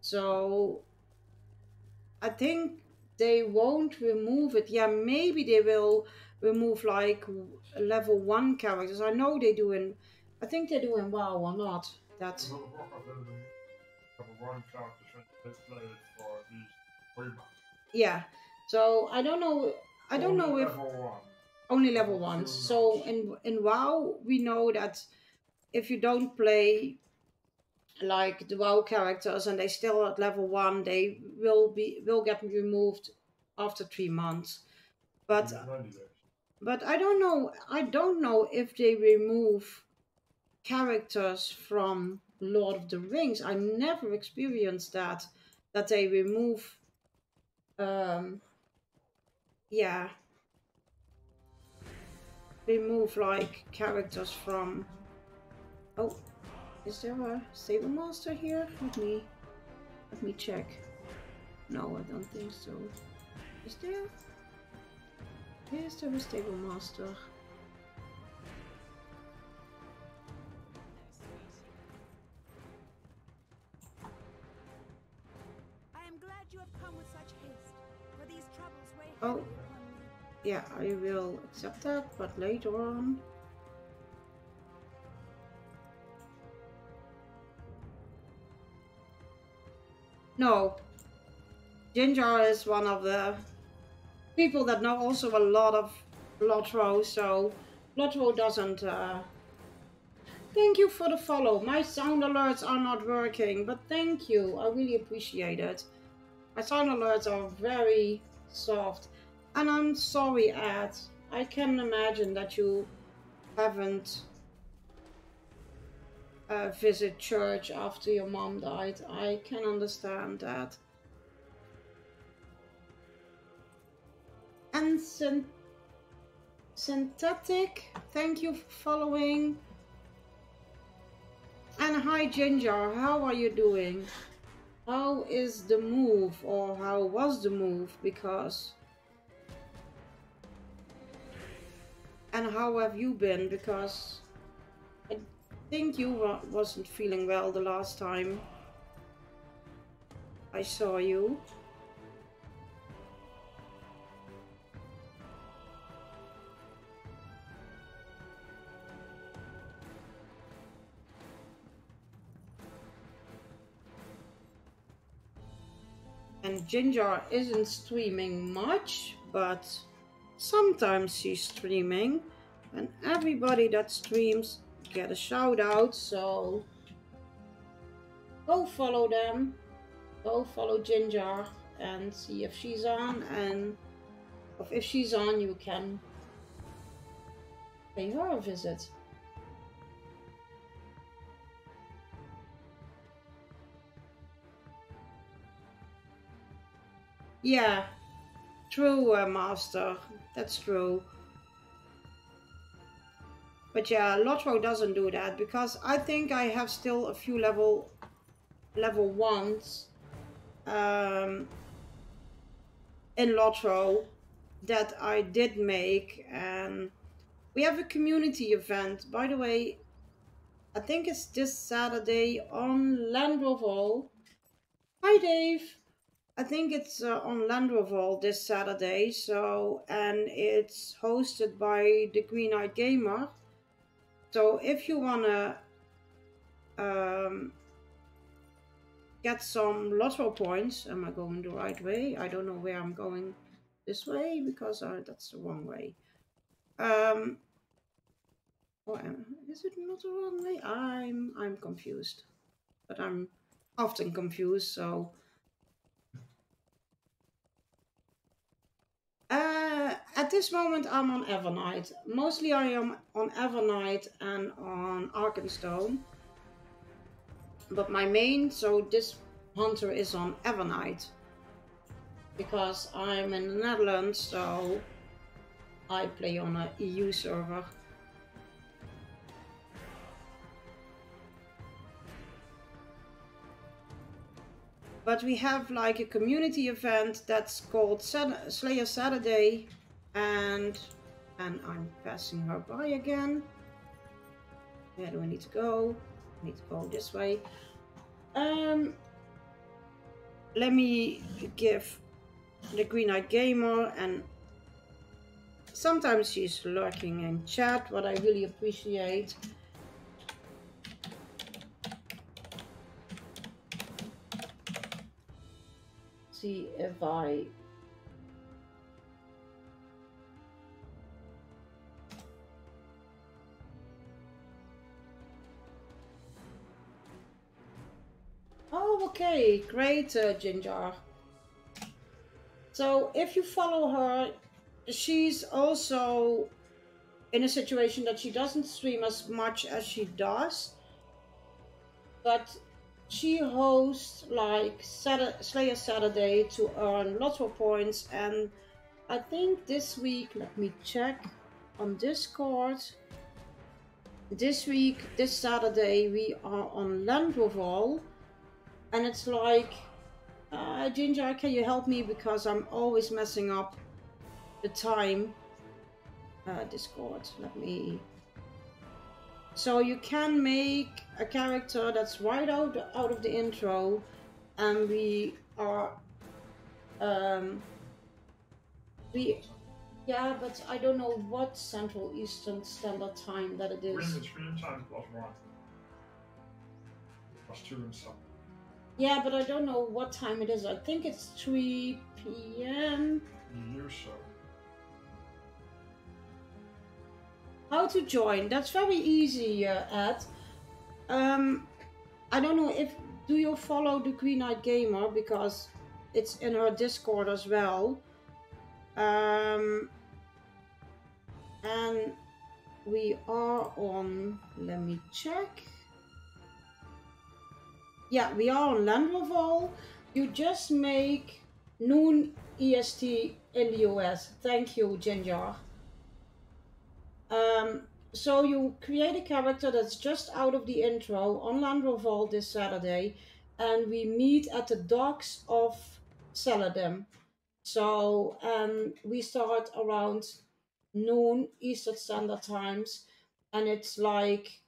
So I think they won't remove it. Yeah, maybe they will remove like level 1 characters. I know they do in, I think they do in WoW or not. That's Level 1 character has played for at least 3 months. Yeah. So I don't know. I don't know if level 1. Only level 1. So in WoW we know that if you don't play like the WoW characters and they still at level 1, they will get removed after 3 months. But I don't know. I don't know if they remove characters from Lord of the Rings. I never experienced that they remove yeah. remove like characters from. Oh, is there a stable master here? Let me check. No, I don't think so. Is there? Is there a stable master? I am glad you have come with such haste, for these troubles weigh Oh, heavily upon me. yeah, I will accept that, but later on. No, Ginger is one of the people that know also a lot of Lotro, so Lotro doesn't. Thank you for the follow. My sound alerts are not working, but thank you. I really appreciate it. My sound alerts are very soft. And I'm sorry, Ed. I can imagine that you haven't visit church after your mom died. I can understand that. And Synthetic, thank you for following. And hi Ginger, how are you doing? How is the move, or how was the move? Because... And how have you been? Because I think you wasn't feeling well the last time I saw you. And Ginger isn't streaming much, but sometimes she's streaming. And everybody that streams get a shout out, so go follow them. Go follow Ginger and see if she's on, and if she's on you can pay her a visit. Yeah, true, Master. That's true. But yeah, Lotro doesn't do that because I think I have still a few level 1s in Lotro that I did make, and we have a community event. By the way, I think it's this Saturday on Landroval. Hi Dave. I think it's on Landroval this Saturday, so, and it's hosted by the Green-Eyed Gamer. So if you wanna get some Lotto points, am I going the right way? I don't know where I'm going this way because that's the wrong way. Or is it not the wrong way? I'm confused, but I'm often confused, so. At this moment, I'm on Evernight. Mostly I am on Evernight and on Arkenstone. But my main, so this hunter is on Evernight. Because I'm in the Netherlands, so I play on an EU server. But we have like a community event that's called Slayer Saturday, and I'm passing her by again. Where do I need to go? I need to go this way. Let me give the Green-Eyed Gamer, and sometimes she's lurking in chat, what I really appreciate. See if I okay, great, Ginger. So if you follow her, she's also in a situation that she doesn't stream as much as she does, but she hosts like Slayer Saturday to earn Lotto points, and I think this week, let me check, on Discord. This week, this Saturday, we are on Landroval, and it's like, Ginger, can you help me, because I'm always messing up the time. Discord, let me. So you can make a character that's right out of the intro, and we are yeah, but I don't know what Central Eastern Standard Time that it is. Screen time +1. +2 and stuff. Yeah, but I don't know what time it is. I think it's 3 p.m. You so. How to join? That's very easy, Ed. I don't know if do you follow the Green Eyed Gamer, because it's in her Discord as well. And we are on, let me check. Yeah, we are on Landroval. You just make noon EST in the US. Thank you, Ginger. So you create a character that's just out of the intro on Landroval this Saturday, and we meet at the docks of Saladin. So we start around noon Eastern Standard Times, and it's like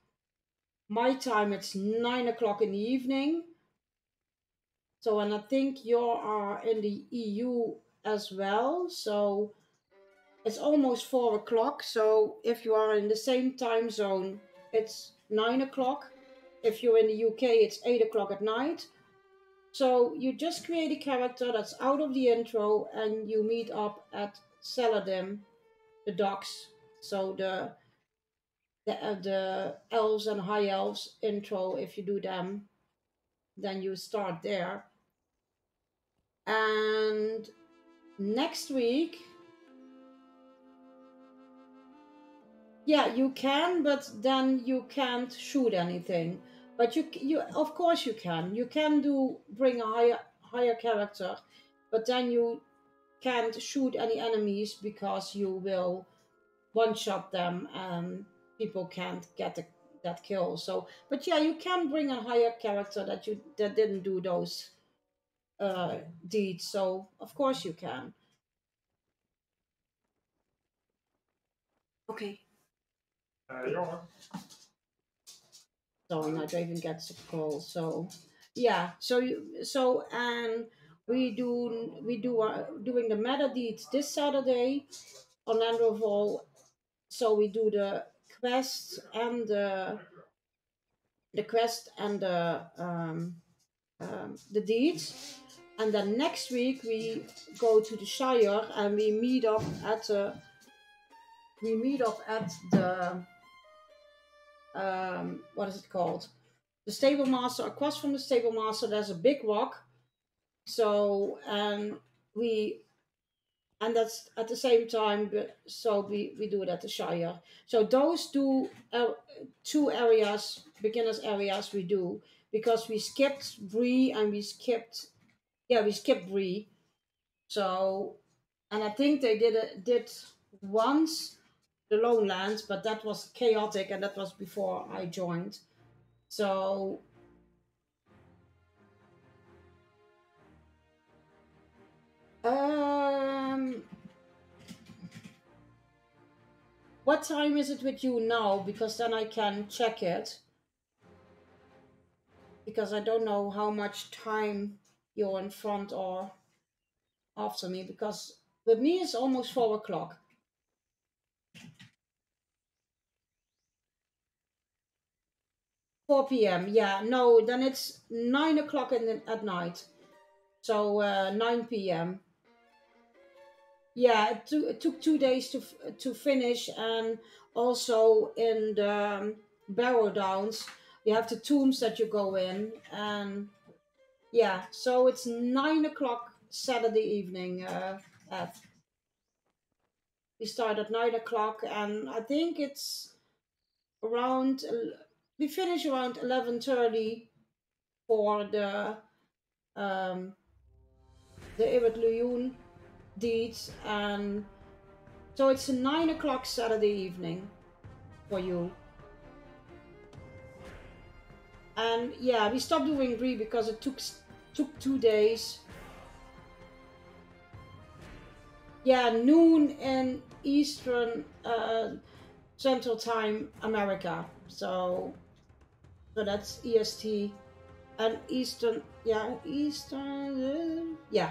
my time, it's 9 o'clock in the evening. So, and I think you are in the EU as well, so it's almost 4 o'clock. So if you are in the same time zone, it's 9 o'clock. If you're in the UK, it's 8 o'clock at night. So you just create a character that's out of the intro, and you meet up at Saladin, the docks. So the elves and high elves intro, if you do them, then you start there. And next week, yeah, you can, but then you can't shoot anything. But you of course you can. You can bring a higher character, but then you can't shoot any enemies, because you will one-shot them and people can't get that kill. So, but yeah, you can bring a higher character that didn't do those deeds. So of course you can. Okay. Yeah. Sorry, now Draven gets a call. So yeah, and we doing the meta deeds this Saturday on Landroval. So we do the quest and the deeds, and then next week we go to the Shire and we meet up at the what is it called? The stable master. Across from the stable master, there's a big rock. So that's at the same time. So we do it at the Shire. So those two areas, beginners areas, we do, because we skipped Bree and we skipped Bree. So, and I think they did once the Lowlands, but that was chaotic, and that was before I joined. So what time is it with you now? Because then I can check it. Because I don't know how much time you're in front or after me. Because with me it's almost 4 o'clock. 4 p.m. Yeah, no, then it's 9 o'clock at night. So 9 p.m. Yeah, it took 2 days to finish, and also in the Barrow Downs, you have the tombs that you go in, and yeah, so it's 9 o'clock Saturday evening. We start at 9 o'clock, and I think it's around. We finish around 11:30 for the Irid Luyun deeds, and So it's a 9 o'clock Saturday evening for you. And yeah, we stopped doing Brie because it took 2 days. Yeah, noon in Eastern Central Time America. So that's EST. And Eastern, yeah, Eastern, yeah.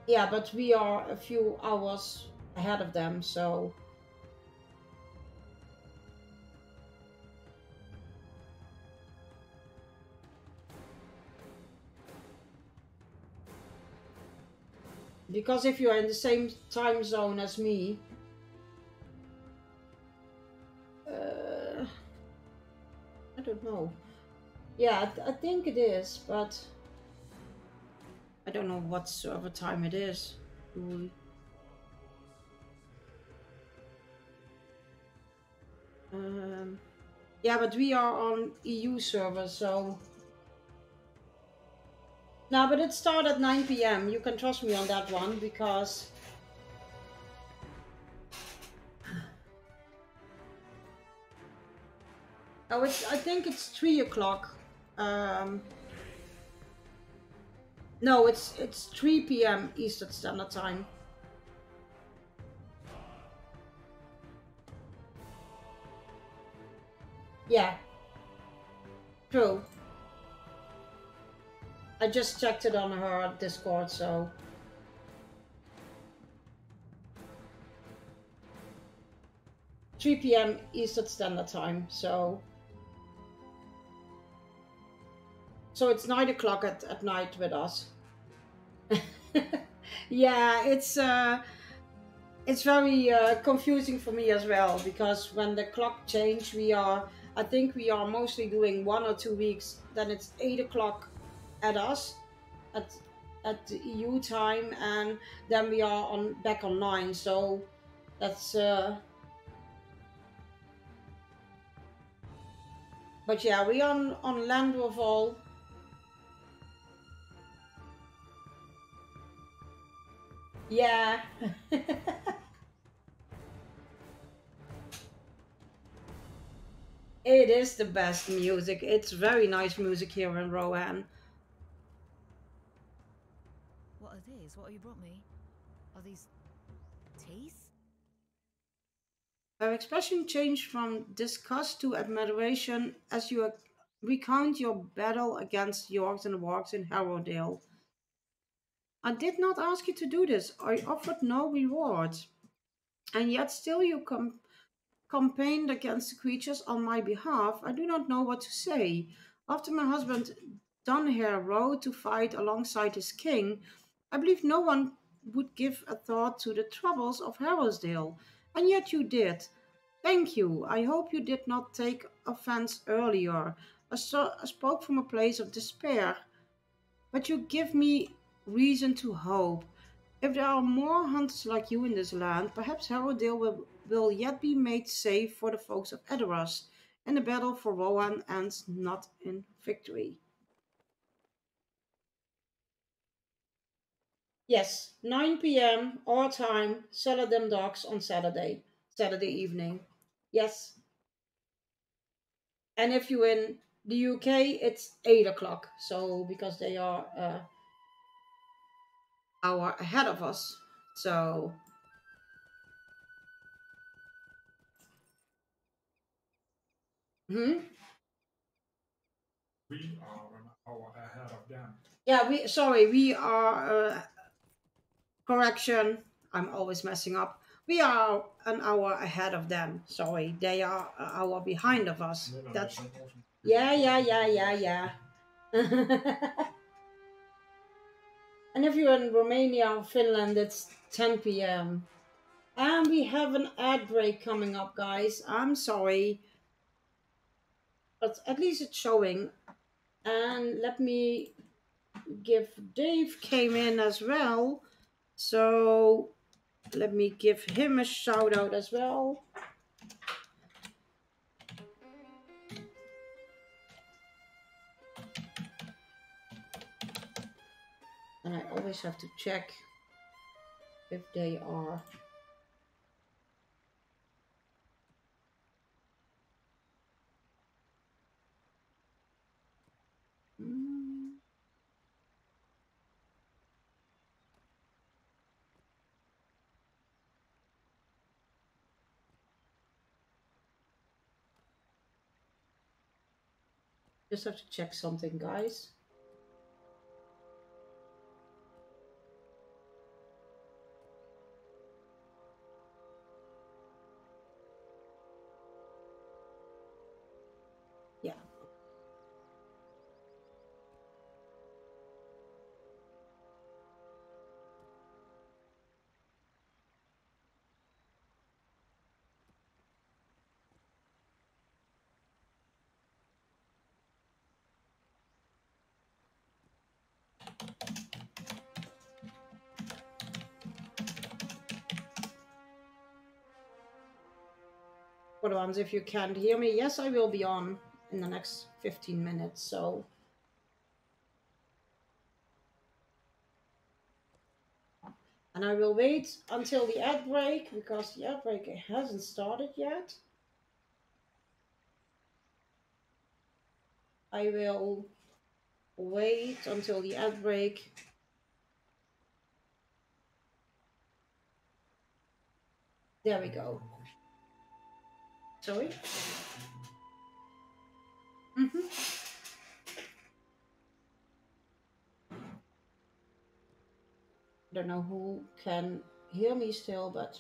Yeah, but we are a few hours ahead of them, so. Because if you are in the same time zone as me, I don't know. Yeah, I think it is, but I don't know what server time it is. Yeah, but we are on EU server, so. No, but it started at 9 p.m. You can trust me on that one because. Oh, I think it's 3 o'clock. No, it's 3 p.m. Eastern Standard Time. Yeah. True. I just checked it on her Discord, so. $3 p.m. Eastern Standard Time, so. So it's 9 o'clock at night with us. Yeah, it's very confusing for me as well, because when the clock change, I think we are mostly doing 1 or 2 weeks. Then it's 8 o'clock at us, at the EU time, and then we are back on 9. So that's. But yeah, we on Landroval. Yeah. It is the best music. It's very nice music here in Rohan. What are these? What have you brought me? Are these teeth? Her expression changed from disgust to admiration as you recount your battle against the orcs and wargs in Harrowdale. I did not ask you to do this. I offered no reward. And yet still you campaigned against the creatures on my behalf. I do not know what to say. After my husband Dunhair rode to fight alongside his king, I believe no one would give a thought to the troubles of Harrowsdale. And yet you did. Thank you. I hope you did not take offense earlier. I spoke from a place of despair. But you give me reason to hope. If there are more hunters like you in this land, perhaps Harrowdale will yet be made safe for the folks of Edoras, and the battle for Rohan ends not in victory. Yes, 9 p.m. our time, Saladin Docks on Saturday evening. Yes. And if you're in the UK, it's 8 o'clock. So, because they are hour ahead of us. So, we are an hour ahead of them. Yeah, we are, correction, I'm always messing up. We are an hour ahead of them. Sorry, they are an hour behind of us. That's, yeah. And if you're in Romania or Finland, it's 10 p.m. And we have an ad break coming up, guys. I'm sorry. But at least it's showing. And let me give Dave came in as well. So let me give him a shout out as well. And I always have to check if they are. Just have to check something, guys. Yeah. For the ones, if you can't hear me, yes, I will be on in the next 15 minutes, so. And I will wait until the ad break, because the ad break hasn't started yet. I will wait until the ad break. There we go. Sorry? Mm-hmm. I don't know who can hear me still, but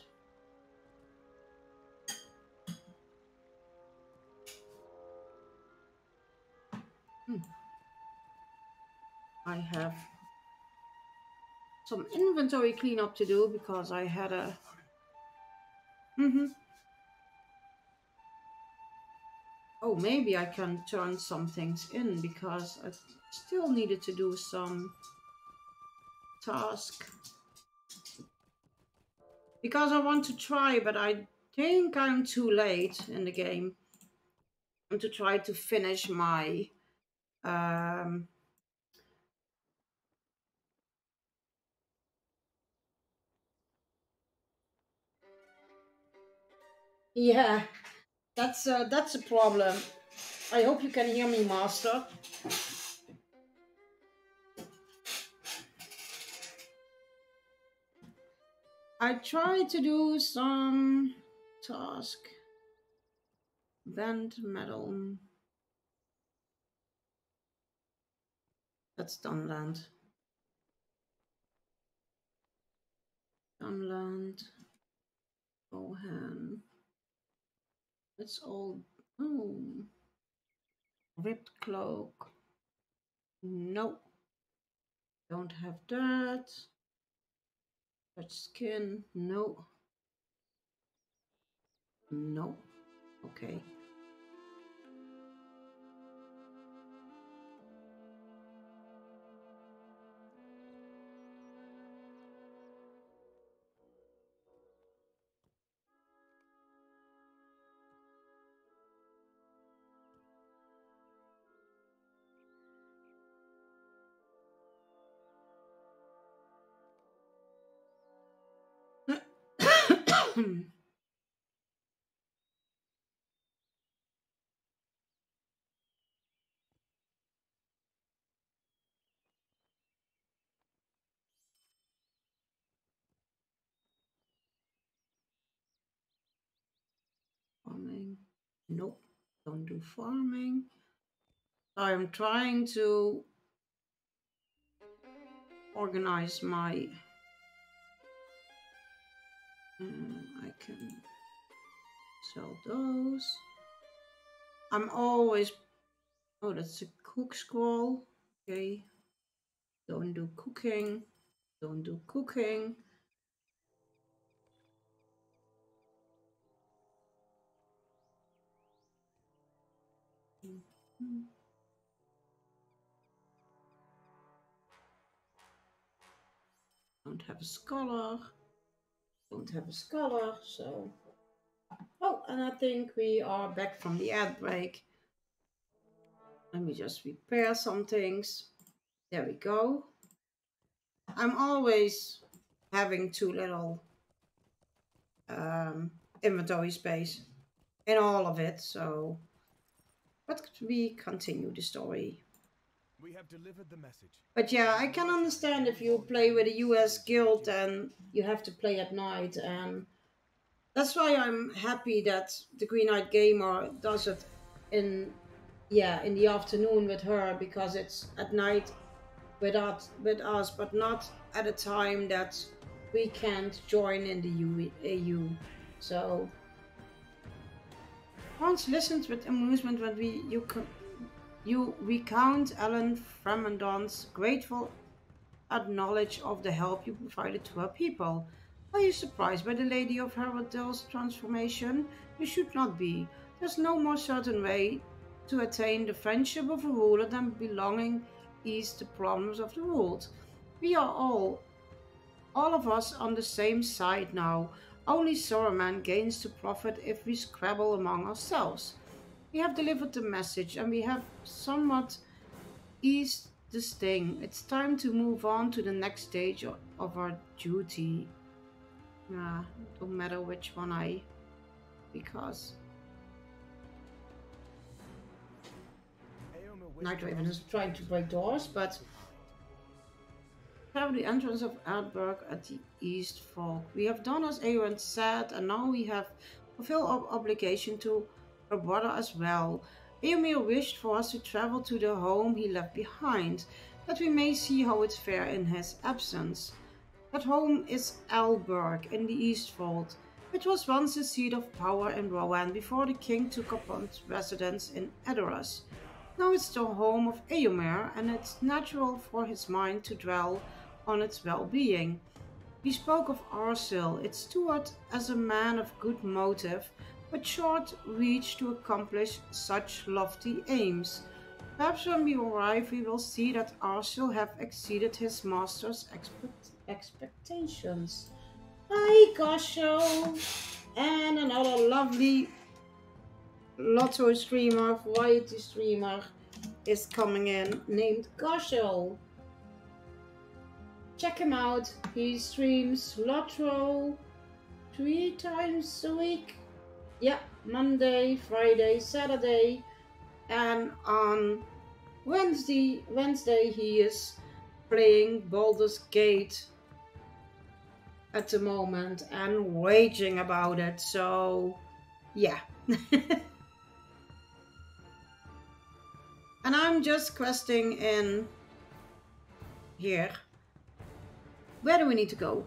I have some inventory cleanup to do because I had a Oh, maybe I can turn some things in because I still needed to do some task. Because I want to try, but I think I'm too late in the game. And to try to finish my yeah, that's a problem. I hope you can hear me, Master. I tried to do some task. Bend metal. That's Dunland. Dunland. Bohan. It's all. Oh. Ripped cloak. Nope. Don't have that. Touch skin. No. No. Okay. Farming. Nope. Don't do farming. I'm trying to organize my. I can sell those. I'm always. Oh, that's a cook scroll. Okay. Don't do cooking. Don't do cooking. Don't have a scholar. Don't have a scholar, so. Oh, and I think we are back from the ad break. Let me just repair some things. There we go. I'm always having too little inventory space in all of it. So, but we continue the story. We have delivered the message. But yeah, I can understand if you play with a US guild, then you have to play at night, and that's why I'm happy that the Green Eyed Gamer does it in the afternoon with her, because it's at night with us, but not at a time that we can't join in the AU. So Hans listened with amusement when you recount Ellen Fremendon's grateful knowledge of the help you provided to her people. Are you surprised by the Lady of Heraldale's transformation? You should not be. There's no more certain way to attain the friendship of a ruler than belonging ease the problems of the world. We are all of us on the same side now. Only Saruman gains the profit if we scrabble among ourselves. We have delivered the message, and we have somewhat eased the sting. It's time to move on to the next stage of our duty. Don't matter which one because Night Raven is trying to break doors, but have the entrance of Ardberg at the East Folk. We have done as Aeron said, and now we have fulfilled our obligation to her brother as well. Eomer wished for us to travel to the home he left behind, that we may see how it's fare in his absence. That home is Alberg in the Eastfold, which was once the seat of power in Rowan before the king took up its residence in Edoras. Now it's the home of Eomer, and it's natural for his mind to dwell on its well-being. He spoke of Arsil, its steward, as a man of good motive, but short reach to accomplish such lofty aims. Perhaps when we arrive we will see that Arsil have exceeded his master's expectations. Hi Gosho! And another lovely Lotto streamer, variety streamer is coming in, named Gosho. Check him out. He streams Lotto 3 times a week. Yeah, Monday, Friday, Saturday, and on Wednesday he is playing Baldur's Gate at the moment and raging about it. So, yeah. And I'm just questing in here. Where do we need to go?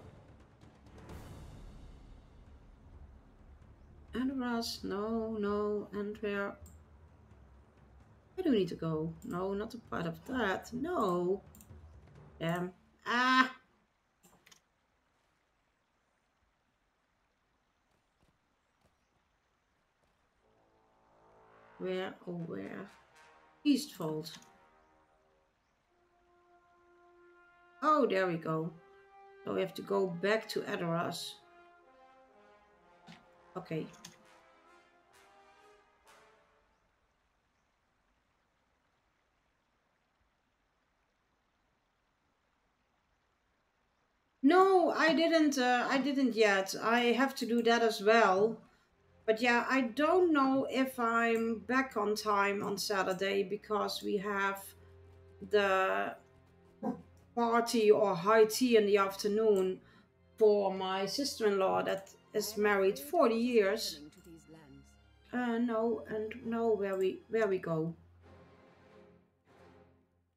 Andras, no, and where do we need to go? No, not a part of that. No. Damn. Ah! Where, oh where? Eastfold. Oh, there we go. So we have to go back to Edoras. Okay. No, I didn't yet. I have to do that as well. But yeah, I don't know if I'm back on time on Saturday because we have the party or high tea in the afternoon for my sister-in-law that is married 40 years. No, and no, where we go.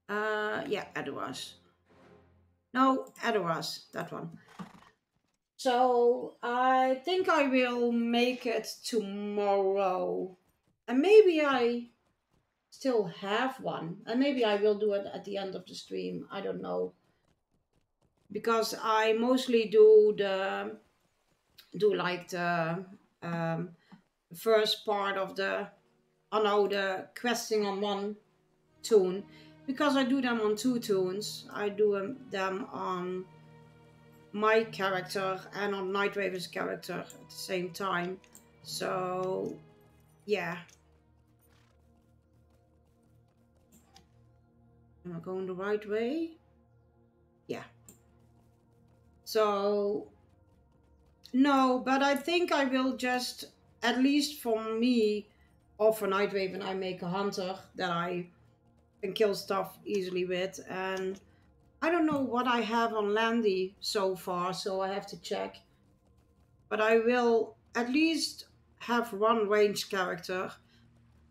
Yeah, Edoras. No, Edoras, that one. So I think I will make it tomorrow. And maybe I still have one. And maybe I will do it at the end of the stream. I don't know. Because I mostly do the first part of the questing on one toon. Because I do them on 2 toons. I do them on my character and on Night Raven's character at the same time. So, yeah. Am I going the right way? Yeah. So no, but I think I will just, at least for me, or for Night Raven, I make a hunter that I can kill stuff easily with. And I don't know what I have on Landy so far, so I have to check. But I will at least have one range character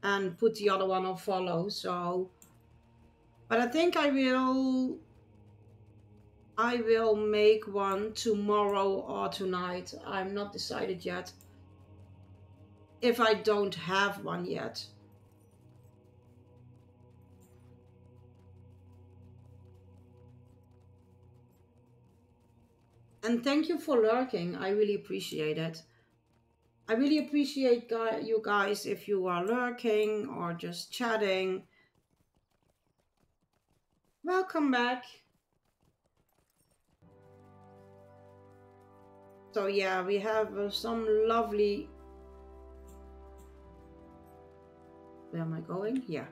and put the other one on follow. So, but I think I will make one tomorrow or tonight. I'm not decided yet. If I don't have one yet. And thank you for lurking. I really appreciate it. I really appreciate you guys if you are lurking or just chatting. Welcome back. So yeah, we have some lovely... Where am I going? Yeah.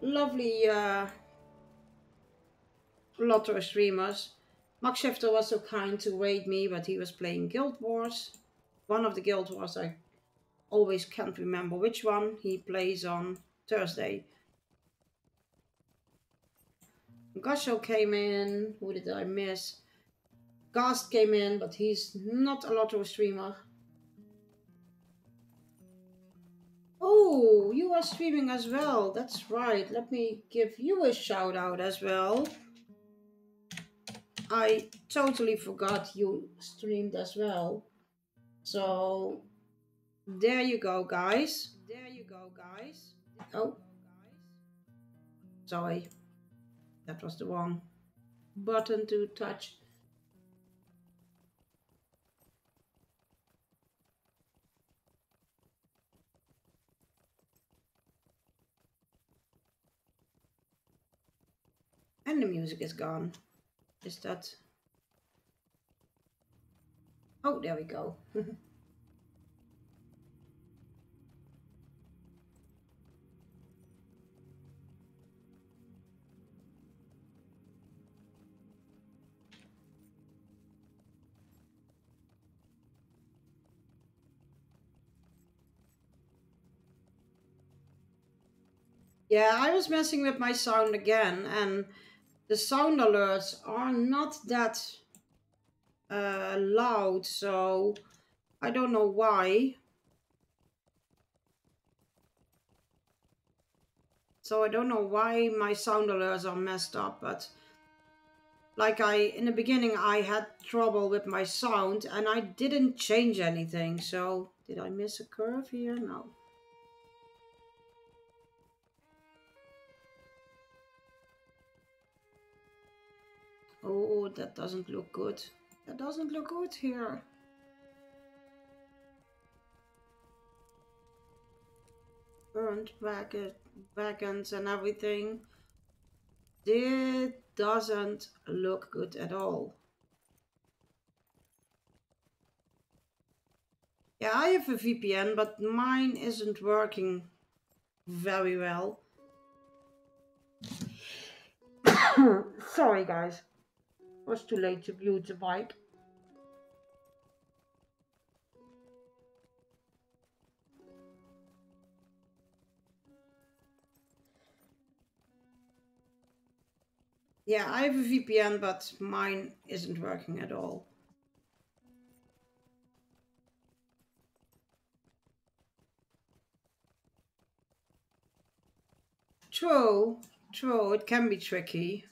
Lovely Lotto streamers. Max Shifter was so kind to raid me, but he was playing Guild Wars. One of the Guild Wars, I always can't remember which one. He plays on Thursday. Gasho came in. Who did I miss? Gast came in, but he's not a Lotto streamer. Oh, you are streaming as well. That's right. Let me give you a shout out as well. I totally forgot you streamed as well. So, there you go, guys. There you go, guys. Oh. Sorry. That was the wrong button to touch. And the music is gone. Is that... Oh, there we go. Yeah, I was messing with my sound again, and the sound alerts are not that loud, so I don't know why. So I don't know why my sound alerts are messed up, but like in the beginning I had trouble with my sound and I didn't change anything. So did I miss a curve here? No. Oh, that doesn't look good. That doesn't look good here. Burnt wagons and everything. It doesn't look good at all. Yeah, I have a VPN, but mine isn't working very well. Sorry, guys. It was too late to mute the mic. Yeah, I have a VPN, but mine isn't working at all. True, it can be tricky.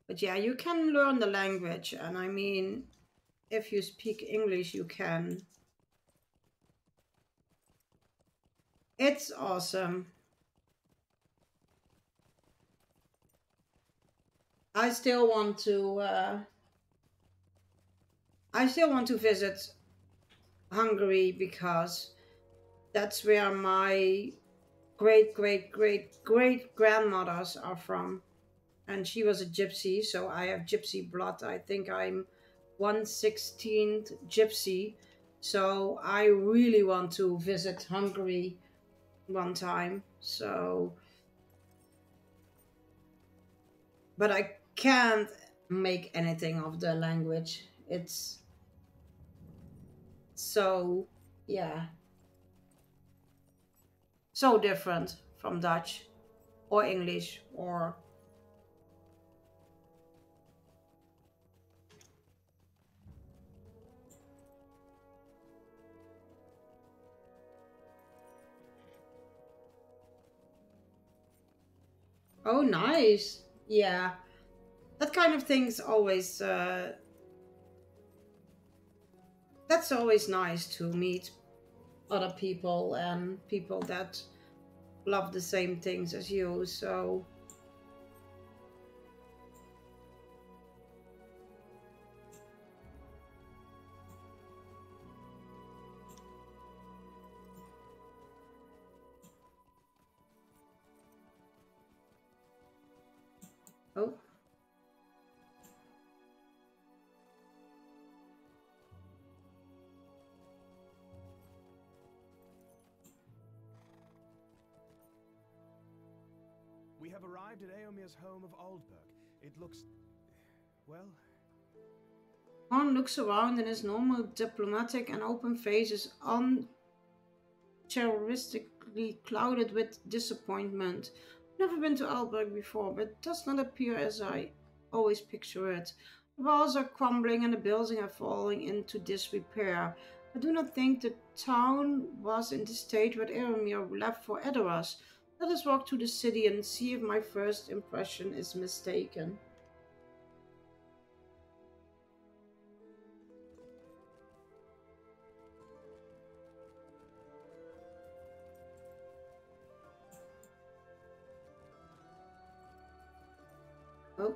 But yeah, you can learn the language, and I mean, if you speak English, you can. It's awesome. I still want to visit Hungary because that's where my great grandmothers are from. And she was a gypsy, so I have gypsy blood. I think I'm 1/16 gypsy. So I really want to visit Hungary one time. So but I can't make anything of the language. It's so, yeah, so different from Dutch or English or. Oh, nice. Yeah, that kind of thing's always that's always nice to meet other people and people that love the same things as you. So, oh, We have arrived at Eomir's home of Aldburg. It looks... well... Han looks around and his normal diplomatic and open face is uncharacteristically clouded with disappointment. Never been to Alberg before, but it does not appear as I always picture it. The walls are crumbling and the buildings are falling into disrepair. I do not think the town was in the state where Eremir left for Edoras. Let us walk through the city and see if my first impression is mistaken. Oh,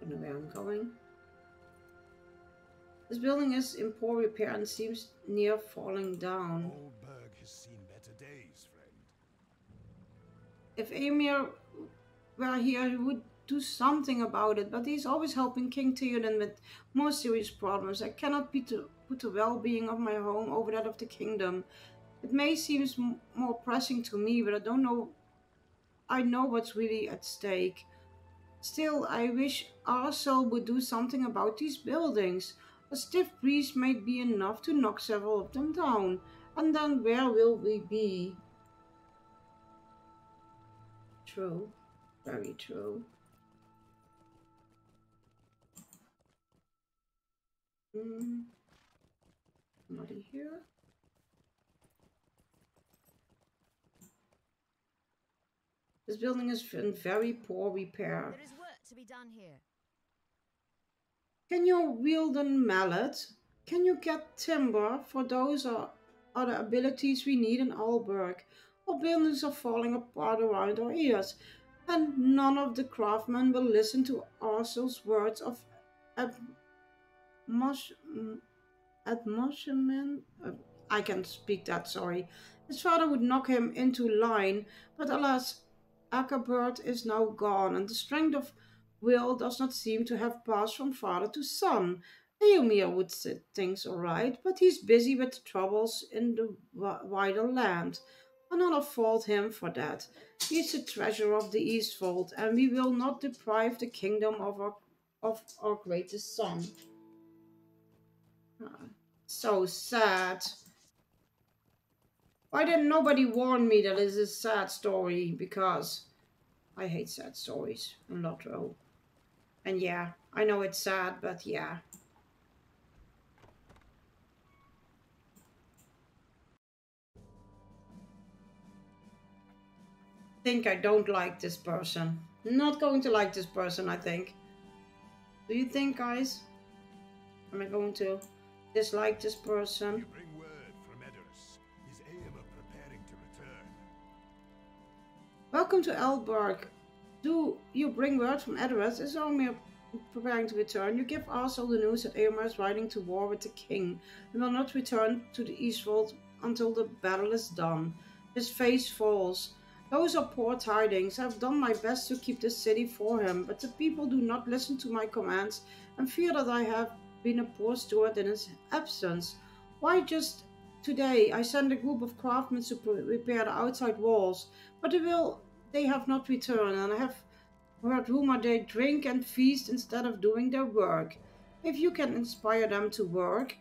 I don't know where I'm going. This building is in poor repair and seems near falling down. Oldberg has seen better days, friend. If Emir were here, he would do something about it, but he's always helping King Theoden with more serious problems. I cannot put the well-being of my home over that of the kingdom. It may seem more pressing to me, but I don't know. I know what's really at stake. Still, I wish Arcel would do something about these buildings. A stiff breeze might be enough to knock several of them down. And then where will we be? True. Very true. Somebody here? This building is in very poor repair. There is work to be done here. Can you wield a mallet? Can you get timber? For those are other abilities we need in Alberg. Our buildings are falling apart around our ears, and none of the craftsmen will listen to Arcel's words of admonishment. I can speak that, sorry. His father would knock him into line, but alas, Akabert is now gone, and the strength of will does not seem to have passed from father to son. Eomir would set things all right, but he's busy with troubles in the wider land. Another fault him for that. He's the treasure of the Eastfold, and we will not deprive the kingdom of our greatest son. Ah, so sad. Why didn't nobody warn me that it's a sad story? Because I hate sad stories in Lotro. And yeah, I know it's sad, but yeah. I think I don't like this person. Not going to like this person, I think. Do you think, guys? Am I going to dislike this person? You bring word from Edoras. Is Eomer preparing to return? Welcome to Elberg. Do you bring word from Edoras? Is Eomer preparing to return? You give Arcel the news that Eomer is riding to war with the king and will not return to the Eastfold until the battle is done. His face falls. Those are poor tidings. I have done my best to keep the city for him, but the people do not listen to my commands and fear that I have been a poor steward in his absence. Why just today I sent a group of craftsmen to repair the outside walls, but they have not returned, and I have heard rumor they drink and feast instead of doing their work. If you can inspire them to work,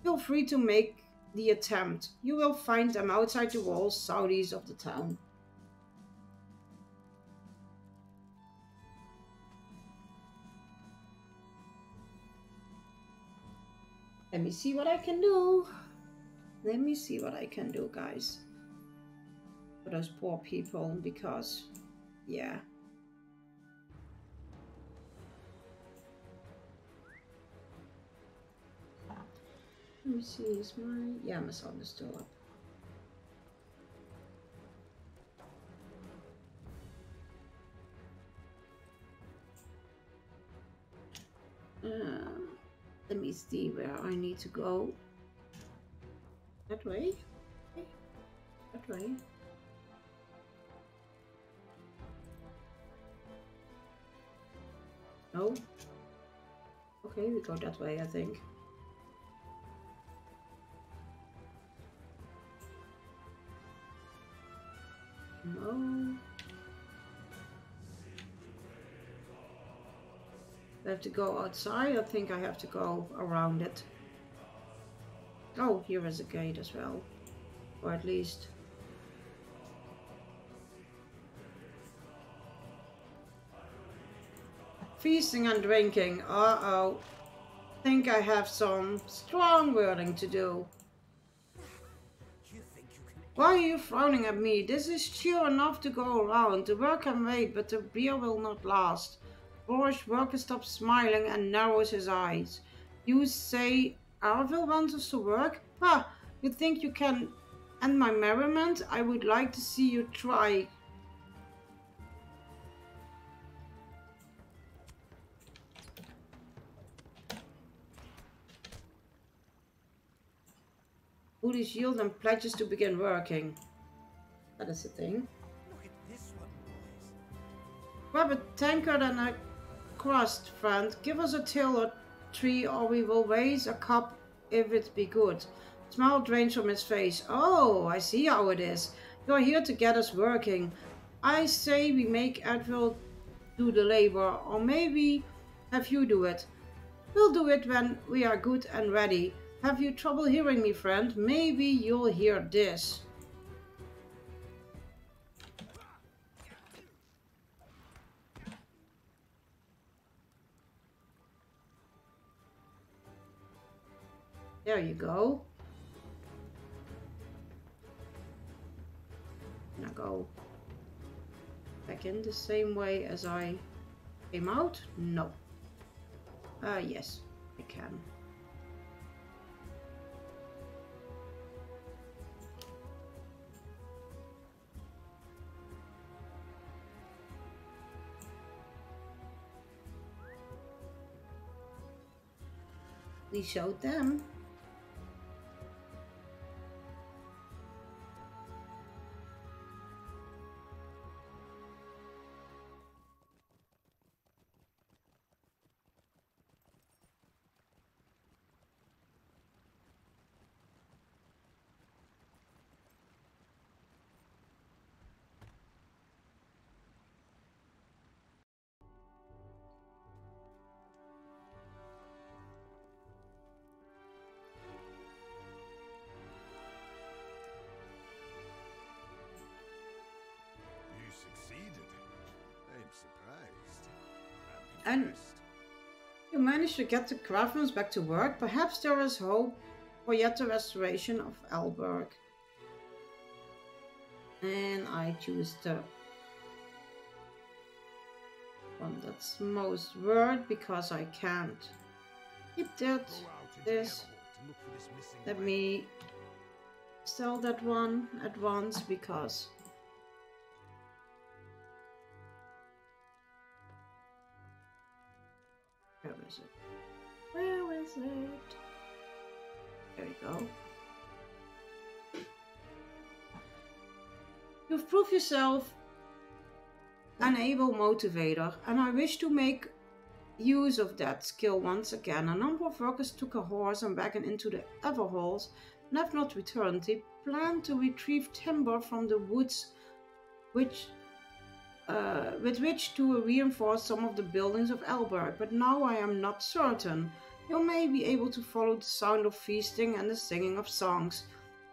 feel free to make the attempt. You will find them outside the walls southeast of the town. Let me see what I can do. Let me see what I can do, guys. For those poor people, because, yeah. Let me see, is my... yeah, my sound is still up. Let me see where I need to go. That way? Okay. That way. No? Okay, we go that way, I think. No. I have to go outside. I think I have to go around it. Oh, here is a gate as well. Or at least... feasting and drinking. Uh-oh. Think I have some strong wording to do. Why are you frowning at me? This is sure enough to go around. The work can wait, but the beer will not last. Boris worker stops smiling and narrows his eyes. You say Arville wants us to work? Ha! You think you can end my merriment? I would like to see you try. Woody yields and pledges to begin working. That is the thing. Look at this one, boys. Grab a tankard and a crust, friend. Give us a till or three, or we will raise a cup if it be good. Smile drains from his face. Oh, I see how it is. You're here to get us working. I say we make Edville do the labor, or maybe have you do it. We'll do it when we are good and ready. Have you trouble hearing me, friend? Maybe you'll hear this. There you go. Now go back in the same way as I came out? No. Yes, I can. We showed them. And you managed to get the Cravens back to work. Perhaps there is hope for yet the restoration of Alberg. And I choose the one that's most worth because I can't keep that. This. Let me sell that one at once because where is it? Where is it? There you go. You've proved yourself an able motivator, and I wish to make use of that skill once again. A number of workers took a horse and wagon into the other halls and have not returned. They plan to retrieve timber from the woods which with which to reinforce some of the buildings of Elberg, but now I am not certain. You may be able to follow the sound of feasting and the singing of songs.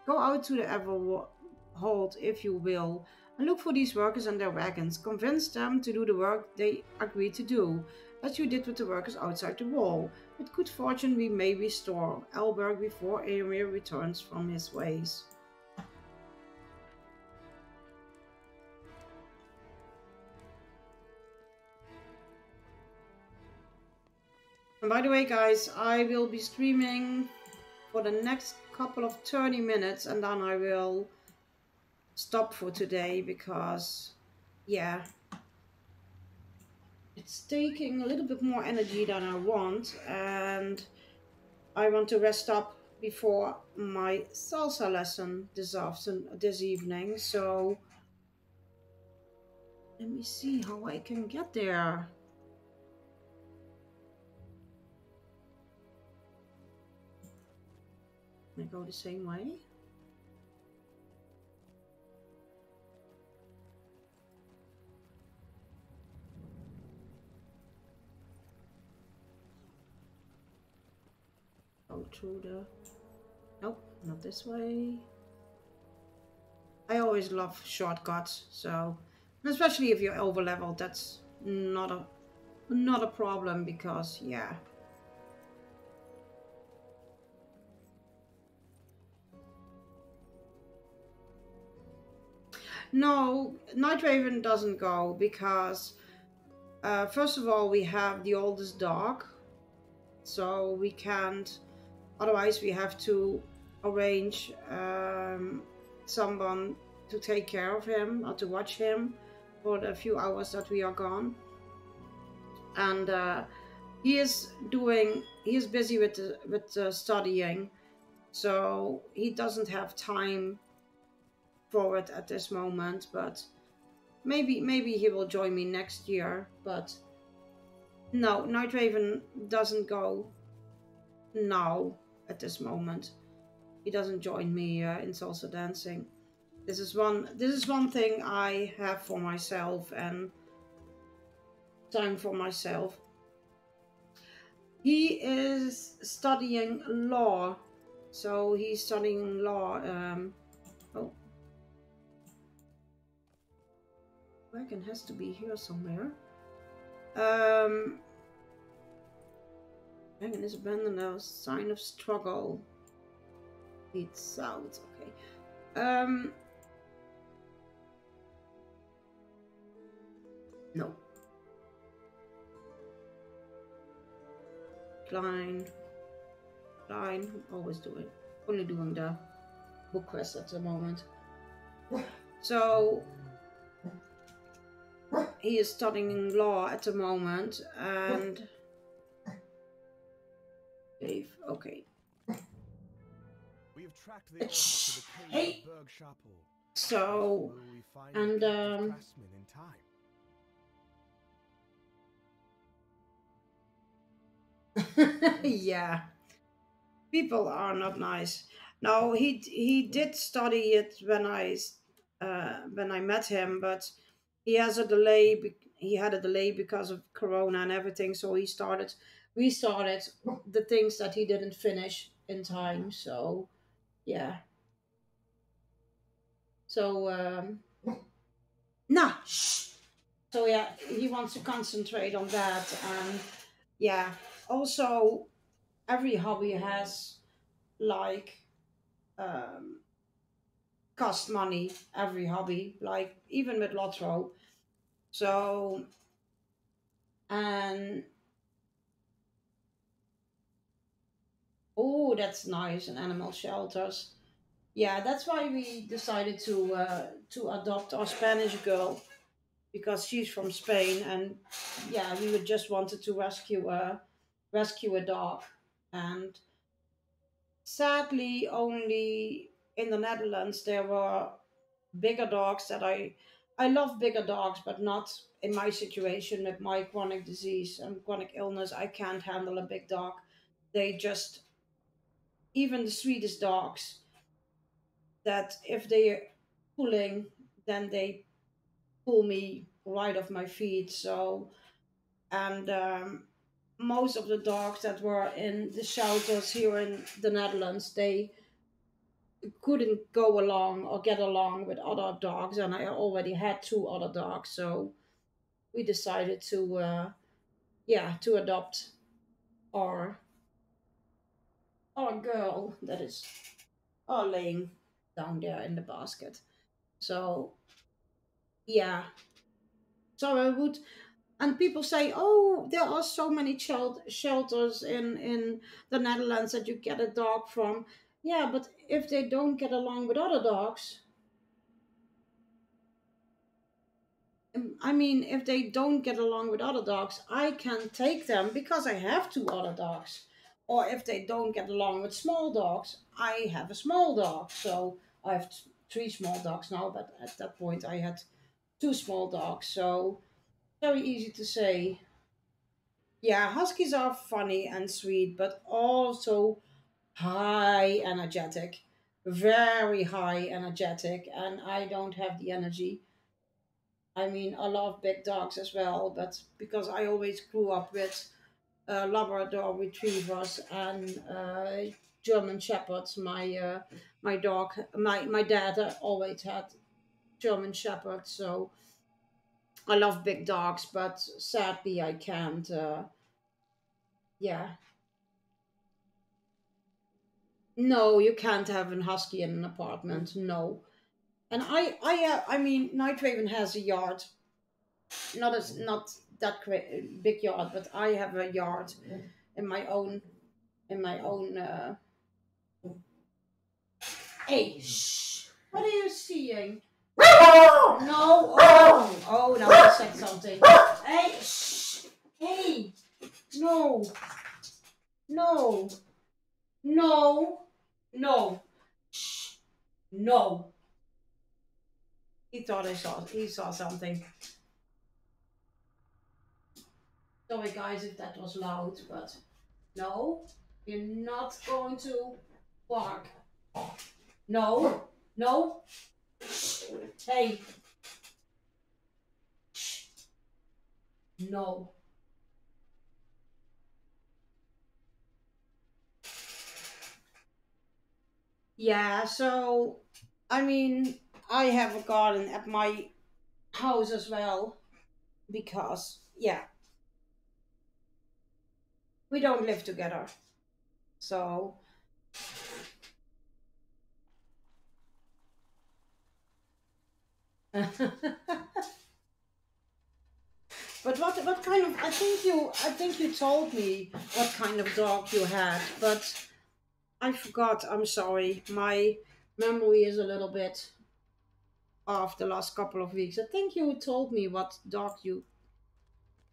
Go out to the Everhold if you will, and look for these workers and their wagons. Convince them to do the work they agreed to do, as you did with the workers outside the wall. With good fortune we may restore Elberg before Éomer returns from his ways. And by the way, guys, I will be streaming for the next couple of 30 minutes and then I will stop for today because, yeah, it's taking a little bit more energy than I want and I want to rest up before my salsa lesson this evening. So let me see how I can get there. I go the same way. Go through the... Nope, not this way. I always love shortcuts, so especially if you're over leveled, that's not a problem because yeah. No, Night Raven doesn't go because first of all we have the oldest dog, so we can't. Otherwise, we have to arrange someone to take care of him or to watch him for the few hours that we are gone. And he is busy with studying, so he doesn't have time for it at this moment. But maybe he will join me next year. But no, Night Raven doesn't go now at this moment. He doesn't join me in salsa dancing. This is one thing I have for myself and time for myself. He is studying law, so he's studying law. Oh, wagon has to be here somewhere. Wagon is abandoned. A sign of struggle. It sounds okay. No. Klein, always only doing the book quest at the moment. So he is studying law at the moment, and Dave, okay. We have tracked the to the cave of Berg Chapel. So, and craftsman in time. yeah, people are not nice. No, he did study it when I met him, but he has a delay. He had a delay because of Corona and everything, so he restarted the things that he didn't finish in time. So yeah. So nah. So yeah, he wants to concentrate on that, and yeah. Also, every hobby has like cost money. Every hobby, like even with Lotro. So and oh, that's nice. And animal shelters. Yeah, that's why we decided to adopt our Spanish girl because she's from Spain, and yeah, we would just wanted to rescue a dog, and sadly, only in the Netherlands there were bigger dogs that I love bigger dogs, but not in my situation with my chronic disease and chronic illness. I can't handle a big dog. They just even the sweetest dogs that if they're pulling, then they pull me right off my feet. So, and most of the dogs that were in the shelters here in the Netherlands, they couldn't go along or get along with other dogs, and I already had two other dogs, so we decided to, yeah, to adopt our our girl that is laying down there in the basket. So yeah, so I would, and people say, oh, there are so many shelters in the Netherlands that you get a dog from. Yeah, but if they don't get along with other dogs, I mean, if they don't get along with other dogs, I can take them because I have two other dogs. Or if they don't get along with small dogs, I have a small dog. So I have three small dogs now, but at that point I had two small dogs. So very easy to say. Yeah, huskies are funny and sweet, but also high energetic, very high energetic, and I don't have the energy. I mean, I love big dogs as well, but because I always grew up with Labrador retrievers and German shepherds, my dog, my dad always had German shepherds, so I love big dogs, but sadly I can't. Yeah, no, you can't have a husky in an apartment. No, and I mean, Night Raven has a yard, not that big yard, but I have a yard in my own in my own. Hey, shh! What are you seeing? No! Oh, now I said something. Hey, shh! Hey! No! No! No! No! Shh! No! He thought he saw something. Sorry guys if that was loud, but no, you're not going to bark. No, no. Hey, no. Yeah, so I mean, I have a garden at my house as well because, yeah, we don't live together. So, but what kind of, I think you told me what kind of dog you had, but I forgot. I'm sorry. My memory is a little bit off the last couple of weeks. I think you told me what dog you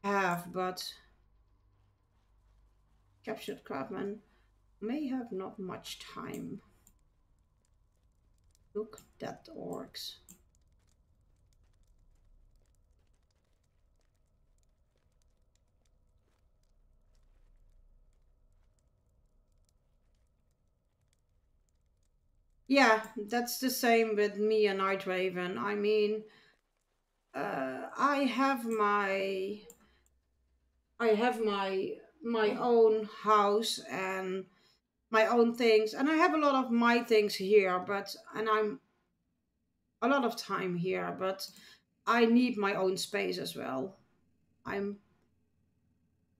have, but captured crabman may have not much time. Look, that orcs. Yeah, that's the same with me and Night Raven. I mean, I have my own house and my own things, and I have a lot of my things here, but and I'm a lot of time here, but I need my own space as well. I'm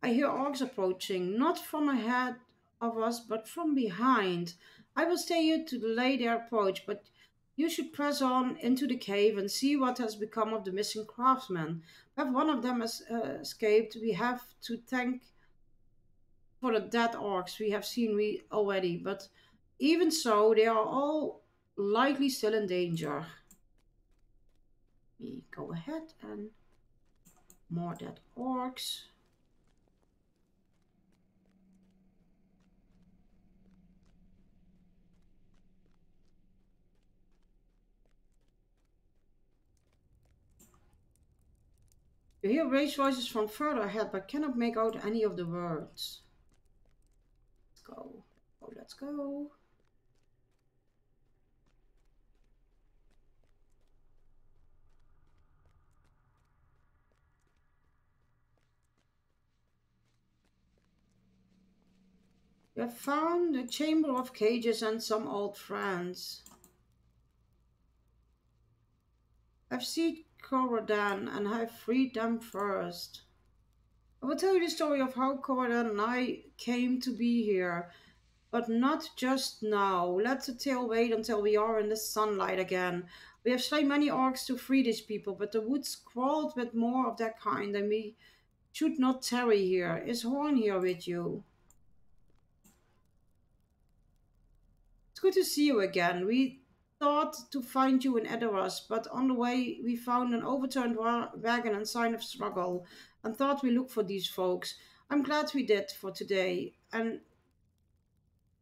I hear orcs approaching, not from ahead of us, but from behind. I will stay here to delay their approach, but you should press on into the cave and see what has become of the missing craftsmen. If one of them has escaped, we have to thank for the dead orcs we have seen we already, but even so, they are all likely still in danger. We go ahead and more dead orcs. You hear raised voices from further ahead, but cannot make out any of the words. Let's go. Oh, let's go. You have found a chamber of cages and some old friends. I've seen Corodan and I've freed them first. I will tell you the story of how Corodan and I came to be here, but not just now. Let the tale wait until we are in the sunlight again. We have slain many orcs to free these people, but the woods crawled with more of their kind, and we should not tarry here. Is Horn here with you? It's good to see you again. We thought to find you in Edoras, but on the way we found an overturned wagon and sign of struggle, and thought we look for these folks. I'm glad we did for today, and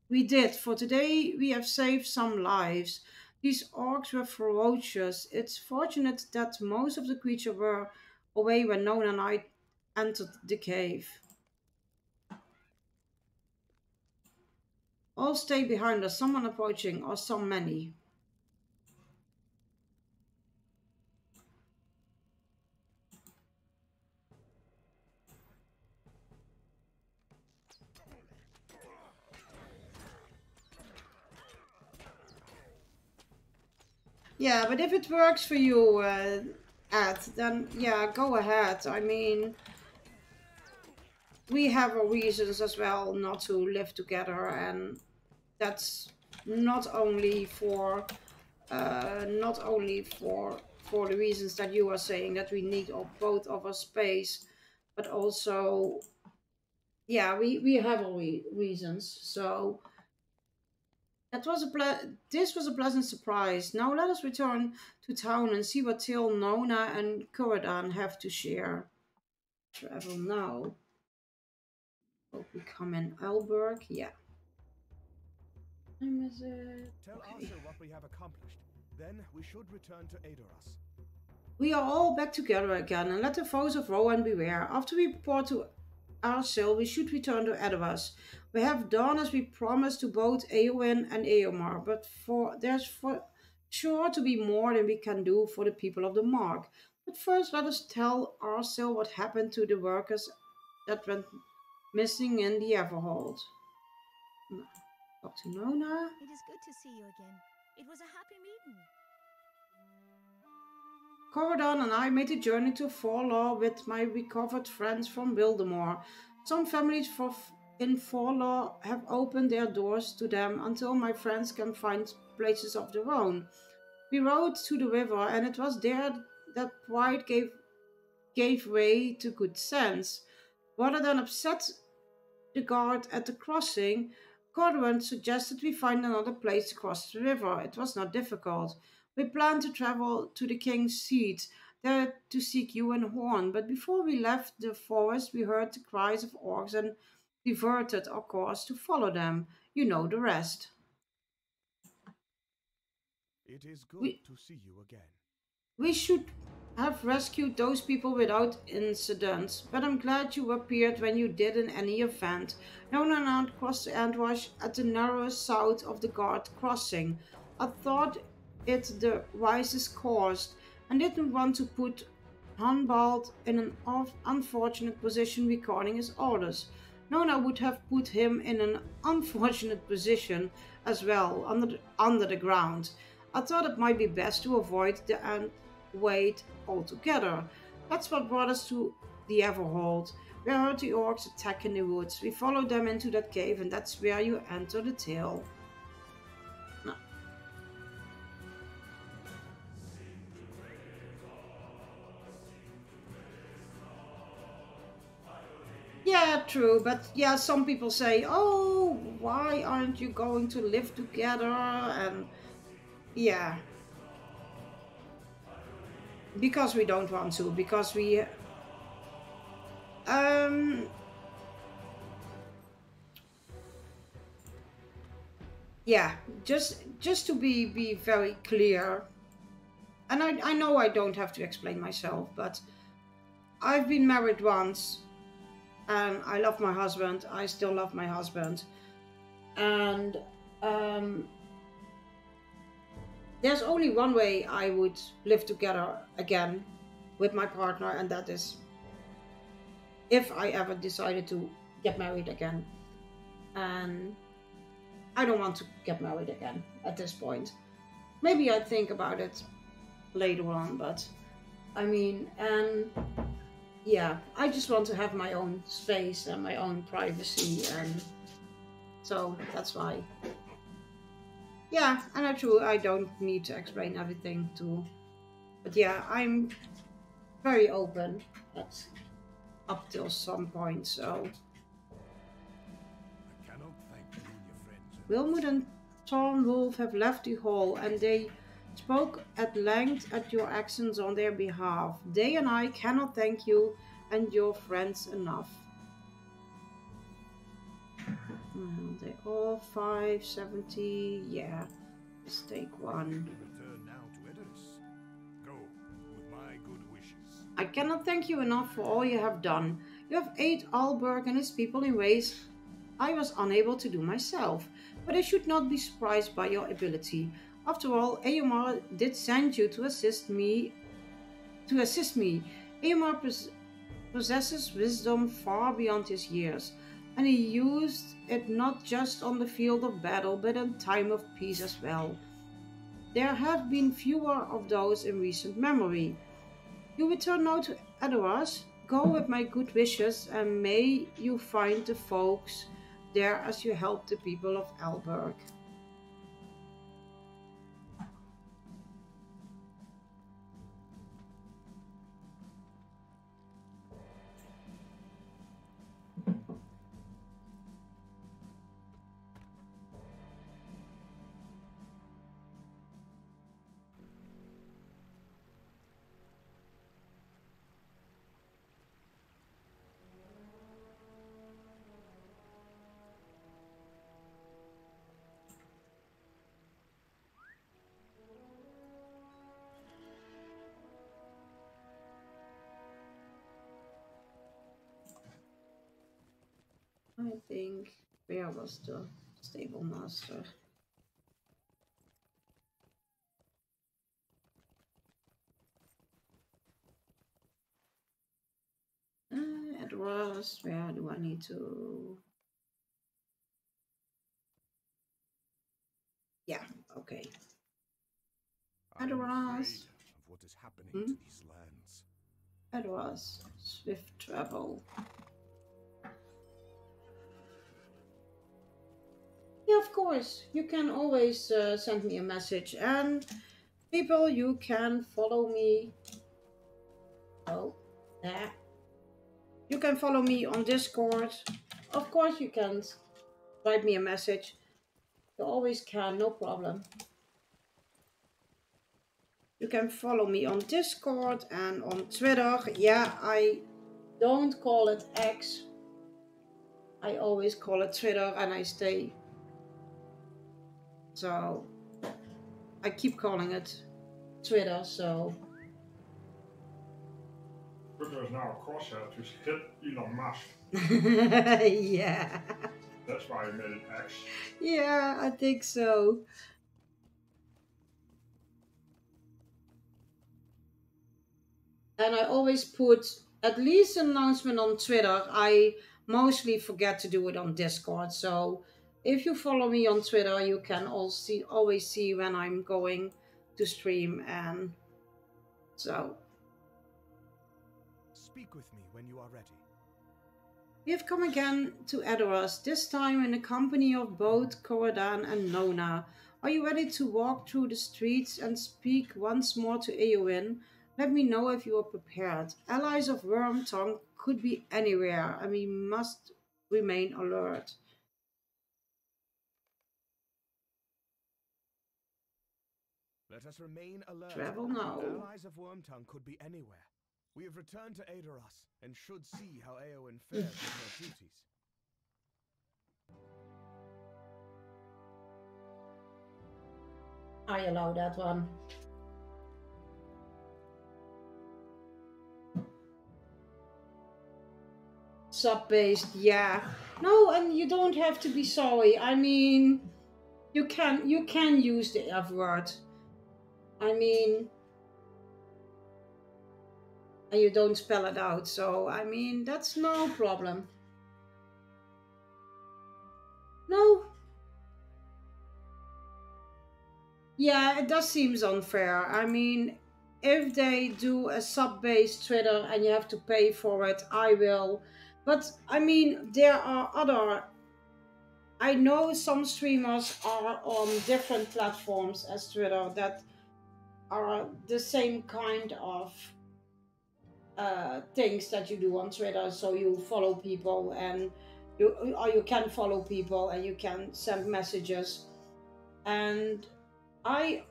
we did. For today we have saved some lives. These orcs were ferocious. It's fortunate that most of the creatures were away when Nona and I entered the cave. All stay behind us, someone approaching, or some many. Yeah, but if it works for you, Ed, then yeah, go ahead. I mean, we have our reasons as well not to live together, and that's not only for for the reasons that you are saying, that we need both of our space, but also, yeah, we have our reasons. So this was a pleasant surprise. Now let us return to town and see what tale Nona and Corodan have to share. Travel now. Hope we come in Alberg. Yeah. Time is it? Tell Arthur what we have accomplished. Then we should return to Aedoras. We are all back together again, and let the foes of Rohan beware. After we report to Arcil, we should return to Edoras. We have done as we promised to both Eowyn and Eomar, but there's for sure to be more than we can do for the people of the Mark. But first, let us tell Arcil what happened to the workers that went missing in the Everhold. Talk to Nona. It is good to see you again. It was a happy meeting. Corodan and I made a journey to Forlaw with my recovered friends from Wildemore. Some families in Forlaw have opened their doors to them until my friends can find places of their own. We rode to the river, and it was there that pride gave way to good sense. Rather than upset the guard at the crossing, Corduan suggested we find another place to cross the river. It was not difficult. We planned to travel to the king's seat, there to seek you and Horn, but before we left the forest we heard the cries of orcs and diverted our course to follow them. You know the rest. It is good to see you again. We should have rescued those people without incident, but I'm glad you appeared when you did in any event. Nona and I crossed the Antwash at the narrowest south of the guard crossing. I thought it the wisest course, and didn't want to put Hanbald in an unfortunate position recording his orders. Nona would have put him in an unfortunate position as well, under the ground. I thought it might be best to avoid the end wait altogether. That's what brought us to the Everhold. We heard the orcs attack in the woods. We followed them into that cave, and that's where you enter the tale. No. Yeah, true, but yeah, some people say, oh, why aren't you going to live together? And yeah. Because we don't want to, because we yeah, just to be very clear, and I know I don't have to explain myself, but I've been married once, and I love my husband. I still love my husband, and there's only one way I would live together again with my partner, and that is if I ever decided to get married again. and I don't want to get married again at this point. Maybe I'd think about it later on, but I mean, and yeah, I just want to have my own space and my own privacy, and so that's why. Yeah, and that's true, I don't need to explain everything to, but yeah, I'm very open up till some point, so. I cannot thank you and your friends. Wilmot and Thornwolf have left the hall, and they spoke at length at your actions on their behalf. They and I cannot thank you and your friends enough. Well, they all 570, yeah. Mistake one. Return now to Edoras. Go with my good wishes. I cannot thank you enough for all you have done. You have aided Alberg and his people in ways I was unable to do myself, but I should not be surprised by your ability. After all, Eomar did send you to assist me. Eomar possesses wisdom far beyond his years, and he used it not just on the field of battle, but in time of peace as well. There have been fewer of those in recent memory. You return now to Edoras. Go with my good wishes, and may you find the folks there as you help the people of Alberg. I think, where was the stable master? It was, where do I need to? Yeah, okay. I am afraid of what is happening to these lands. It was swift travel. Yeah, of course. You can always send me a message, and people, you can follow me. Oh, there. You can follow me on Discord. Of course, you can write me a message. You always can, no problem. You can follow me on Discord and on Twitter. Yeah, I don't call it X. I always call it Twitter, and I stay. So I keep calling it Twitter, so. Twitter is now a crosshair to hit Elon Musk. Yeah. That's why he made it X. Yeah, I think so. And I always put at least an announcement on Twitter. I mostly forget to do it on Discord. So if you follow me on Twitter, you can always see when I'm going to stream, and so. Speak with me when you are ready. We have come again to Edoras, this time in the company of both Coradan and Nona. Are you ready to walk through the streets and speak once more to Eowyn? Let me know if you are prepared. Allies of Wormtongue could be anywhere, and we must remain alert. Let us remain alert. Travel now. Allies of Wormtongue could be anywhere. We have returned to Edoras and should see how Eowyn fares with her duties. I allow that one. Sub-based, yeah. No, and you don't have to be sorry. I mean, you can use the F word. I mean, and you don't spell it out, so I mean, that's no problem. Yeah, it does seems unfair. I mean, if they do a sub-based Twitter and you have to pay for it, I will. But I mean, there are other. I know some streamers are on different platforms as Twitter that are the same kind of things that you do on Twitter. So you follow people and you can follow people and you can send messages. And I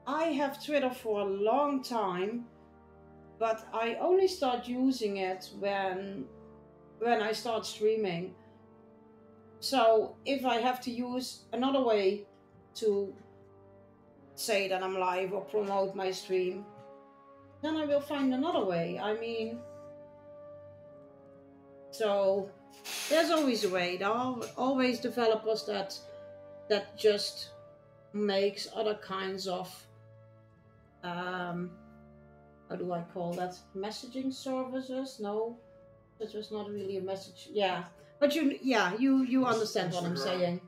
have Twitter for a long time, but I only start using it when I start streaming. So if I have to use another way to say that I'm live or promote my stream, then I will find another way. I mean, so there's always a way. There are always developers that just makes other kinds of how do I call that, messaging services? No, that was not really a message. Yeah, but you understand what I'm saying.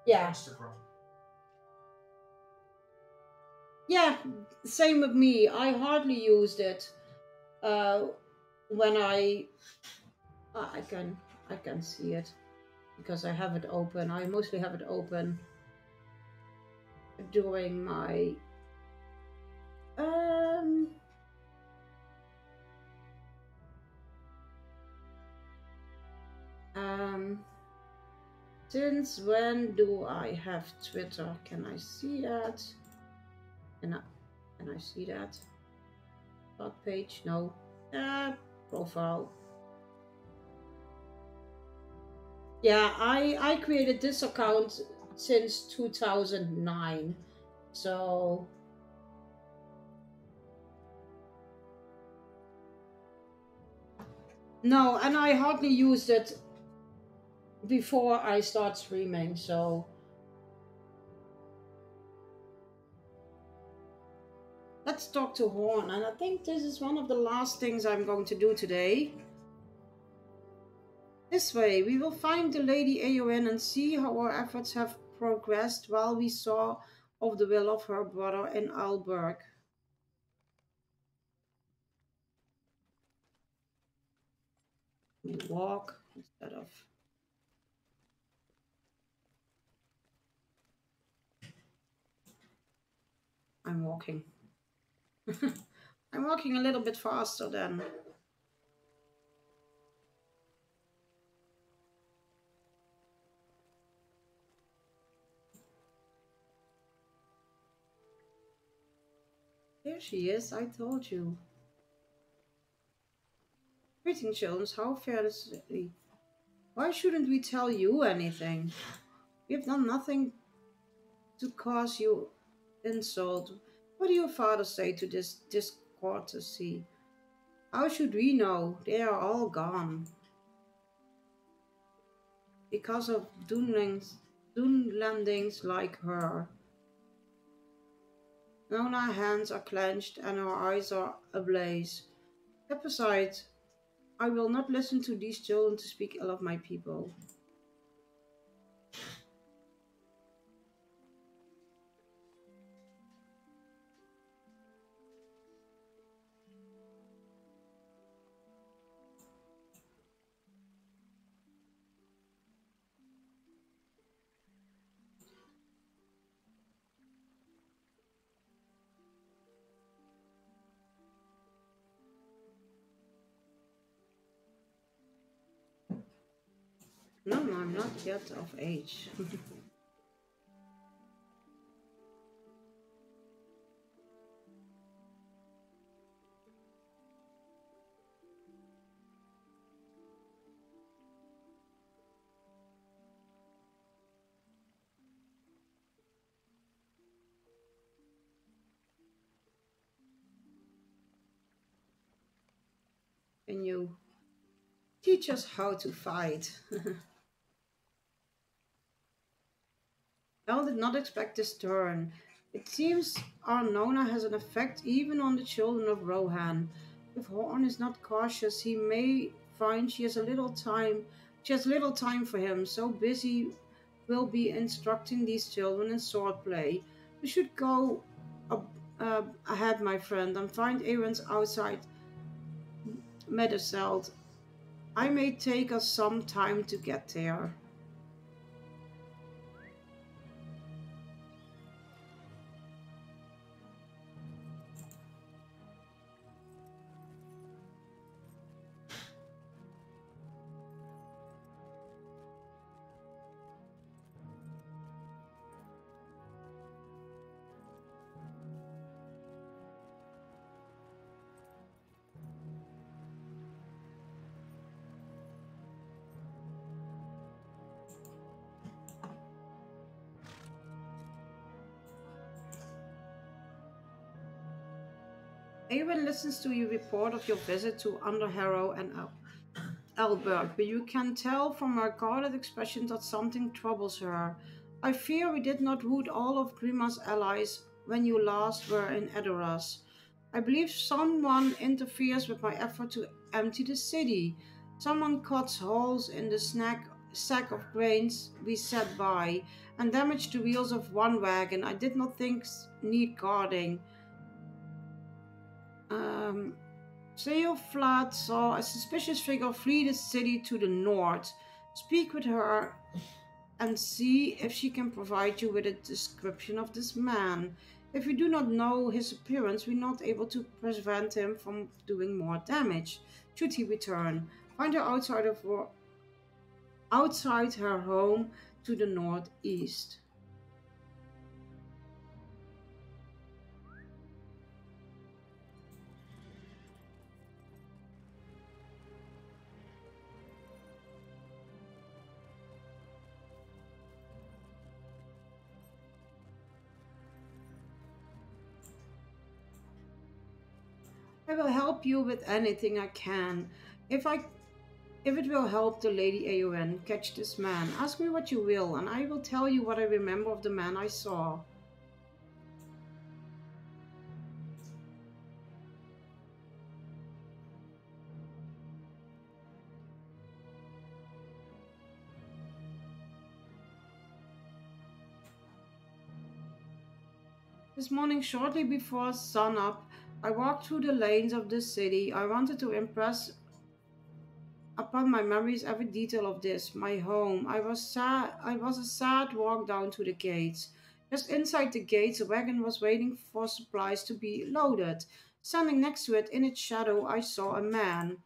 Yeah. Instagram. Yeah, same with me. I hardly used it when I can see it because I have it open. I mostly have it open during my since when do I have Twitter? Can I see that? Can I see that? Start page? No. Profile. Yeah, I created this account since 2009. So no, and I hardly used it before I start streaming, so let's talk to Horn, and I think this is one of the last things I'm going to do today. This way, we will find the Lady Aowen and see how our efforts have progressed while we saw of the will of her brother in Alberg. We walk instead of... I'm walking. I'm walking a little bit faster than... Here she is, I told you. Greetings, children. How fair is it? Why shouldn't we tell you anything? We have done nothing to cause you insult. What do your father say to this discourtesy? How should we know? They are all gone. Because of Dunlandings like her. Nona's hands are clenched and her eyes are ablaze. Step aside. I will not listen to these children to speak ill of my people. No, I'm not yet of age. Can you teach us how to fight? Elle did not expect this turn. It seems our Nona has an effect even on the children of Rohan. If Horn is not cautious, he may find she has little time for him, so busy will be instructing these children in swordplay. You should go ahead, my friend, and find Aaron's outside Meadowseld. I may take us some time to get there. Aaron listens to your report of your visit to Underharrow and Albert, but you can tell from her guarded expression that something troubles her. I fear we did not root all of Grima's allies when you last were in Edoras. I believe someone interferes with my effort to empty the city. Someone cuts holes in the sack of grains we set by, and damaged the wheels of one wagon I did not think need guarding. Theo Flat saw a suspicious figure flee the city to the north. Speak with her and see if she can provide you with a description of this man. If we do not know his appearance, we are not able to prevent him from doing more damage. Should he return, find her outside her home to the northeast. I will help you with anything I can. If it will help the Lady Aowen catch this man, ask me what you will, and I will tell you what I remember of the man I saw. This morning, shortly before sunup, I walked through the lanes of the city. I wanted to impress upon my memories every detail of this, my home. I was a sad walk down to the gates. Just inside the gates, a wagon was waiting for supplies to be loaded. Standing next to it, in its shadow, I saw a man.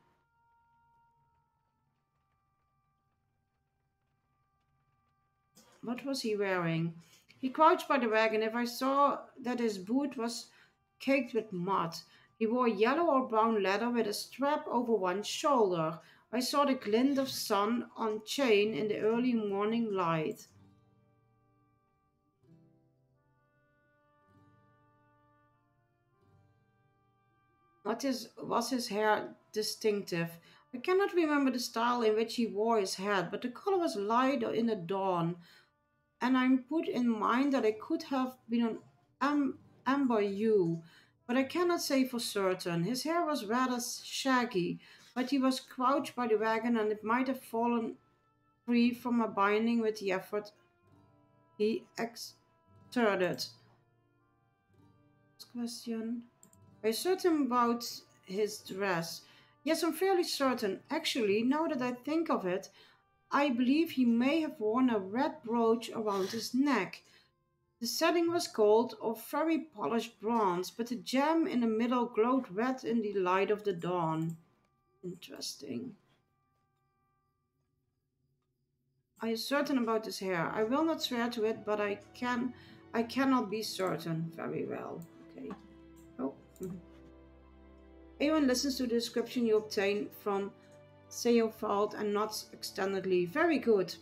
What was he wearing? He crouched by the wagon. If I saw that his boot was caked with mud. He wore yellow or brown leather with a strap over one shoulder. I saw the glint of sun on chain in the early morning light. Was his hair distinctive? I cannot remember the style in which he wore his hat, but the color was light in the dawn, and I'm put in mind that it could have been an amber hue, but I cannot say for certain. His hair was rather shaggy, but he was crouched by the wagon, and it might have fallen free from a binding with the effort he exerted. Question. Are you certain about his dress? Yes, I'm fairly certain. Actually, now that I think of it, I believe he may have worn a red brooch around his neck. The setting was gold or very polished bronze, but the gem in the middle glowed red in the light of the dawn. Interesting. Are you certain about his hair? I will not swear to it, but I cannot be certain. Very well. Okay. Oh. Aeon listens to the description you obtain from Seofald and nods extendedly. Very good.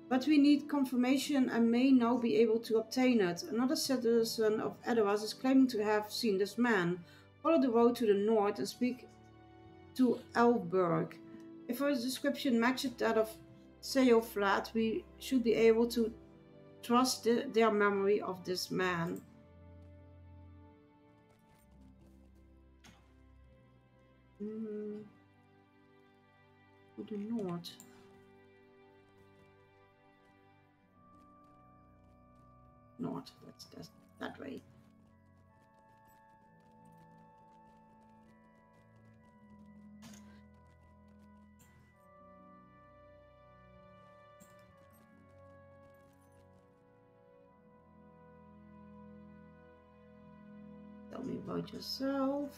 But we need confirmation and may now be able to obtain it. Another citizen of Edoras is claiming to have seen this man. Follow the road to the north and speak to Elberg. If our description matches that of Seoflat, we should be able to trust their memory of this man. To the north. north. That's that way. Tell me about yourself.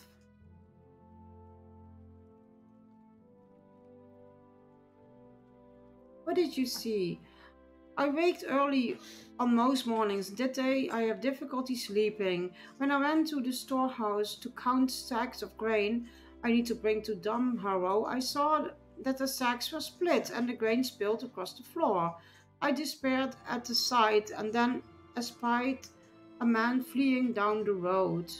What did you see? I waked early on most mornings. That day I have difficulty sleeping. When I went to the storehouse to count sacks of grain I need to bring to Dumharrow, I saw that the sacks were split and the grain spilled across the floor. I despaired at the sight and then espied a man fleeing down the road.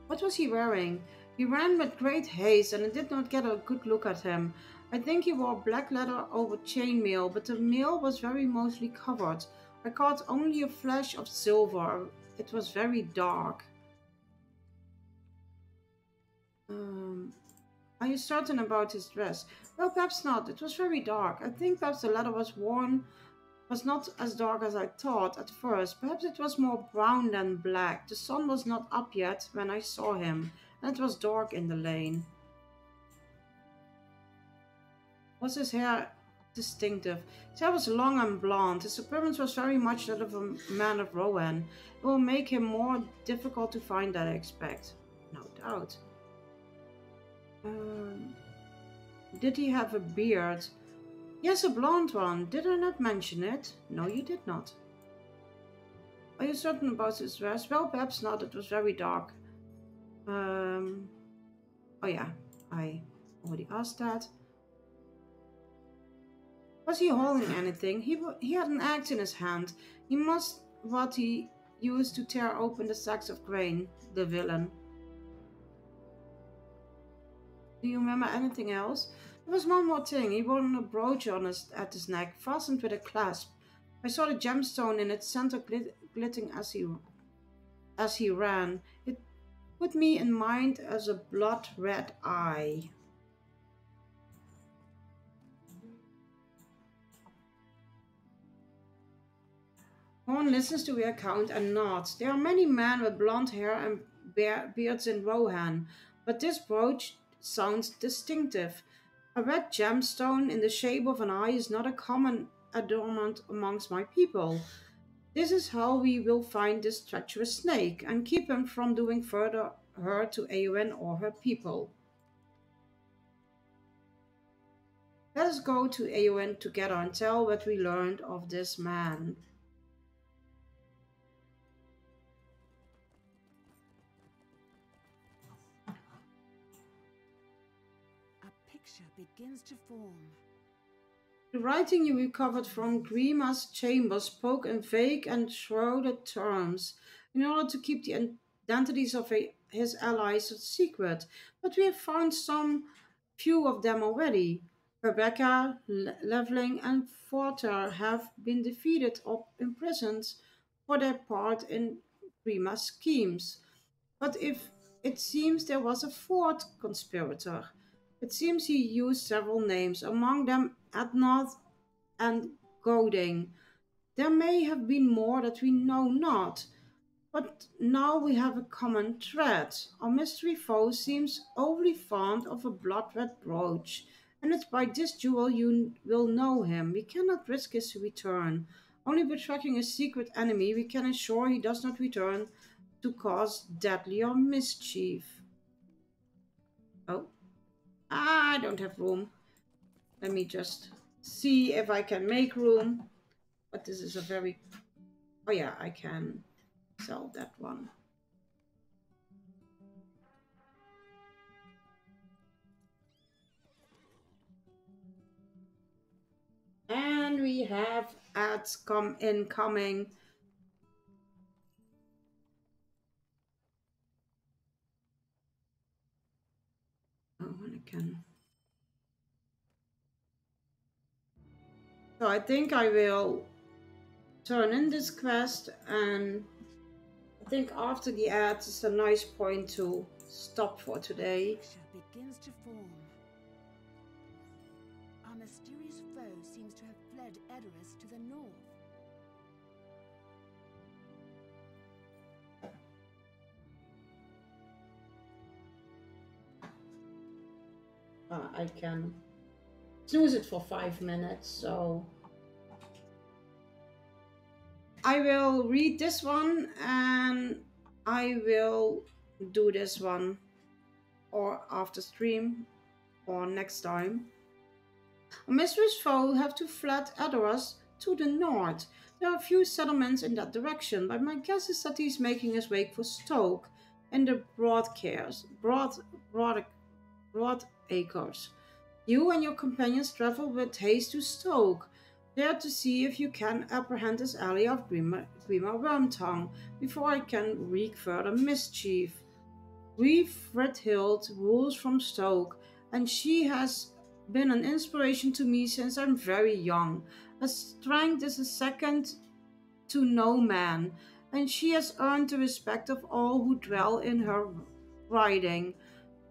What was he wearing? He ran with great haste and I did not get a good look at him. I think he wore black leather over chainmail, but the mail was very mostly covered. I caught only a flash of silver. It was very dark. Are you certain about his dress? Well, perhaps not. It was very dark. I think perhaps the leather was not as dark as I thought at first. Perhaps it was more brown than black. The sun was not up yet when I saw him, and it was dark in the lane. Was his hair distinctive? His hair was long and blonde. His appearance was very much that of a man of Rohan. It will make him more difficult to find than I expect. No doubt. Did he have a beard? Yes, a blonde one. Did I not mention it? No, you did not. Are you certain about his dress? Well, perhaps not. It was very dark. Oh yeah, I already asked that. Was he holding anything? He had an axe in his hand. He must what he used to tear open the sacks of grain, the villain. Do you remember anything else? There was one more thing. He wore a brooch at his neck, fastened with a clasp. I saw the gemstone in its center glittering as he ran. It put me in mind as a blood-red eye. Horn listens to your account and nods. There are many men with blonde hair and beards in Rohan, but this brooch sounds distinctive. A red gemstone in the shape of an eye is not a common adornment amongst my people. This is how we will find this treacherous snake and keep him from doing further hurt to Eowyn or her people. Let us go to Eowyn together and tell what we learned of this man. Begins to form. The writing you recovered from Grima's chamber spoke in vague and shrouded terms in order to keep the identities of his allies a secret, but we have found some few of them already. Rebecca, Leveling, and Forter have been defeated or imprisoned for their part in Grima's schemes. But if it seems there was a fourth conspirator. It seems he used several names, among them Adnoth and Goding. There may have been more that we know not, but now we have a common thread. Our mystery foe seems overly fond of a blood-red brooch, and it's by this jewel you will know him. We cannot risk his return. Only by tracking a secret enemy we can ensure he does not return to cause deadlier mischief. Oh. I don't have room. Let me just see if I can make room. But this is a very... Oh yeah, I can sell that one. And we have ads incoming. Oh, and I can. So I think I will turn in this quest, and I think after the ads is a nice point to stop for today. Begins to form. Our mysterious foe seems to have fled Edoras to the north. I can snooze it for 5 minutes, so I will read this one and I will do this one or after stream or next time. A mistress foe have to fled Adoras to the north. There are few settlements in that direction, but my guess is that he's making his way for Stoke and the broad acres. You and your companions travel with haste to Stoke, there to see if you can apprehend this ally of Grima Wormtongue before I can wreak further mischief. Frithild rules from Stoke, and she has been an inspiration to me since I'm very young. Her strength is a second to no man, and she has earned the respect of all who dwell in her riding.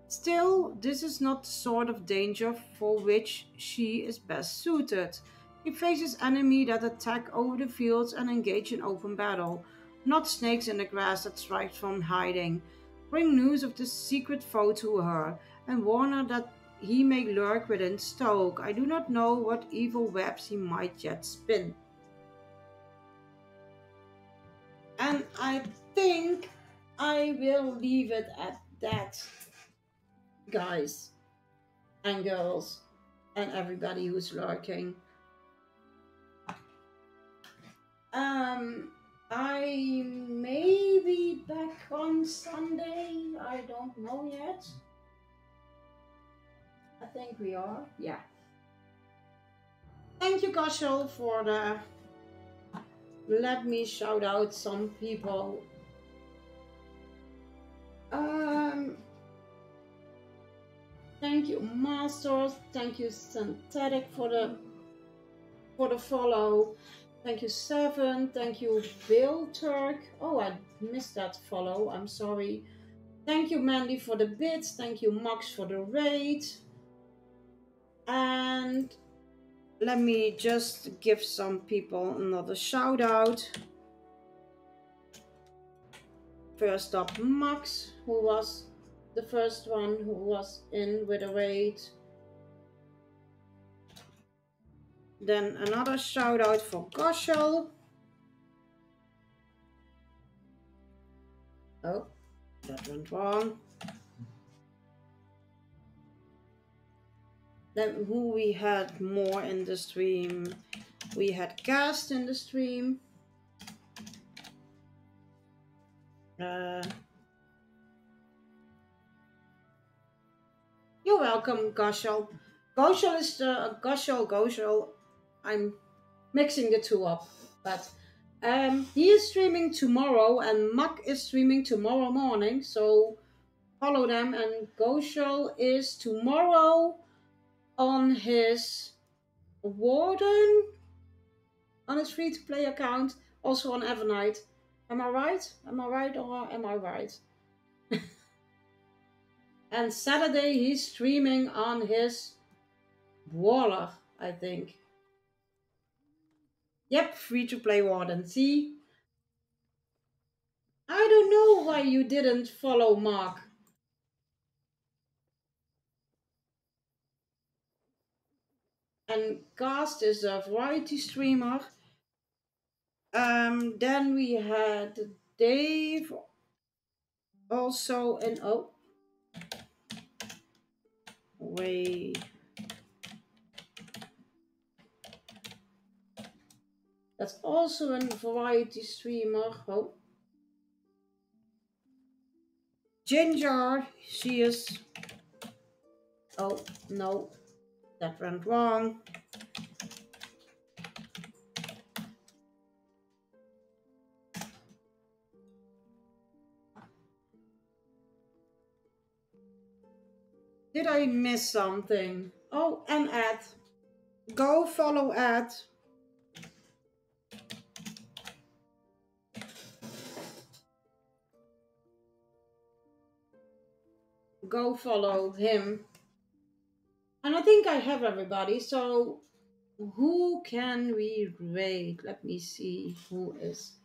Still, this is not the sort of danger for which she is best suited. He faces enemies that attack over the fields and engage in open battle, not snakes in the grass that strike from hiding. Bring news of the secret foe to her, and warn her that he may lurk within Stoke. I do not know what evil webs he might yet spin. And I think I will leave it at that, guys and girls and everybody who's lurking. I may be back on Sunday. I don't know yet. I think we are. Yeah. Thank you, Goshel, for the... Let me shout out some people. Thank you, Masters. Thank you, Synthetic, for the follow. Thank you, Seven. Thank you, Bill Turk. Oh, I missed that follow. I'm sorry. Thank you, Mandy, for the bits. Thank you, Max, for the raid. And let me just give some people another shout out. First up, Max, who was the first one who was in with a raid. Then another shout out for Goshel. Oh, that went wrong. Then who we had more in the stream? We had Cast in the stream. You're welcome, Goshel. Goshel is the Goshel. I'm mixing the two up, but he is streaming tomorrow, and Muck is streaming tomorrow morning. So follow them. And Goshel is tomorrow on his Warden, on his free-to-play account, also on Evernight. Am I right? Am I right or am I right? And Saturday he's streaming on his Waller, I think. Yep, free-to-play Warden. See? I don't know why you didn't follow Mark. And Cast is a variety streamer. Then we had Dave also, and oh, wait. That's also a variety streamer. Oh. Ginger, she is... Oh, no. That went wrong. Did I miss something? Oh, and Ed. Go follow Ed. Go follow him. And I think I have everybody, so who can we raid? Let me see who is...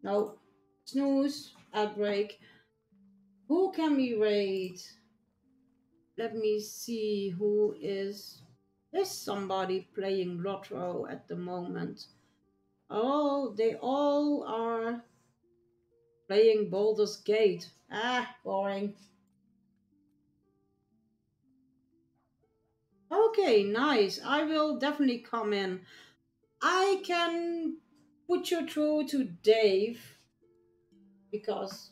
No, Snooze, Outbreak. Who can we raid? let me see who is. There's somebody playing Lotro at the moment. Oh, they all are playing Baldur's Gate. Ah, boring. Okay, nice. I will definitely come in. I can put you through to Dave because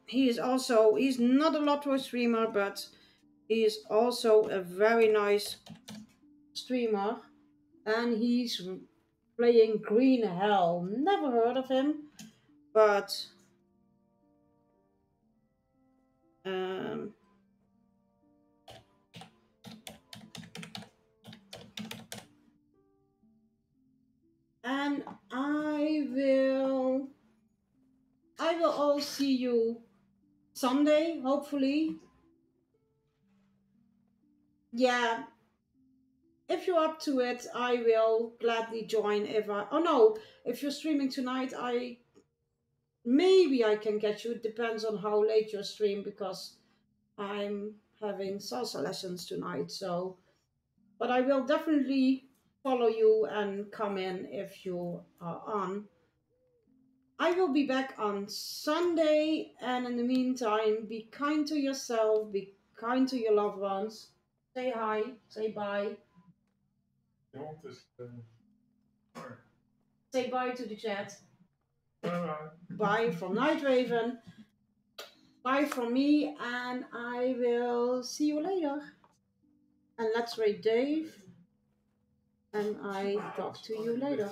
he's not a Lotro streamer, but he is also a very nice streamer, and he's playing Green Hell. Never heard of him, but um, and I will all see you Sunday, hopefully. Yeah, if you're up to it, I will gladly join. If you're streaming tonight, maybe I can get you. It depends on how late you stream because I'm having salsa lessons tonight. So, but I will definitely follow you and come in if you are on. I will be back on Sunday, and in the meantime, be kind to yourself, be kind to your loved ones. Say hi, say bye. You want this? Say bye to the chat. Bye. Bye from Night Raven. Bye from me, and I will see you later. And let's rate Dave. And I talk to you later.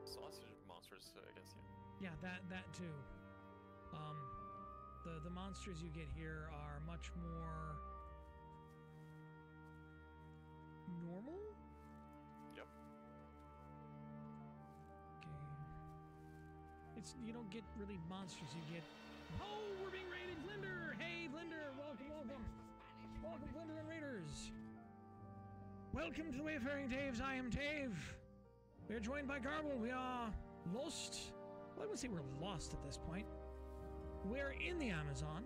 Sausage monsters against you. Yeah, that too. The monsters you get here are much more normal. Yep. Okay. You don't get really monsters. You get. Oh, we're being raided, Blinder! Hey, Blinder, welcome. Welcome, Blinder and Raiders. Welcome to Wayfaring Taves. I am Tave. We are joined by Garble. We are lost. Well, I wouldn't say we're lost at this point. We're in the Amazon.